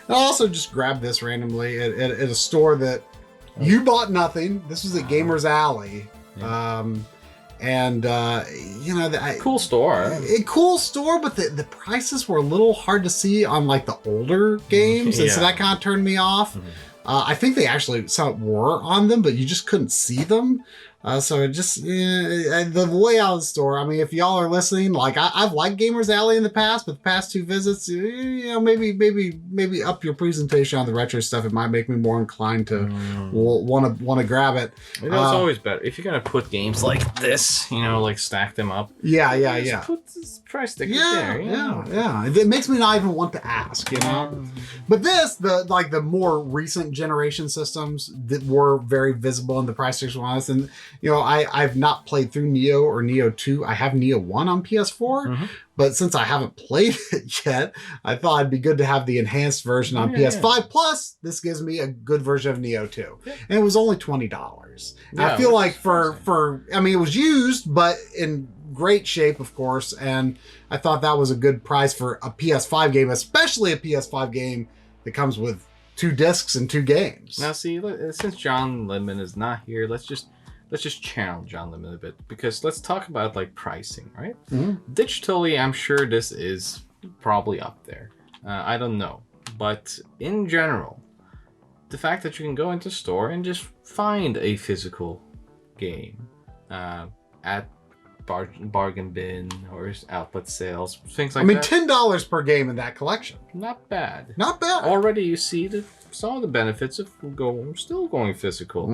I also just grabbed this randomly at a store that you bought nothing. This was at Gamers Alley. Yeah. Cool store. Cool store, but the prices were a little hard to see on like the older games, and so that kind of turned me off. I think they actually some were on them, but you just couldn't see them. So it just the layout of the store. I mean, if y'all are listening, like I've liked Gamers Alley in the past, but the past two visits, maybe up your presentation on the retro stuff. It might make me more inclined to want to grab it. It's always better if you're gonna put games like this, like stack them up. Yeah. Put this price sticker there. Yeah. It makes me not even want to ask, But the more recent generation systems that were very visible in the price stickers on us, and I've not played through Neo or Neo 2. I have Neo 1 on PS4, but since I haven't played it yet, I thought it'd be good to have the enhanced version on PS5. Plus, this gives me a good version of Neo 2. And it was only $20. I feel like it was used, but in great shape, of course, and I thought that was a good price for a PS5 game, especially a PS5 game that comes with 2 discs and 2 games. Now, see, since John Lemon is not here, let's just channel John Lemon a bit, because let's talk about like pricing, right? Digitally, I'm sure this is probably up there. I don't know, but in general, the fact that you can go into a store and just find a physical game at bargain bin or outlet sales, things like that. $10 per game in that collection. Not bad. Already you see some of the benefits of still going physical.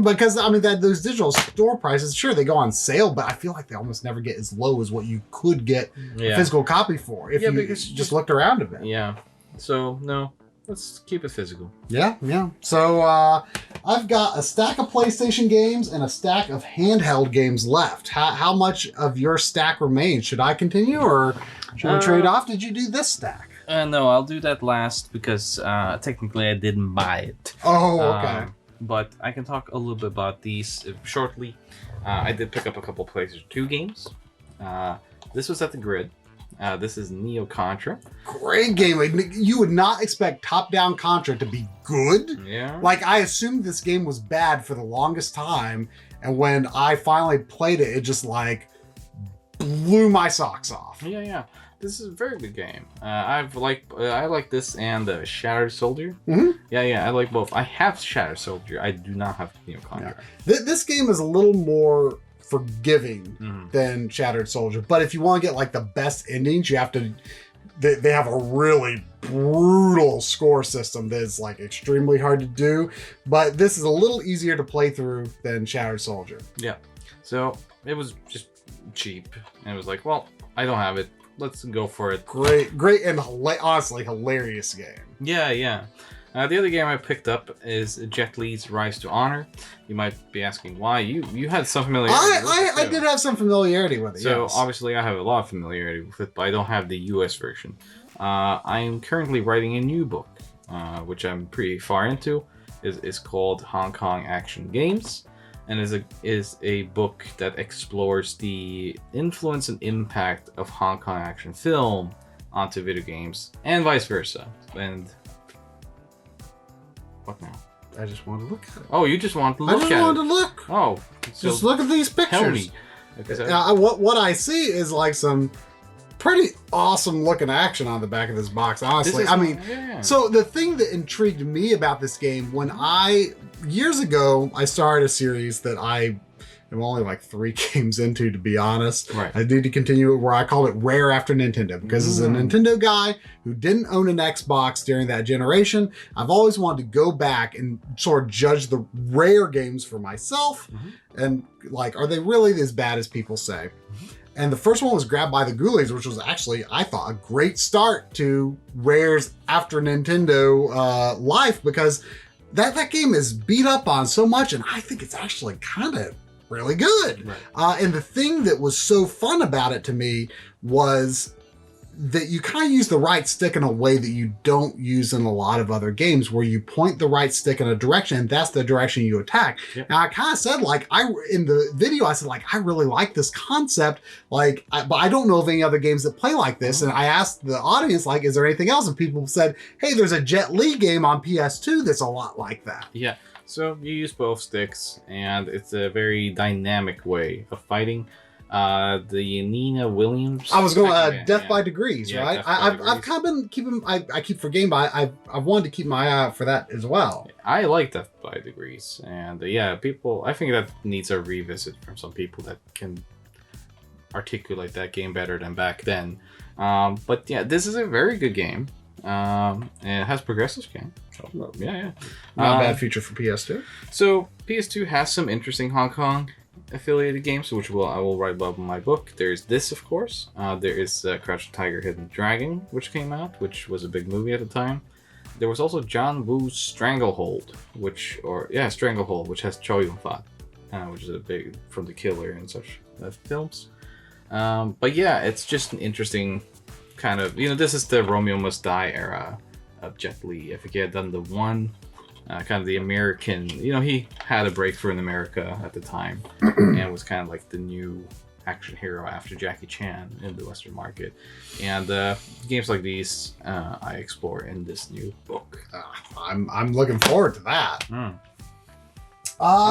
Because those digital store prices, sure, they go on sale, but I feel like they almost never get as low as what you could get a physical copy for if you just looked around a bit. Yeah. So no, let's keep it physical. Yeah. So I've got a stack of PlayStation games and a stack of handheld games left. How much of your stack remains? Should I continue or should we trade off? Did you do this stack? No, I'll do that last because technically I didn't buy it. Oh, okay. But I can talk a little bit about these shortly. I did pick up a couple PlayStation 2 games. This was at the Grid. This is Neo Contra. Great game. You would not expect top-down Contra to be good. Yeah. Like, I assumed this game was bad for the longest time, and when I finally played it, it just, blew my socks off. Yeah. This is a very good game. I like this and Shattered Soldier. Yeah, I like both. I have Shattered Soldier. I do not have Neo Contra. Yeah. This game is a little more forgiving than Shattered Soldier. But if you want to get like the best endings, you have to. They have a really brutal score system that's like extremely hard to do. But this is a little easier to play through than Shattered Soldier. Yeah. So it was just cheap, and it was like, well, I don't have it. Let's go for it. Great, and honestly hilarious game. Yeah. The other game I picked up is Jet Li's Rise to Honor. You might be asking why. You had some familiarity with it. I did have some familiarity with it, So yes. obviously I have a lot of familiarity with it, but I don't have the US version. I am currently writing a new book, which I'm pretty far into. It's called Hong Kong Action Games, and is a book that explores the influence and impact of Hong Kong action film onto video games, and vice versa. And what now? I just want to look at it. Oh, you just want to look at it. I just wanted to look. Oh. So just look at these pictures. Tell me. Okay, so what I see is like some pretty awesome looking action on the back of this box, honestly. So the thing that intrigued me about this game, years ago, I started a series that I am only like 3 games into, to be honest. Right. I need to continue it where I called it Rare After Nintendo, because as a Nintendo guy who didn't own an Xbox during that generation, I've always wanted to go back and sort of judge the rare games for myself. And like, are they really as bad as people say? And the first one was Grabbed by the Ghoulies, which was actually, I thought, a great start to Rare's After Nintendo life, because that game is beat up on so much, and I think it's actually kind of really good. Right. And the thing that was so fun about it to me was that you kind of use the right stick in a way that you don't use in a lot of other games, where you point the right stick in a direction and that's the direction you attack. Yep. Now I kind of said, like, in the video, I said, like, I really like this concept, like, but I don't know of any other games that play like this. And I asked the audience, like, is there anything else? And people said, hey, there's a Jet Li game on PS2 that's a lot like that. Yeah. So you use both sticks, and it's a very dynamic way of fighting. The Nina Williams. I was going Death by Degrees, right? I've kind of been keeping. I keep forgetting, but I've wanted to keep my eye out for that as well. I like Death by Degrees, and people. I think that needs a revisit from some people that can articulate that game better than back then. But yeah, this is a very good game. And it has progressive scan. So, yeah. Not a bad feature for PS2. So PS2 has some interesting Hong Kong affiliated games, which I will write about in my book. There's this, of course. There is Crouching Tiger, Hidden Dragon, which came out, which was a big movie at the time. There was also John Woo's Stranglehold, which has Chow Yun-fat, which is a big from The Killer and such films. But yeah, it's just an interesting kind of, this is the Romeo Must Die era of Jet Li. I think he had done the one, kind of the American, he had a breakthrough in America at the time and was kind of like the new action hero after Jackie Chan in the Western market. And games like these I explore in this new book. I'm looking forward to that. I'm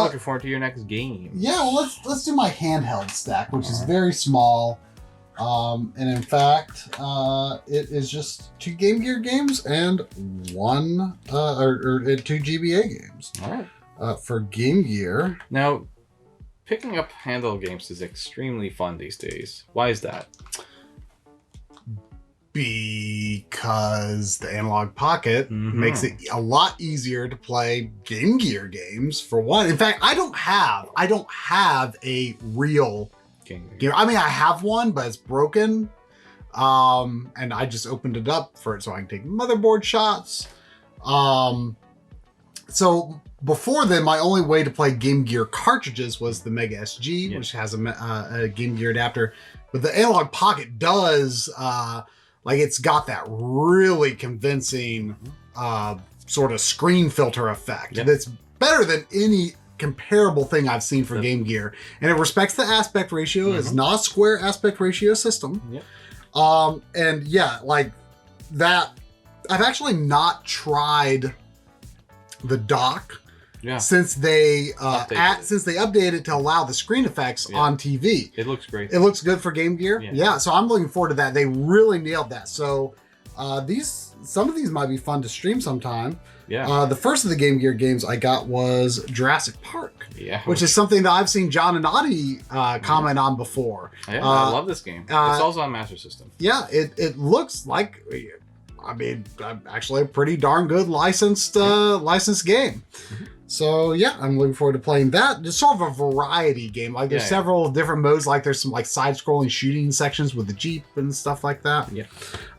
looking forward to your next game. Yeah, well, let's do my handheld stack, which is very small. And in fact, it is just 2 Game Gear games and 2 GBA games. All right. For Game Gear. Now, picking up handheld games is extremely fun these days. Why is that? Because the Analog Pocket makes it a lot easier to play Game Gear games, for one. In fact, I don't have a real Gear. I mean, I have one, but it's broken. And I just opened it up for it so I can take motherboard shots. So before then, my only way to play Game Gear cartridges was the Mega SG, which has a Game Gear adapter. But the Analog Pocket does, it's got that really convincing sort of screen filter effect that's better than any comparable thing I've seen for Game Gear. And it respects the aspect ratio. It's not a square aspect ratio system. And yeah, like that, I've actually not tried the dock since they updated it to allow the screen effects on TV. It looks great. It looks good for Game Gear. Yeah, so I'm looking forward to that. They really nailed that. So some of these might be fun to stream sometime. Yeah. The first of the Game Gear games I got was Jurassic Park. Yeah. Which is something that I've seen John and Audi comment on before. Yeah, I love this game. It's also on Master System. Yeah, it looks like, I mean, actually a pretty darn good licensed game. Mm-hmm. So yeah, I'm looking forward to playing that. It's sort of a variety game. Like there's several different modes. Like there's some like side-scrolling shooting sections with the Jeep and stuff like that. Yeah.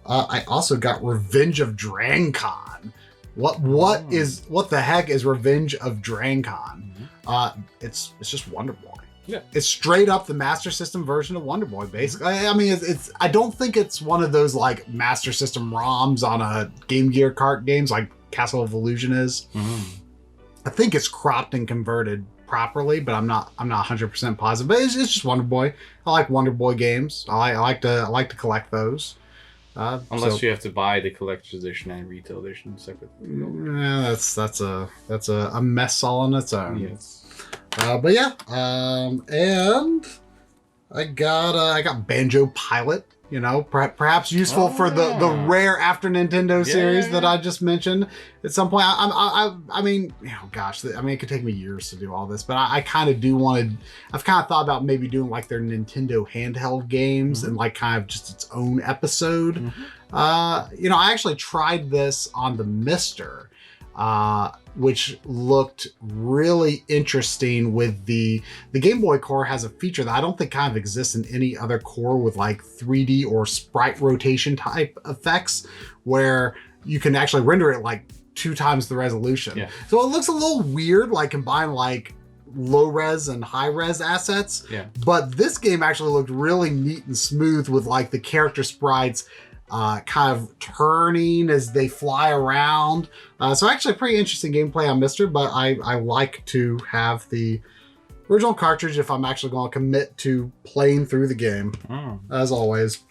I also got Revenge of Drancon. What the heck is Revenge of Drancon? Mm-hmm. It's just Wonder Boy. Yeah. It's straight up the Master System version of Wonder Boy, basically. I mean, it's I don't think it's one of those like Master System ROMs on a Game Gear cart games like Castle of Illusion is. Mm-hmm. I think it's cropped and converted properly, but I'm not 100% positive. But it's just Wonder Boy. I like Wonder Boy games. I like to collect those. Unless you have to buy the collector's edition and retail edition separately. Yeah, that's a mess all on its own. Yes. But yeah, and I got Banjo Pilot. You know, perhaps useful for the rare after Nintendo series that I just mentioned. At some point, I mean, gosh, I mean, it could take me years to do all this, but I kind of do want to. I've kind of thought about maybe doing like their Nintendo handheld games and like kind of just its own episode. Mm-hmm. I actually tried this on the Mister. Which looked really interesting with the Game Boy core has a feature that I don't think kind of exists in any other core with like 3D or sprite rotation type effects where you can actually render it like 2 times the resolution. Yeah. So it looks a little weird, like combine like low res and high res assets. Yeah. But this game actually looked really neat and smooth with like the character sprites kind of turning as they fly around. So actually pretty interesting gameplay on Mister, but I like to have the original cartridge if I'm actually going to commit to playing through the game, as always.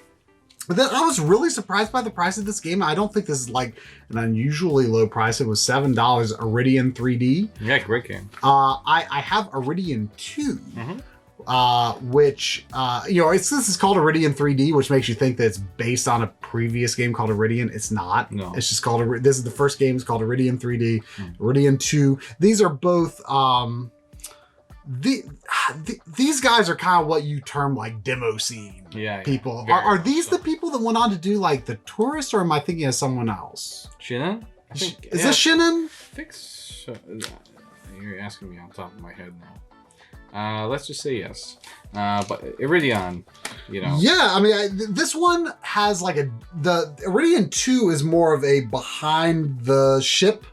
But then I was really surprised by the price of this game. I don't think this is like an unusually low price. It was $7, Iridian 3D. Yeah, great game. I have Iridian 2. Mm-hmm. Which this is called Iridian 3D, which makes you think that it's based on a previous game called Iridian. It's not. No. It's just called. This is the first game. It's called Iridian 3D. Iridian 2. These are both. These guys are kind of what you term like demo scene people. Are these the people that went on to do like The Tourist, or am I thinking of someone else? Shinnon? Is this Shinnon? I think so. You're asking me on top of my head now. Let's just say yes. But Iridian, Yeah, I mean, this one has like the Iridian 2 is more of a behind the ship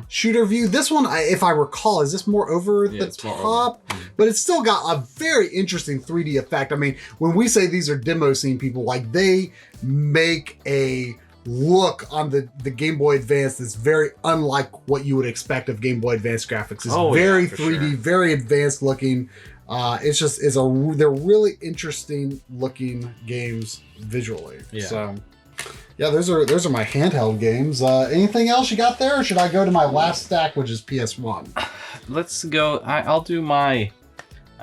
shooter view. This one, if I recall, is this more over the top? But it's still got a very interesting 3D effect. I mean, when we say these are demo scene people, like they make a look on the Game Boy Advance that's very unlike what you would expect of Game Boy Advance graphics. It's very 3D, sure. Very advanced looking. They're really interesting looking games visually. Yeah. So yeah, those are my handheld games. Anything else you got there, or should I go to my last stack, which is PS1? Let's go. I'll do my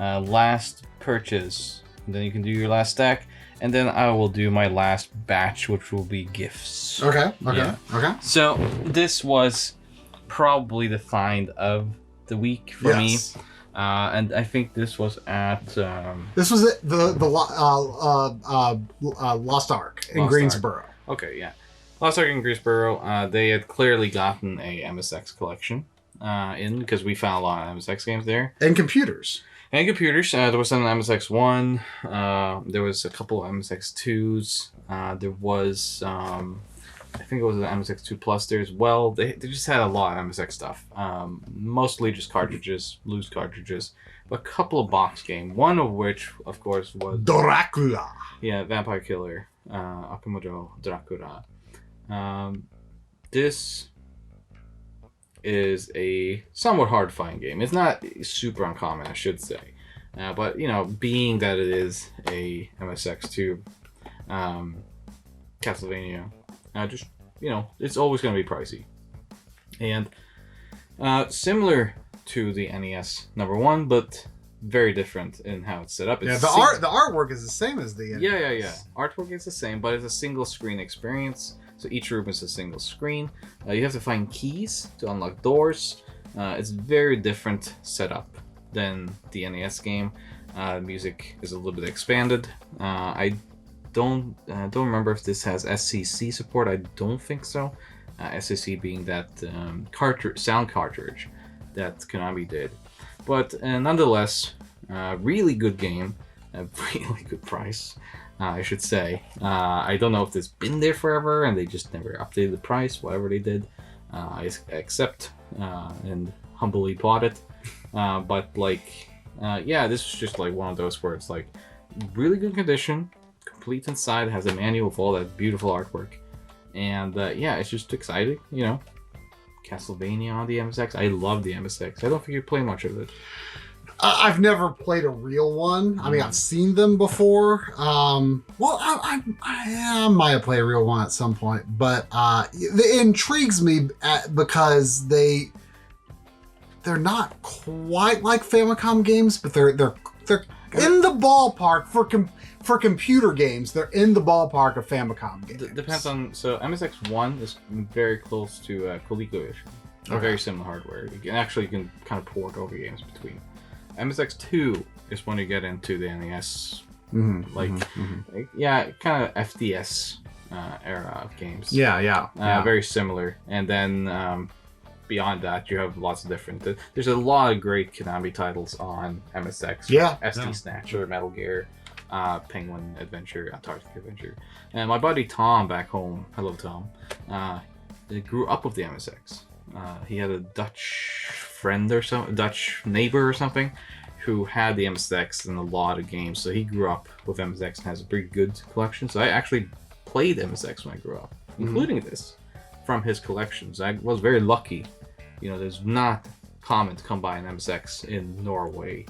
last purchase, and then you can do your last stack. And then I will do my last batch, which will be gifts. Okay. Okay. So this was probably the find of the week for me. And I think this was at... This was at the Lost Ark in Greensboro. Okay, yeah. Lost Ark in Greensboro, they had clearly gotten a MSX collection in, because we found a lot of MSX games there. And computers. And computers. There was an MSX1. There was a couple of MSX2s. There was, I think it was an MSX2 Plus there as well. They just had a lot of MSX stuff. Mostly just cartridges, loose cartridges. But a couple of box games. One of which, of course, was... Dracula. Yeah, Vampire Killer. Akamoto Dracula. This is a somewhat hard to find game. It's not super uncommon, I should say. But, being that it is a MSX2 Castlevania, it's always going to be pricey. And similar to the NES #1, but very different in how it's set up. It's the artwork is the same as the NES. Yeah. Artwork is the same, but it's a single screen experience. So each room is a single screen. You have to find keys to unlock doors. It's very different setup than the NES game. Music is a little bit expanded. I don't remember if this has SCC support. I don't think so. SCC being that sound cartridge that Konami did. But nonetheless, really good game, a really good price, I should say. I don't know if it's been there forever and they just never updated the price, whatever they did. I accept and humbly bought it. But like, yeah, this is just like one of those where it's like really good condition, complete inside, has a manual of all that beautiful artwork. And yeah, it's just exciting, you know. Castlevania on the MSX. I love the MSX. I don't think you play much of it. I've never played a real one. I mean, I've seen them before. Well, I might play a real one at some point, but it intrigues me because they're not quite like Famicom games, but they're in the ballpark for computer games. They're in the ballpark of Famicom games. Depends on, so MSX1 is very close to ColecoVision. Okay. Very similar hardware. You can kind of port over games between. MSX2 is when you get into the NES, yeah, kind of FDS era of games. Yeah. Very similar. And then beyond that, you have lots of different. There's a lot of great Konami titles on MSX. Yeah. SD Snatcher, Metal Gear, Penguin Adventure, Antarctic Adventure. And my buddy Tom back home, hello Tom, he grew up with the MSX. He had a Dutch friend or something, Dutch neighbor or something, who had the MSX and a lot of games. So he grew up with MSX and has a pretty good collection. So I actually played MSX when I grew up, including this from his collections. I was very lucky. You know, there's not common to come by an MSX in Norway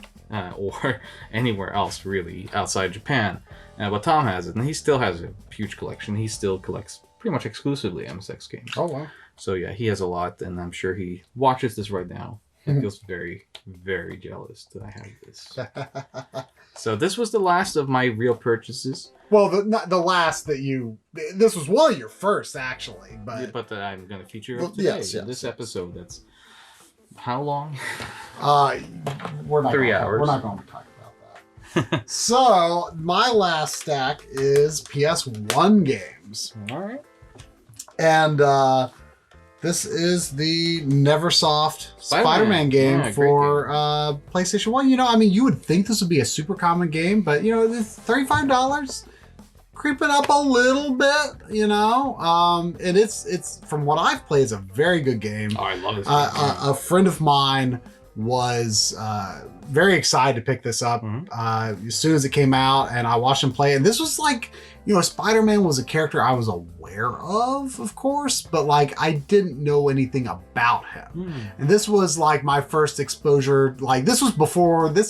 or anywhere else really outside Japan. But Tom has it, and he still has a huge collection. He still collects pretty much exclusively MSX games. Oh, wow. So yeah, he has a lot, and I'm sure he watches this right now and feels very, very jealous that I have this. So this was the last of my real purchases. Well, not the last that you. This was one of your first, actually, but. Yeah, but that I'm going to feature today. Yes. This episode. That's how long? We're not 3 hours. We're not going to talk about that. So my last stack is PS1 games. All right. And this is the Neversoft Spider-Man game for PlayStation 1. You know, I mean, you would think this would be a super common game, but, you know, it's $35. Creeping up a little bit, you know. And it's from what I've played, it's a very good game. Oh, I love this game. A friend of mine was very excited to pick this up as soon as it came out, and I watched him play. And this was like, you know, Spider-Man was a character I was aware of course, but like I didn't know anything about him. And this was like my first exposure. Like this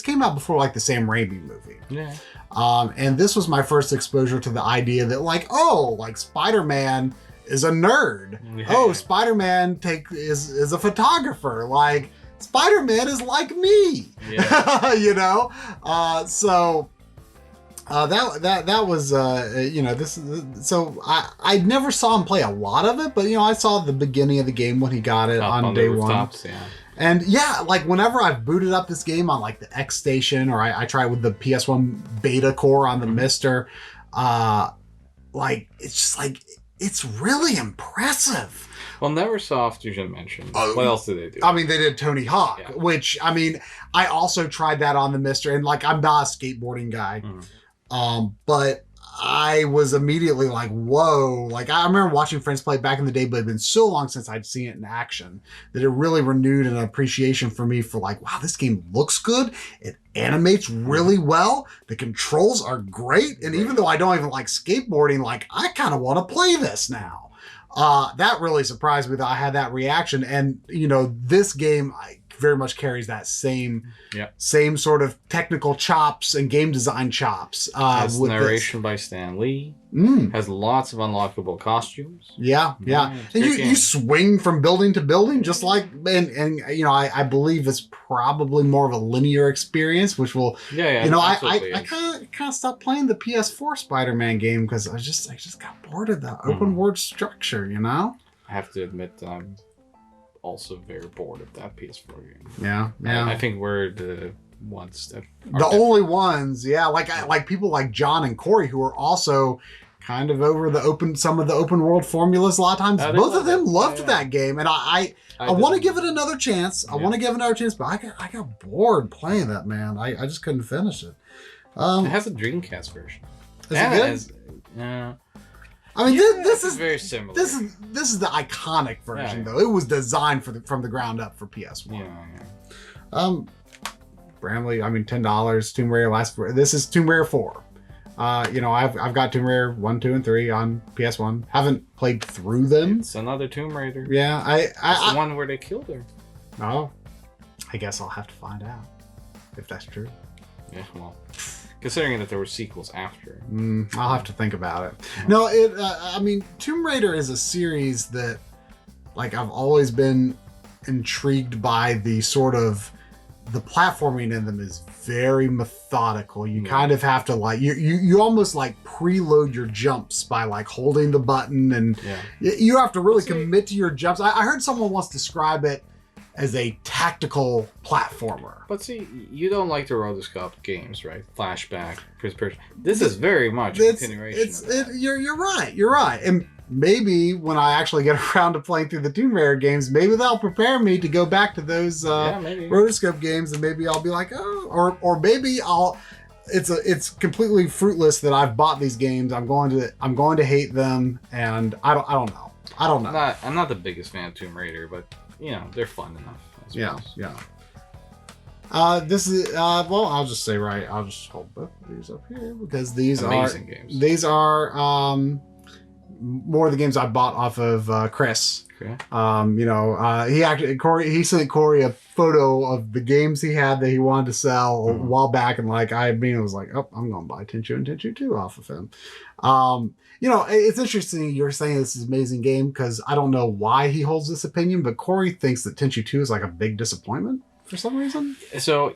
came out before like the Sam Raimi movie. Yeah. And this was my first exposure to the idea that like, oh, like Spider-Man is a nerd. Yeah. Oh, Spider-Man is a photographer. Like Spider-Man is like me. Yeah. You know? So that was you know, this is so I never saw him play a lot of it, but you know, I saw the beginning of the game when he got it on day one. Yeah. And yeah, like whenever I've booted up this game on like the X Station, or I try with the PS1 beta core on the Mister, like it's just like it's really impressive. Well, Neversoft you should mention. What else did they do? I mean, they did Tony Hawk, which I mean, I also tried that on the Mister, and like I'm not a skateboarding guy, but I was immediately like, whoa. Like I remember watching friends play back in the day, but it had been so long since I'd seen it in action that it really renewed an appreciation for me for like, wow, this game looks good. It animates really well. The controls are great. And even though I don't even like skateboarding, like I kind of want to play this now. That really surprised me that I had that reaction. And, you know, this game, very much carries that same Yep. same sort of technical chops and game design chops. Has with narration by Stan Lee. Has lots of unlockable costumes. Yeah. And you swing from building to building, just like, and you know, I believe it's probably more of a linear experience, which will, you know, I kind of stopped playing the PS4 Spider-Man game because I just got bored of the open world structure, you know? I have to admit, I'm also very bored of that PS4 game. Yeah. I think we're the ones that the only ones, like people like John and Corey who are also kind of over some of the open world formulas. A lot of times, both of them loved that game, and I want to give it another chance. I want to give it another chance, but I got bored playing that, man. I just couldn't finish it. It has a Dreamcast version. Is it good? I mean, this is very similar. This is the iconic version, though. It was designed from the ground up for PS1. Bramley, I mean, $10. Tomb Raider this is Tomb Raider 4. You know, I've got Tomb Raider 1, 2, and 3 on PS1. Haven't played through them. It's another Tomb Raider. Yeah, it's the one where they killed her. Oh, I guess I'll have to find out if that's true. Yeah, well, considering that there were sequels after. I'll have to think about it. No, I mean, Tomb Raider is a series that, like, I've always been intrigued by. The sort of the platforming in them is very methodical. You kind of have to, like, you almost like preload your jumps by like holding the button, and you have to really commit to your jumps. I heard someone once describe it as a tactical platformer. But see, you don't like the rotoscope games, right? Flashback, first person. This is very much a continuation. You're right. And maybe when I actually get around to playing through the Tomb Raider games, maybe they'll prepare me to go back to those rotoscope games, and maybe I'll be like, oh, or maybe it's completely fruitless that I've bought these games. I'm going to hate them, and I don't know. I'm not the biggest fan of Tomb Raider, but you know, they're fun enough. Yeah. This is well, I'll just say I'll just hold both of these up here because these amazing games. These are more of the games I bought off of Chris. Okay. You know, he sent Corey a photo of the games he had that he wanted to sell a while back, and like I was like, oh, I'm gonna buy Tenchu and Tenchu 2 off of him. You know, it's interesting you're saying this is an amazing game because I don't know why he holds this opinion, but Corey thinks that Tenchu 2 is like a big disappointment for some reason. So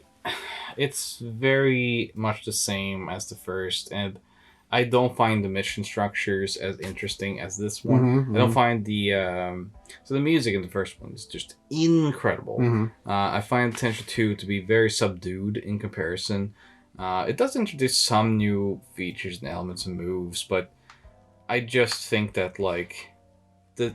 it's very much the same as the first, and I don't find the mission structures as interesting as this one. I don't find the music in the first one is just incredible. I find Tenchu 2 to be very subdued in comparison. It does introduce some new features and elements and moves, but I just think that like the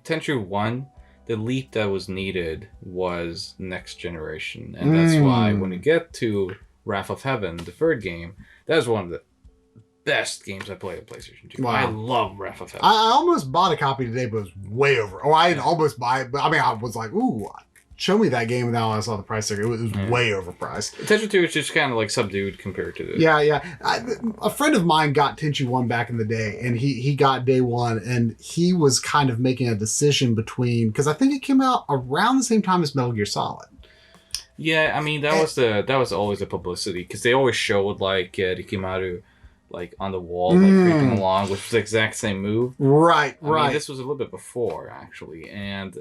Tenchu 1, the leap that was needed was next generation, and that's why when you get to Wrath of Heaven, the third game, that is one of the best games I played on PlayStation 2. Wow. I love Wrath of Heaven. I almost bought a copy today, but it was way over. Oh, I didn't almost buy it, but I mean, I was like, ooh, show me that game, and now I saw the price tag. It was way overpriced. Tenchu 2 is just kind of like subdued compared to this. Yeah. A friend of mine got Tenchu 1 back in the day, and he got day one, and he was kind of making a decision between, because I think it came out around the same time as Metal Gear Solid. Yeah, I mean, that was always the publicity, because they always showed like Rikimaru like on the wall, like creeping along, which was the exact same move. Right. I mean, this was a little bit before, actually. And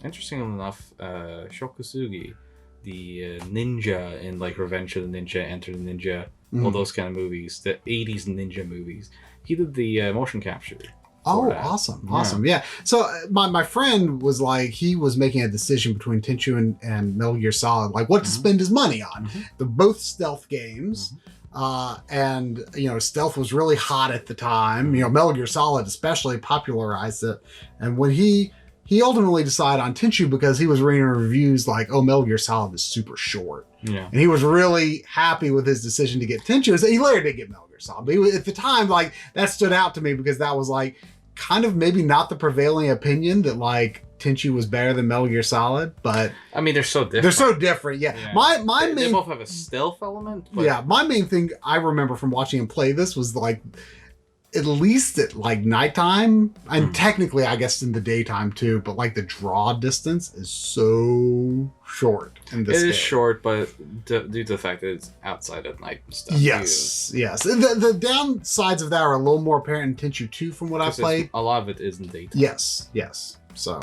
interestingly enough, Shokusugi, the ninja in like Revenge of the Ninja, Enter the Ninja, all those kind of movies, the 80s ninja movies, he did the motion capture. Oh, awesome. Yeah. So my friend was like, he was making a decision between Tenchu and Metal Gear Solid, like what to spend his money on. They're both stealth games. And you know, stealth was really hot at the time. You know, Metal Gear Solid especially popularized it. And when he ultimately decided on Tenchu because he was reading reviews like, oh, Metal Gear Solid is super short. Yeah. And he was really happy with his decision to get Tenchu. So he later did get Metal Gear Solid. But at the time, like, that stood out to me because that was like kind of maybe not the prevailing opinion that like Tenchu was better than Metal Gear Solid, but I mean, they're so different. They're so different, yeah. They both have a stealth element. But... Yeah, my main thing I remember from watching him play this was like at least at like nighttime, and technically I guess in the daytime too, but like the draw distance is so short in this game. It is short, but due to the fact that it's outside at night and stuff. Yes. The downsides of that are a little more apparent in Tenchu 2 from what I've played. A lot of it is in daytime. Yes. So,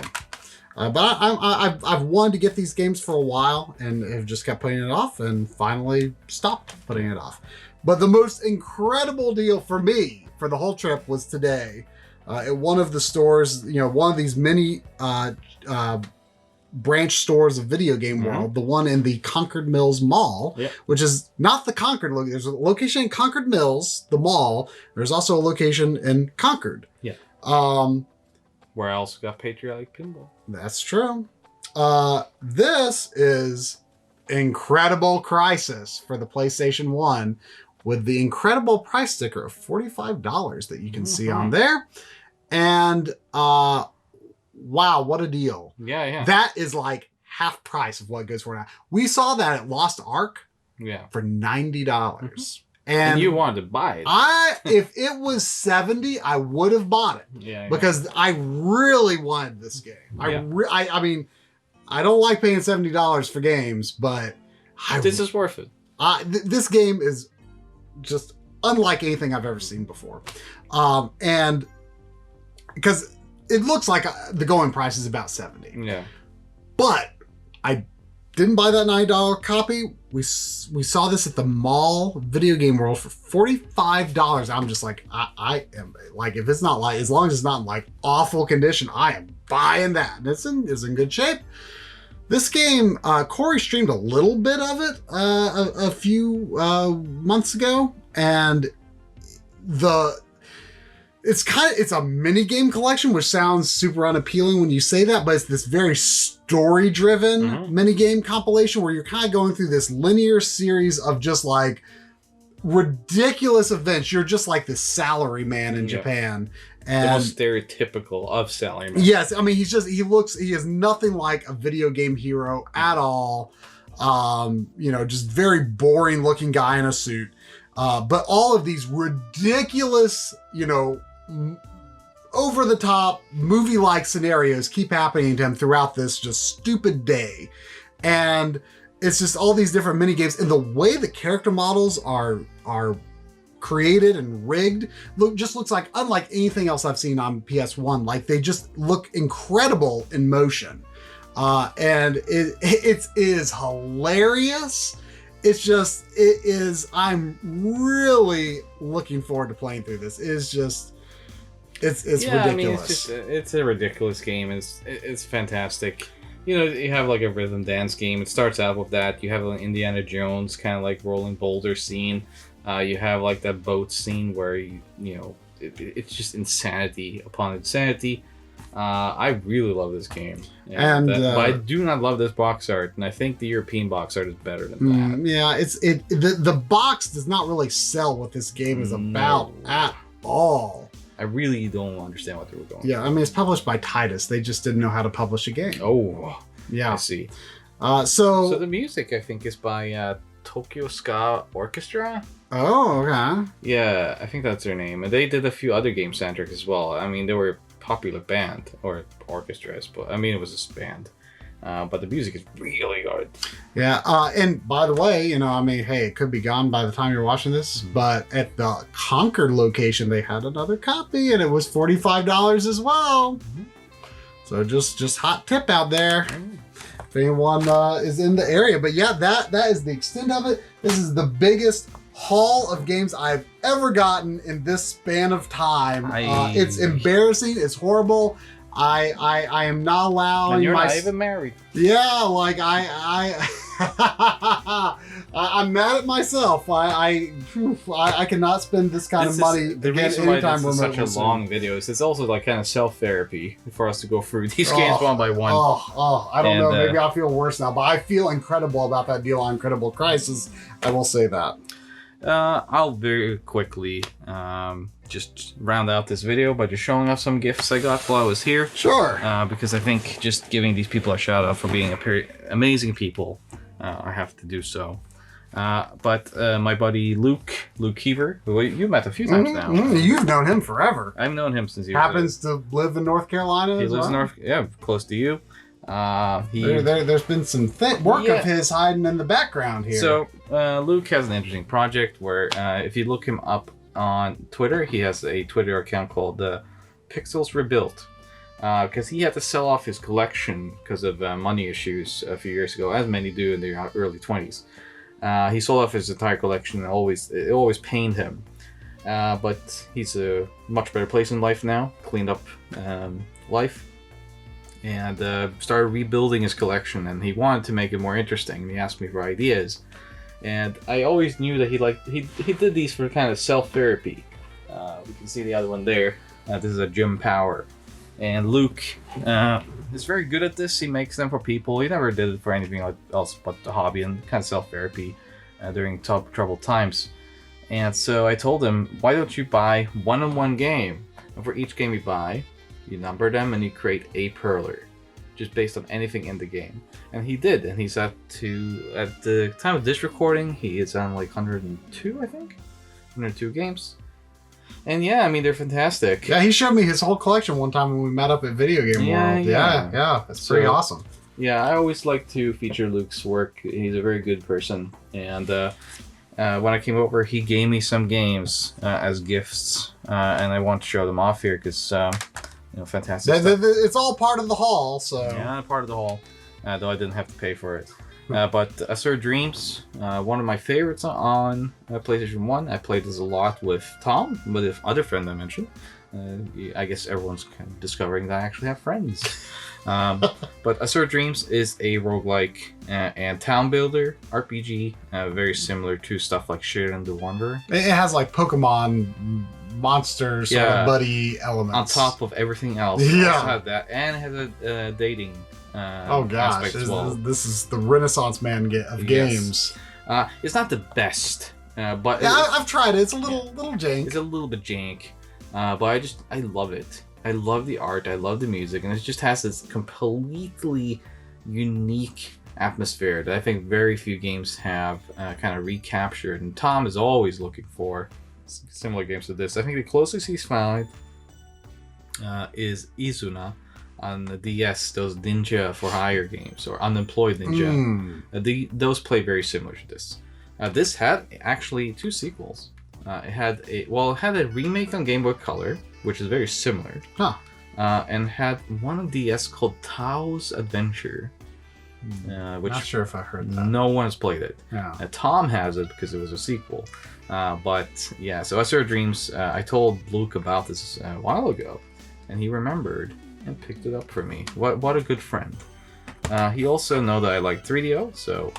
but I've wanted to get these games for a while and have just kept putting it off, and finally stopped putting it off. But the most incredible deal for me for the whole trip was today at one of the stores, one of these mini branch stores of Video Game World, the one in the Concord Mills Mall, which is not the Concord location. There's a location in Concord Mills, the mall. There's also a location in Concord. Yeah. Where else got Patriotic pinball? That's true. This is Incredible Crisis for the PlayStation 1 with the incredible price sticker of $45 that you can see on there. And wow, what a deal. Yeah. That is like half price of what it goes for now. We saw that at Lost Ark for $90. And you wanted to buy it. If it was $70, I would have bought it. Because I really wanted this game. I mean, I don't like paying $70 for games, but this is worth it. This game is just unlike anything I've ever seen before. And because it looks like the going price is about $70. Yeah. But I didn't buy that $90 copy. We saw this at the mall Video Game World for $45. I'm just like, I am like, if it's not like, as long as it's not in like awful condition, I am buying that. It's in good shape. This game, Corey streamed a little bit of it a few months ago, and it's a mini game collection, which sounds super unappealing when you say that, but it's this very story driven mini game compilation where you're kind of going through this linear series of just like ridiculous events. You're just like this salary man in Japan. And the most stereotypical of salaryman. Yes, I mean he is nothing like a video game hero at all. Just very boring looking guy in a suit. But all of these ridiculous, over the top movie like scenarios keep happening to him throughout this just stupid day. And it's just all these different mini games, and the way the character models are created and rigged looks like unlike anything else I've seen on PS1. Like they just look incredible in motion, and it is hilarious. I'm really looking forward to playing through this. It's ridiculous. I mean, it's a ridiculous game. It's fantastic. You have like a rhythm dance game. It starts out with that. You have an Indiana Jones kind of like rolling boulder scene. You have like that boat scene where it's just insanity upon insanity. I really love this game, but I do not love this box art, and I think the European box art is better than that. Yeah, the box does not really sell what this game is about at all. I really don't understand what they were going. Yeah, I mean it's published by Titus. They just didn't know how to publish a game. Oh, yeah, I see. So the music I think is by Tokyo Ska Orchestra. Oh, okay. Yeah, I think that's their name. And they did a few other game soundtracks as well. I mean, they were a popular band, or orchestra, but I mean, it was this band. But the music is really good. Yeah, and by the way, hey, it could be gone by the time you're watching this, but at the Concord location, they had another copy, and it was $45 as well. So just hot tip out there. If anyone is in the area. But yeah, that is the extent of it. This is the biggest haul of games I've ever gotten in this span of time. It's embarrassing. It's horrible. I am not allowing. And you're not even married. Yeah, like I'm mad at myself. I cannot spend this kind of money the reason why this is such a long video is it's also like kind of self-therapy for us to go through these games one by one. I don't know. Maybe I'll feel worse now, but I feel incredible about that deal on Incredible Crisis. I will say that. I'll very quickly just round out this video by just showing off some gifts I got while I was here. Sure. Because I think just giving these people a shout out for being amazing people, I have to do so. But my buddy Luke Keever, who you met a few times now. You've known him forever. I've known him since he happens to live in North Carolina. He lives in close to you. There's been some work of his hiding in the background here. So Luke has an interesting project where if you look him up on Twitter, he has a Twitter account called Pixels Rebuilt. Because he had to sell off his collection because of money issues a few years ago, as many do in their early 20s. He sold off his entire collection, and it always pained him. But he's a much better place in life now, cleaned up life, and started rebuilding his collection. And he wanted to make it more interesting, and he asked me for ideas. And I always knew that he did these for kind of self-therapy. We can see the other one there. This is a Jim Power. And Luke is very good at this. He makes them for people. He never did it for anything else but the hobby and kind of self-therapy during troubled times. And so I told him, why don't you buy one-on-one game? And for each game you buy, you number them and you create a perler, just based on anything in the game. And he did. And he's at the time of this recording, he is on like 102, I think? 102 games. And yeah, I mean, they're fantastic. Yeah, he showed me his whole collection one time when we met up at Video Game World. Yeah, that's pretty awesome. Yeah, I always like to feature Luke's work. He's a very good person. And when I came over, he gave me some games as gifts. And I want to show them off here because, fantastic stuff. It's all part of the haul, so... Yeah, part of the haul. Though I didn't have to pay for it. But Absurd Dreams, one of my favorites on PlayStation 1. I played this a lot with Tom, with the other friend I mentioned. I guess everyone's kind of discovering that I actually have friends. But Absurd Dreams is a roguelike and town builder RPG, very similar to stuff like Share and the Wanderer. It has like Pokemon monster sort of buddy elements. On top of everything else. Yeah. It has that, and it has a dating oh gosh, well. This is the Renaissance man of games. It's not the best, but yeah, I've tried it. It's a little jank. It's a little bit jank, but I love it. I love the art. I love the music, and it just has this completely unique atmosphere that I think very few games have kind of recaptured. And Tom is always looking for similar games to this. I think the closest he's found is Izuna on the DS, those Ninja for Hire games, or Unemployed Ninja. Those play very similar to this. This had actually 2 sequels. It had a remake on Game Boy Color, which is very similar. And had one on DS called Tao's Adventure. Which not sure if I heard that. No one has played it. Yeah. Tom has it because it was a sequel. But yeah, so Absurd Dreams, I told Luke about this a while ago, and he remembered and picked it up for me. What a good friend. He also knows that I like 3DO, so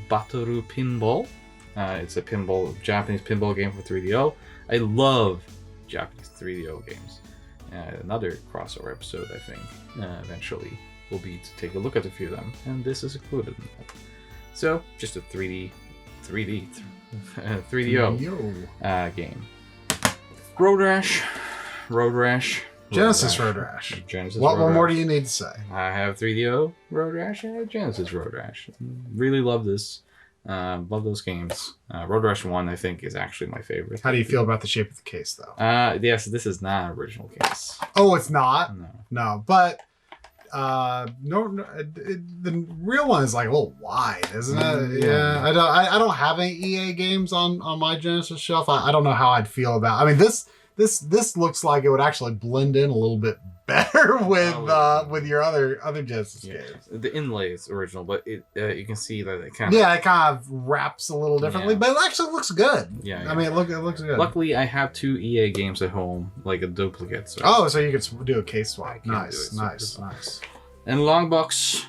Batoru Pinball. It's a Japanese pinball game for 3DO. I love Japanese 3DO games. Another crossover episode, I think, eventually will be to take a look at a few of them, and this is included in that. So, just a 3DO game. Road Rash. Genesis Road Rash. What more do you need to say? I have 3DO Road Rash and I have Genesis Road Rash. Really love this. Love those games. Road Rash 1, I think, is actually my favorite. How do you feel about the shape of the case, though? Yes, this is not an original case. Oh, it's not? No. But the real one is like a little wide, isn't it? Yeah. I don't have any EA games on my Genesis shelf. I don't know how I'd feel about. I mean, this looks like it would actually blend in a little bit better with your other Genesis games. The inlay is original, but it you can see that it kind of wraps a little differently, but it actually looks good. Yeah. I mean, it looks good. Luckily, I have 2 EA games at home, like a duplicate. So. So you could do a case swap. Nice. And Longbox,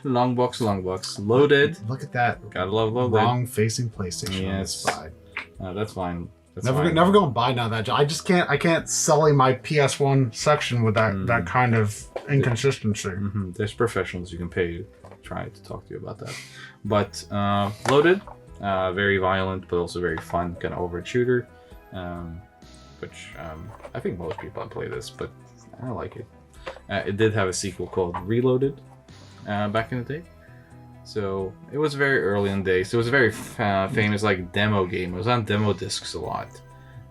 loaded. Look at that. Gotta love loaded. Wrong facing PlayStation. Yes. That's fine. Never going to buy now that I just can't. I can't sully my PS1 section with that kind of inconsistency. There's professionals you can pay to try to talk to you about that. But loaded, very violent, but also very fun, kind of overt shooter. Which I think most people play this, but I like it. It did have a sequel called Reloaded back in the day. So it was very early in the day. So it was a very famous like demo game. It was on demo discs a lot.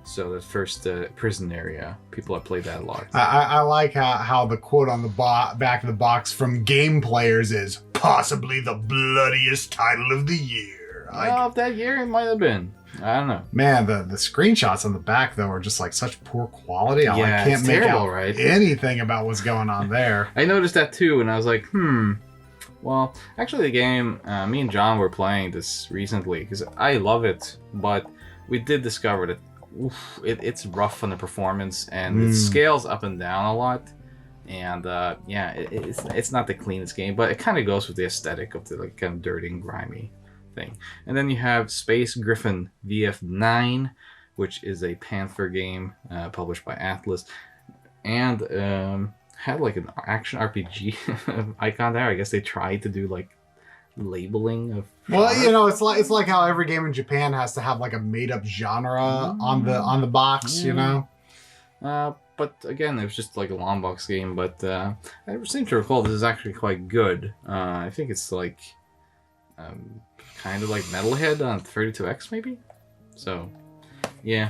So the first prison area, people have played that a lot. I like how the quote on the back of the box from Game Players is possibly the bloodiest title of the year. Well, of that year, it might have been. I don't know. Man, the screenshots on the back, though, are just like such poor quality. I can't make out anything about what's going on there. I noticed that too, and I was like, Well, actually, the game, me and John were playing this recently because I love it, but we did discover that it's rough on the performance and it scales up and down a lot. And it's not the cleanest game, but it kind of goes with the aesthetic of the like kind of dirty and grimy thing. And then you have Space Griffin VF9, which is a Panther game published by Atlas, and had like an action RPG icon there. I guess they tried to do like labeling of. Well, you know, it's like how every game in Japan has to have like a made up genre on the box, you know. But again, it was just like a long box game. But I seem to recall this is actually quite good. I think it's like kind of like Metalhead on 32X maybe. So yeah.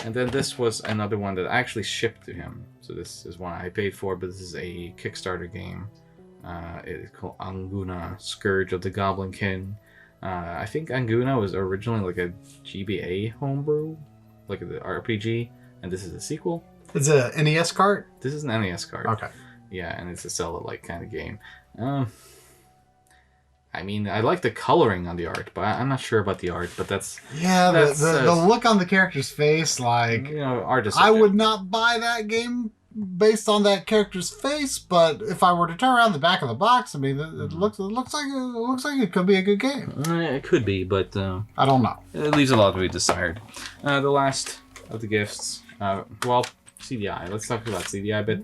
And then this was another one that actually shipped to him. So this is one I paid for, but this is a Kickstarter game. It is called Anguna, Scourge of the Goblin King. I think Anguna was originally like a GBA homebrew, like the RPG, and this is a sequel. It's a NES cart? This is an NES cart. Okay. Yeah, and it's a sell-it-like kind of game. I mean, I like the coloring on the art, but I'm not sure about the art. But that's the look on the character's face, like, you know, art is. I would not buy that game based on that character's face, but if I were to turn around the back of the box, I mean, it looks like it could be a good game. It could be, but I don't know. It leaves a lot to be desired. The last of the gifts, well, CDI. Let's talk about CDI a bit.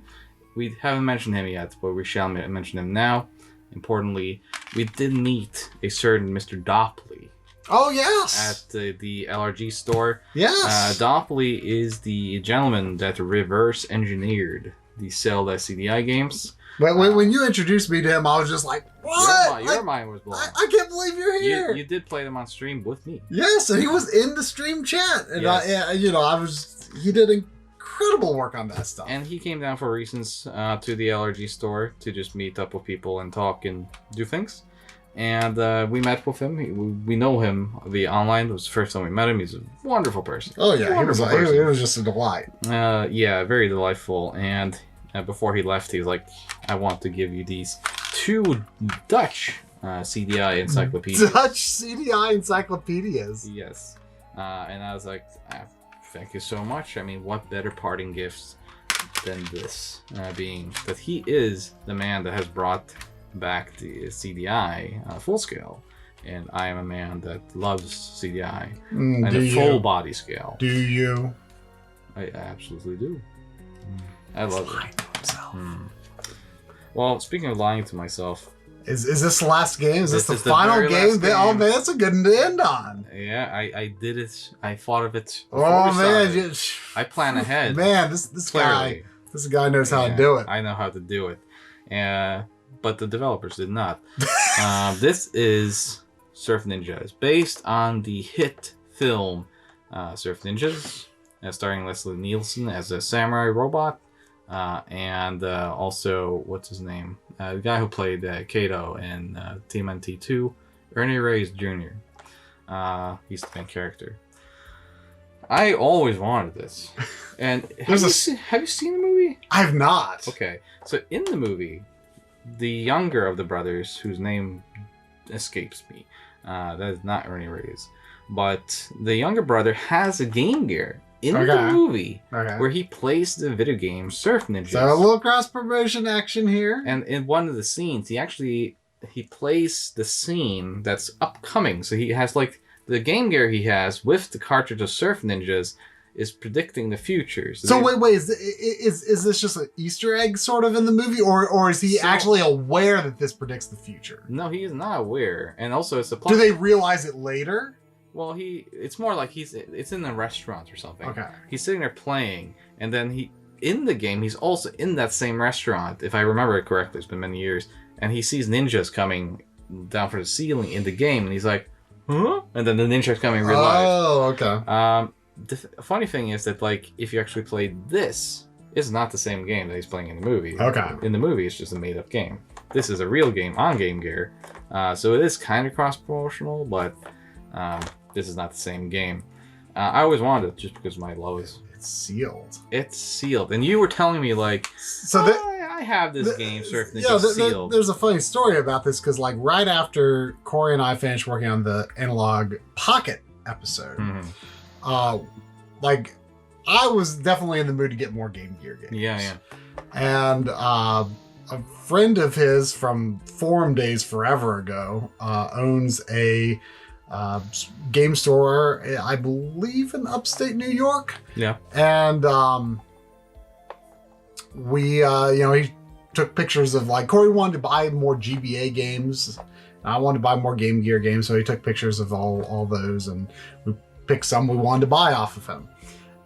We haven't mentioned him yet, but we shall mention him now. Importantly, we did meet a certain Mr. Dopley. Oh, yes! At the LRG store. Yes! Dopley is the gentleman that reverse engineered the Zelda CDI games. But when you introduced me to him, I was just like, what? Your mind was blown. I can't believe you're here. You did play them on stream with me. Yes, and he was in the stream chat. And yes. He did incredible work on that stuff. And he came down for reasons to the LRG store to just meet up with people and talk and do things. And we met with him. We know him via online. It was the first time we met him. He's a wonderful person. Oh yeah, he was just a delight. Yeah, very delightful. And before he left, he was like, "I want to give you these 2 Dutch CDI encyclopedias." Dutch CDI encyclopedias. Yes. And I was like, thank you so much. I mean, what better parting gifts than this? Being that he is the man that has brought back the CDI full scale, and I am a man that loves CDI and a full body scale. Do you? I absolutely do. I love it. Well, speaking of lying to myself, is this the last game? Is this the final game? Oh man, that's a good one to end on. Yeah, I did it. I thought of it. Oh man, I plan ahead. Man, this guy knows how to do it. I know how to do it. But the developers did not. This is Surf Ninjas, based on the hit film Surf Ninjas, starring Leslie Nielsen as a samurai robot, and also, what's his name? The guy who played Kato in Team NT2, Ernie Reyes Jr. He's the main character. I always wanted this. And have you seen the movie? I've not. Okay, so in the movie, the younger of the brothers, whose name escapes me, that is not Ernie Reyes, but the younger brother has a Game Gear in the movie where he plays the video game Surf Ninjas. So a little cross promotion action here. And in one of the scenes, he plays the scene that's upcoming. So he has like the Game Gear he has with the cartridge of Surf Ninjas is predicting the future. So wait, is this just an Easter egg sort of in the movie, or is he actually aware that this predicts the future? No, he is not aware, and also it's a. Do they realize it later? Well, it's more like it's in a restaurant or something. Okay. He's sitting there playing, and then in the game he's also in that same restaurant, if I remember it correctly. It's been many years, and he sees ninjas coming down for the ceiling in the game, and he's like, huh? And then the ninja's coming in real life. Oh, okay. The funny thing is that, like, if you actually played this, it's not the same game that he's playing in the movie. Okay. In the movie, it's just a made-up game. This is a real game on Game Gear. So it is kind of cross-promotional, but this is not the same game. I always wanted it just because of my lows. It's sealed. It's sealed. And you were telling me, like, so I have this game, Surf Ninja sealed. There's a funny story about this, because, like, right after Corey and I finished working on the Analog Pocket episode, like, I was definitely in the mood to get more Game Gear games. Yeah. And a friend of his from forum days forever ago owns a game store, I believe, in upstate New York. Yeah. And we, he took pictures of, like, Corey wanted to buy more GBA games. I wanted to buy more Game Gear games, so he took pictures of all those, and we picked some we wanted to buy off of him.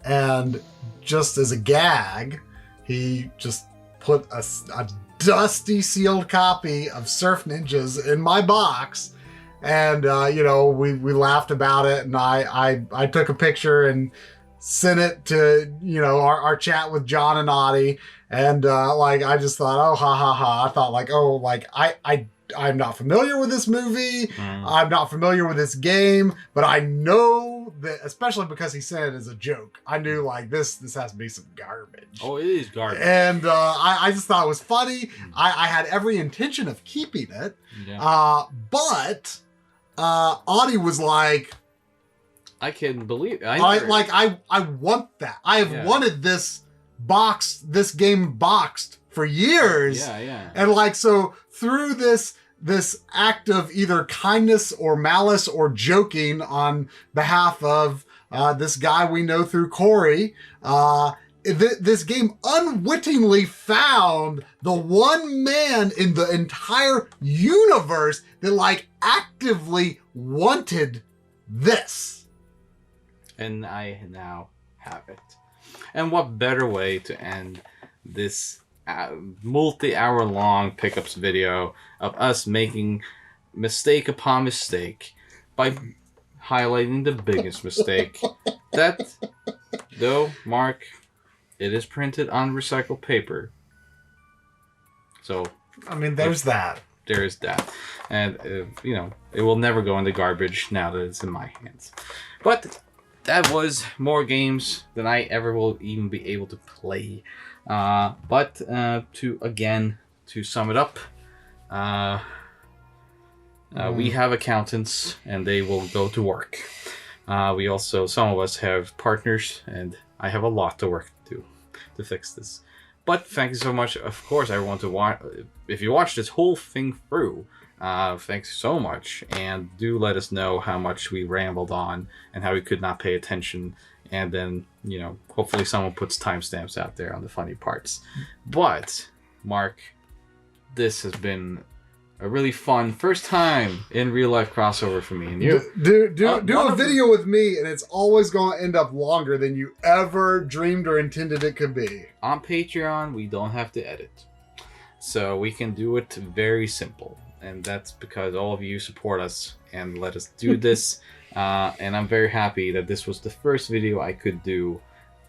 And just as a gag, he just put a dusty sealed copy of Surf Ninjas in my box. And, we laughed about it, and I took a picture and sent it to, our chat with John and Audi. And, I just thought, oh, ha, ha, ha. I thought, like, oh, like, I'm not familiar with this movie. I'm not familiar with this game, but I know that, especially because he said it as a joke, I knew, like, this has to be some garbage. Oh, it is garbage. And I just thought it was funny. I had every intention of keeping it. Yeah. But Audi was like, I can't believe it. I want that. I have wanted this game boxed for years. Yeah. And, like, so through this act of either kindness or malice or joking on behalf of this guy we know through Corey, this game unwittingly found the one man in the entire universe that, like, actively wanted this. And I now have it. And what better way to end this multi-hour long pickups video of us making mistake upon mistake by highlighting the biggest mistake. That, though, Mark, it is printed on recycled paper. So, I mean, there's that. There is that. And, it will never go in the garbage now that it's in my hands. But that was more games than I ever will even be able to play. But to sum it up, we have accountants and they will go to work. We also, some of us have partners, and I have a lot to work to fix this. But thank you so much. Of course, I want to watch. If you watch this whole thing through, thanks so much, and do let us know how much we rambled on and how we could not pay attention. And then, hopefully someone puts timestamps out there on the funny parts. But, Mark, this has been a really fun first time in real life crossover for me and you. Do a video with me, and it's always going to end up longer than you ever dreamed or intended it could be. On Patreon, we don't have to edit. So we can do it very simple. And that's because all of you support us and let us do this. And I'm very happy that this was the first video I could do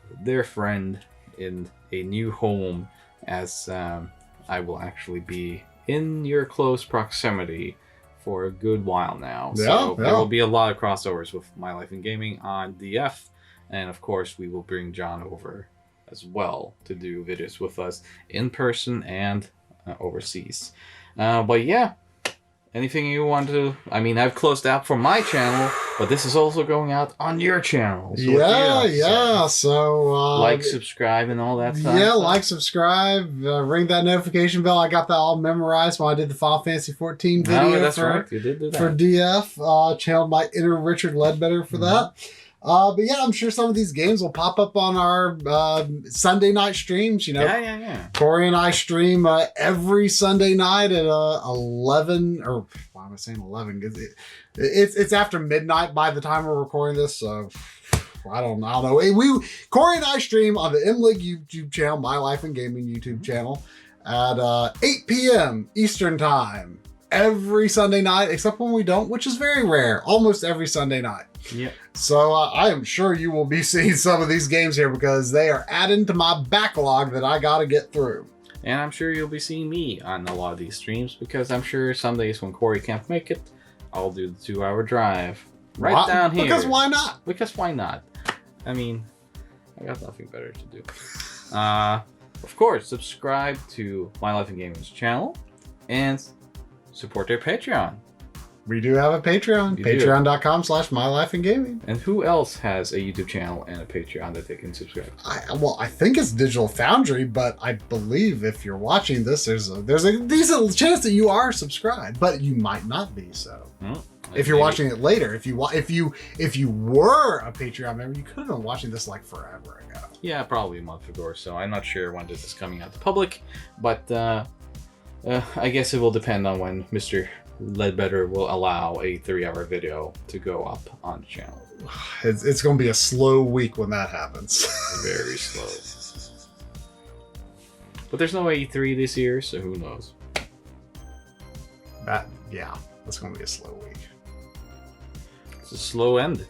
with their friend in a new home, as I will actually be in your close proximity for a good while now. So there will be a lot of crossovers with My Life in Gaming on DF. And of course, we will bring John over as well to do videos with us in person and overseas. But yeah, anything you want to... I mean, I've closed out for my channel, but this is also going out on your channel. So So like, subscribe, and all that stuff. Yeah, like, subscribe, ring that notification bell. I got that all memorized when I did the Final Fantasy 14 video. Oh, that's right. You did do that. For DF. Channeled my inner Richard Ledbetter for that. But yeah, I'm sure some of these games will pop up on our Sunday night streams. Yeah. Corey and I stream every Sunday night at 11, or why am I saying 11? Because it's after midnight by the time we're recording this. So I don't know. Corey and I stream on the MLeague YouTube channel, My Life in Gaming YouTube channel, at 8 p.m. Eastern Time. every Sunday night, except when we don't, which is very rare. Almost every Sunday night. Yep. So I am sure you will be seeing some of these games here because they are adding to my backlog that I got to get through. And I'm sure you'll be seeing me on a lot of these streams because I'm sure some days when Corey can't make it, I'll do the 2-hour drive down here. Because why not? Because why not? I mean, I got nothing better to do. Of course, subscribe to My Life in Gaming's channel and support their Patreon. We do have a Patreon. Patreon.com/mylifeingaming. And who else has a YouTube channel and a Patreon that they can subscribe to? I think it's Digital Foundry, but I believe if you're watching this, there's a decent chance that you are subscribed, but you might not be. So, if you're watching it later, if you were a Patreon member, you could have been watching this like forever ago. Yeah, probably a month ago or so. I'm not sure when this is coming out to public, but I guess it will depend on when Mr. Ledbetter will allow a 3-hour video to go up on the channel. It's going to be a slow week when that happens. Very slow. But there's no E3 this year, so who knows? Yeah, that's going to be a slow week. It's a slow end.